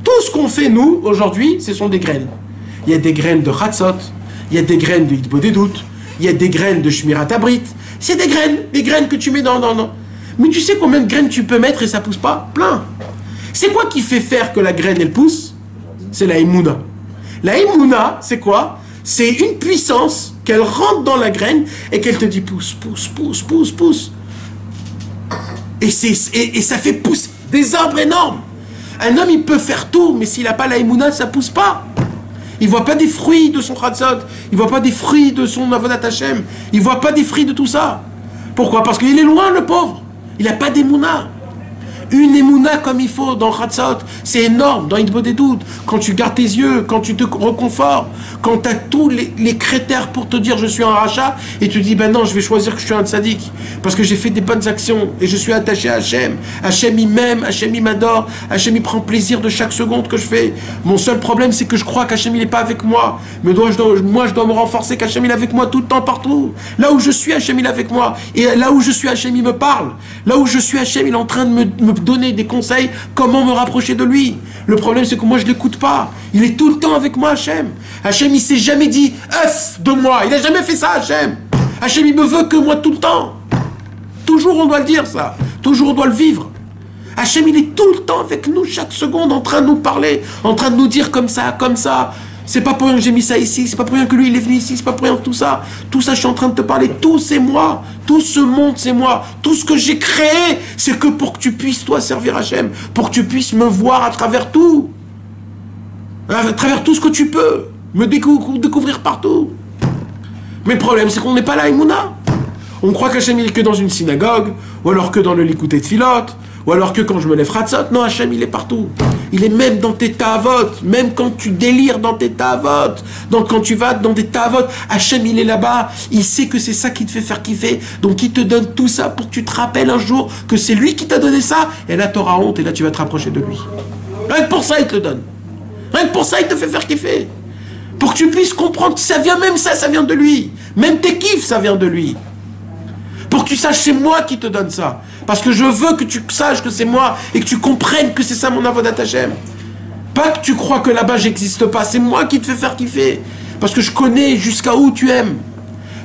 tout ce qu'on fait, nous, aujourd'hui, ce sont des graines. Il y a des graines de Chatzot, il y a des graines de Hitbodedut, il y a des graines de Shmirat Abrit. C'est des graines que tu mets dans... Mais tu sais combien de graines tu peux mettre et ça pousse pas? Plein. C'est quoi qui fait faire que la graine, elle pousse? C'est la Emouna. La Emouna, c'est quoi? C'est une puissance qu'elle rentre dans la graine et qu'elle te dit pousse, pousse, pousse, pousse, pousse. Et ça fait pousser des arbres énormes. Un homme, il peut faire tout, mais s'il n'a pas la Emouna, ça ne pousse pas. Il ne voit pas des fruits de son Chatzot, il ne voit pas des fruits de son Avodat Hashem, il ne voit pas des fruits de tout ça. Pourquoi? Parce qu'il est loin, le pauvre. Il n'a pas d'Emouna. Une Emouna comme il faut dans Chatzot, c'est énorme. Dans Hitbodedut, quand tu gardes tes yeux, quand tu te reconfortes, quand tu as tous les critères pour te dire je suis un rachat, et tu dis ben non, je vais choisir que je suis un tzaddik, parce que j'ai fait des bonnes actions, et je suis attaché à Hachem. Hachem il m'aime, Hachem il m'adore, Hachem il prend plaisir de chaque seconde que je fais. Mon seul problème c'est que je crois qu'Hachem il n'est pas avec moi. Mais moi je dois me renforcer qu'Hachem il est avec moi tout le temps, partout. Là où je suis, Hachem il est avec moi. Et là où je suis, Hachem il me parle. Là où je suis, Hachem il est en train de me donner des conseils comment me rapprocher de lui. Le problème c'est que moi je l'écoute pas. Il est tout le temps avec moi, Hachem. Hachem il s'est jamais dit œuf de moi. Il n'a jamais fait ça, Hachem. Hachem il me veut que moi tout le temps. Toujours on doit le dire ça. Toujours on doit le vivre. Hachem il est tout le temps avec nous chaque seconde en train de nous parler, en train de nous dire comme ça, comme ça. C'est pas pour rien que j'ai mis ça ici, c'est pas pour rien que lui il est venu ici, c'est pas pour rien que tout ça. Tout ça je suis en train de te parler, tout c'est moi. Tout ce monde c'est moi. Tout ce que j'ai créé, c'est que pour que tu puisses toi servir Hachem, pour que tu puisses me voir à travers tout. À travers tout ce que tu peux. Me découvrir partout. Mais le problème c'est qu'on n'est pas là, Emouna. On croit qu'Hachem il est que dans une synagogue, ou alors que dans le Likutei Tfilot, ou alors que quand je me lève Chatzot. Non, Hachem il est partout. Il est même dans tes ta'avot, même quand tu délires dans tes ta'avot. Donc quand tu vas dans tes ta'avot, Hachem il est là-bas, il sait que c'est ça qui te fait faire kiffer, donc il te donne tout ça pour que tu te rappelles un jour que c'est lui qui t'a donné ça, et là tu auras honte, et là tu vas te rapprocher de lui. Rien que pour ça il te le donne. Rien que pour ça il te fait faire kiffer. Pour que tu puisses comprendre que ça vient, même ça vient de lui. Même tes kiffs, ça vient de lui. Pour que tu saches, c'est moi qui te donne ça. Parce que je veux que tu saches que c'est moi et que tu comprennes que c'est ça mon avodat Hashem. Pas que tu crois que là-bas j'existe pas. C'est moi qui te fais faire kiffer. Parce que je connais jusqu'à où tu aimes.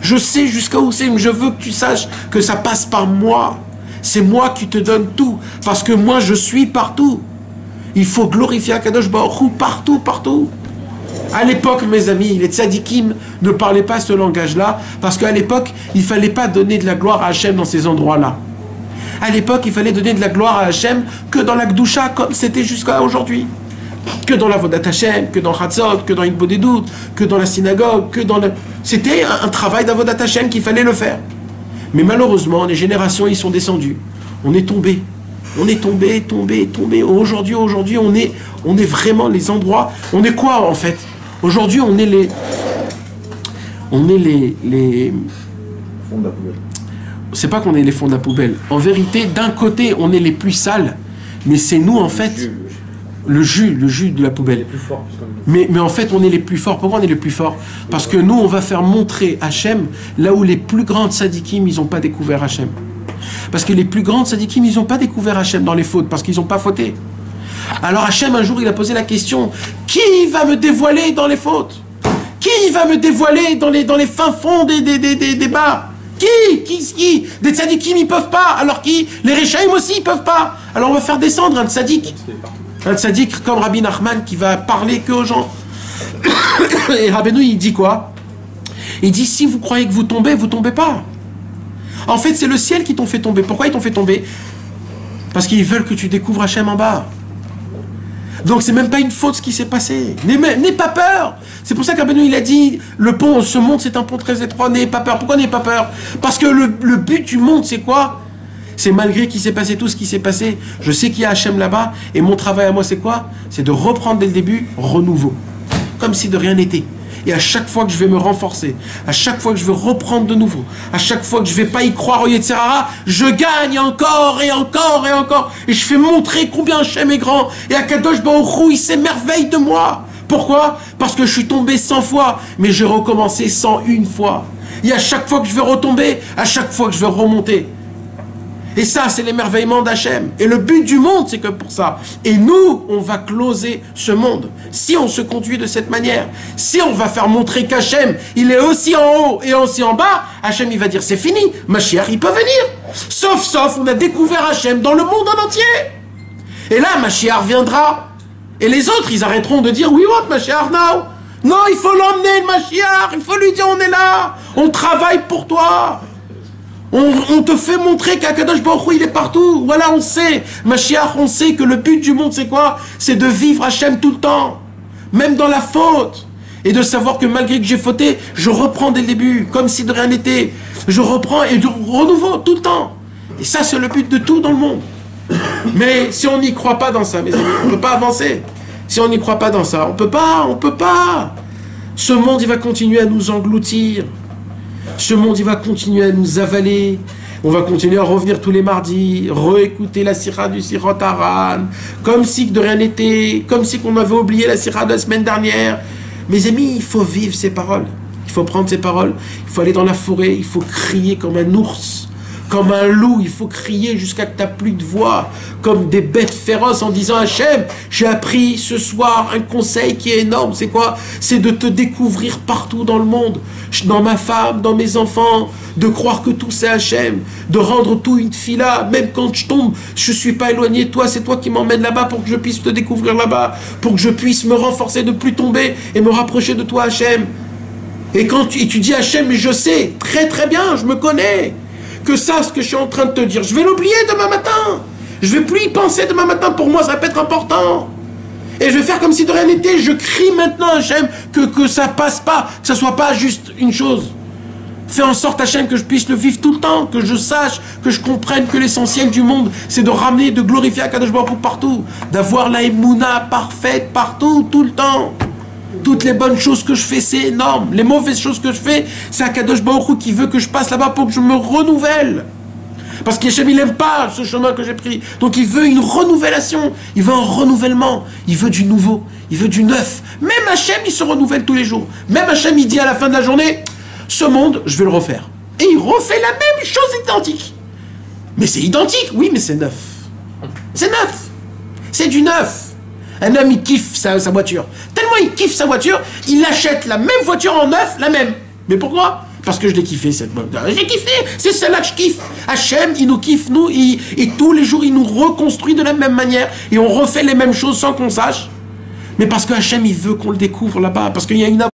Je sais jusqu'à où c'est. Mais je veux que tu saches que ça passe par moi. C'est moi qui te donne tout. Parce que moi je suis partout. Il faut glorifier Akadosh Baruch Hu partout, partout. À l'époque, mes amis, les tzadikim ne parlaient pas ce langage-là, parce qu'à l'époque, il ne fallait pas donner de la gloire à Hachem dans ces endroits-là. À l'époque, il fallait donner de la gloire à Hachem que dans la Gdusha, comme c'était jusqu'à aujourd'hui. Que dans la Vodat Hachem, que dans Chatzot, que dans Hitbodedut, que dans la synagogue, que dans le... C'était un travail d'Avodat Hachem qu'il fallait le faire. Mais malheureusement, les générations, ils sont descendues. On est tombé. On est tombé. Aujourd'hui, on est vraiment les endroits... On est quoi, en fait? Aujourd'hui, on est les Fond de la poubelle. C'est pas qu'on est les fonds de la poubelle. En vérité, d'un côté, on est les plus sales, mais c'est nous, en fait, le jus de la poubelle. Mais en fait, on est les plus forts. Pourquoi on est les plus forts? Parce que nous, on va faire montrer Hachem là où les plus grandes sadikim, ils n'ont pas découvert Hachem. Parce que les plus grandes sadikim, ils n'ont pas découvert Hachem dans les fautes, parce qu'ils n'ont pas fauté. Alors Hachem, un jour, il a posé la question, qui va me dévoiler dans les fautes? Qui va me dévoiler dans les fins fonds des bas? Qui? Des tzadikim, ils peuvent pas. Alors qui? Les Réchaïm aussi, ils peuvent pas. Alors on va faire descendre un tzadik. Un tzadik comme Rabbi Nachman qui va parler que aux gens. Et Rabbeinu, il dit quoi? Il dit, si vous croyez que vous tombez pas. En fait, c'est le ciel qui t'ont fait tomber. Pourquoi ils t'ont fait tomber? Parce qu'ils veulent que tu découvres Hachem en bas. Donc c'est même pas une faute ce qui s'est passé. N'aie pas peur. C'est pour ça qu'Abeno il a dit, le pont, ce monde c'est un pont très étroit, n'ayez pas peur. Pourquoi n'ayez pas peur? Parce que le but du monde c'est quoi? C'est malgré qu'il s'est passé tout ce qui s'est passé, je sais qu'il y a Hachem là-bas, et mon travail à moi c'est quoi? C'est de reprendre dès le début, renouveau. Comme si de rien n'était. Et à chaque fois que je vais me renforcer, à chaque fois que je vais reprendre de nouveau, à chaque fois que je ne vais pas y croire au Yetzirara, je gagne encore et encore et encore. Et je fais montrer combien Hachem est grand. Et Akadosh Baruch Hu, il s'émerveille de moi. Pourquoi? Parce que je suis tombé 100 fois, mais j'ai recommencé 101 fois. Et à chaque fois que je vais retomber, à chaque fois que je vais remonter. Et ça, c'est l'émerveillement d'Hachem. Et le but du monde, c'est que pour ça. Et nous, on va closer ce monde. Si on se conduit de cette manière, si on va faire montrer qu'Hachem, il est aussi en haut et aussi en bas, Hachem, il va dire, c'est fini. Mashiach, il peut venir. Sauf, on a découvert Hachem dans le monde en entier. Et là, Mashiach viendra. Et les autres, ils arrêteront de dire, we want Mashiach now. Non, il faut l'emmener, le Mashiach. Il faut lui dire, on est là. On travaille pour toi. On te fait montrer qu'Akadosh Baruch Hu, il est partout. Voilà, on sait. Mashiach, on sait que le but du monde, c'est quoi? C'est de vivre Hachem tout le temps. Même dans la faute. Et de savoir que malgré que j'ai fauté, je reprends dès le début. Comme si de rien n'était. Je reprends et je renouveau tout le temps. Et ça, c'est le but de tout dans le monde. Mais si on n'y croit pas dans ça, mes amis, on ne peut pas avancer. Si on n'y croit pas dans ça, on peut pas. Ce monde, il va continuer à nous engloutir. Ce monde, il va continuer à nous avaler. On va continuer à revenir tous les mardis, réécouter la sira du Sirot Haran, comme si de rien n'était, comme si on avait oublié la sira de la semaine dernière. Mes amis, il faut vivre ces paroles. Il faut prendre ces paroles. Il faut aller dans la forêt. Il faut crier comme un ours, comme un loup. Il faut crier jusqu'à que tu n'as plus de voix, comme des bêtes féroces en disant Hachem, j'ai appris ce soir un conseil qui est énorme. C'est quoi? C'est de te découvrir partout dans le monde, dans ma femme, dans mes enfants, de croire que tout c'est Hachem, de rendre tout une fila, même quand je tombe, je ne suis pas éloigné de toi, c'est toi qui m'emmènes là-bas pour que je puisse te découvrir là-bas, pour que je puisse me renforcer de plus tomber et me rapprocher de toi, Hachem. Et quand tu dis Hachem, mais je sais très très bien, je me connais, que ça, ce que je suis en train de te dire, je vais l'oublier demain matin. Je vais plus y penser demain matin. Pour moi, ça peut être important. Et je vais faire comme si de rien n'était. Je crie maintenant à Hachem que ça passe pas, que ça soit pas juste une chose. Fais en sorte, Hachem, que je puisse le vivre tout le temps, que je sache, que je comprenne que l'essentiel du monde, c'est de ramener, de glorifier Akadosh Baruch Hu partout, d'avoir la émouna parfaite partout, tout le temps. Toutes les bonnes choses que je fais, c'est énorme. Les mauvaises choses que je fais, c'est Akadosh Baruch Hu qui veut que je passe là-bas pour que je me renouvelle. Parce qu'Hachem, il n'aime pas ce chemin que j'ai pris. Donc il veut une renouvellation. Il veut un renouvellement. Il veut du nouveau. Il veut du neuf. Même Hachem, il se renouvelle tous les jours. Même Hachem, il dit à la fin de la journée, ce monde, je vais le refaire. Et il refait la même chose identique. Mais c'est identique, oui, mais c'est neuf. C'est neuf. C'est du neuf. Un homme, il kiffe sa voiture. Tellement il kiffe sa voiture, il achète la même voiture en neuf, la même. Mais pourquoi? Parce que je l'ai kiffé, cette voiture. J'ai kiffé, c'est celle-là que je kiffe. Hachem, il nous kiffe, nous, et tous les jours, il nous reconstruit de la même manière. Et on refait les mêmes choses sans qu'on sache. Mais parce que Hachem, il veut qu'on le découvre là-bas. Parce qu'il y a une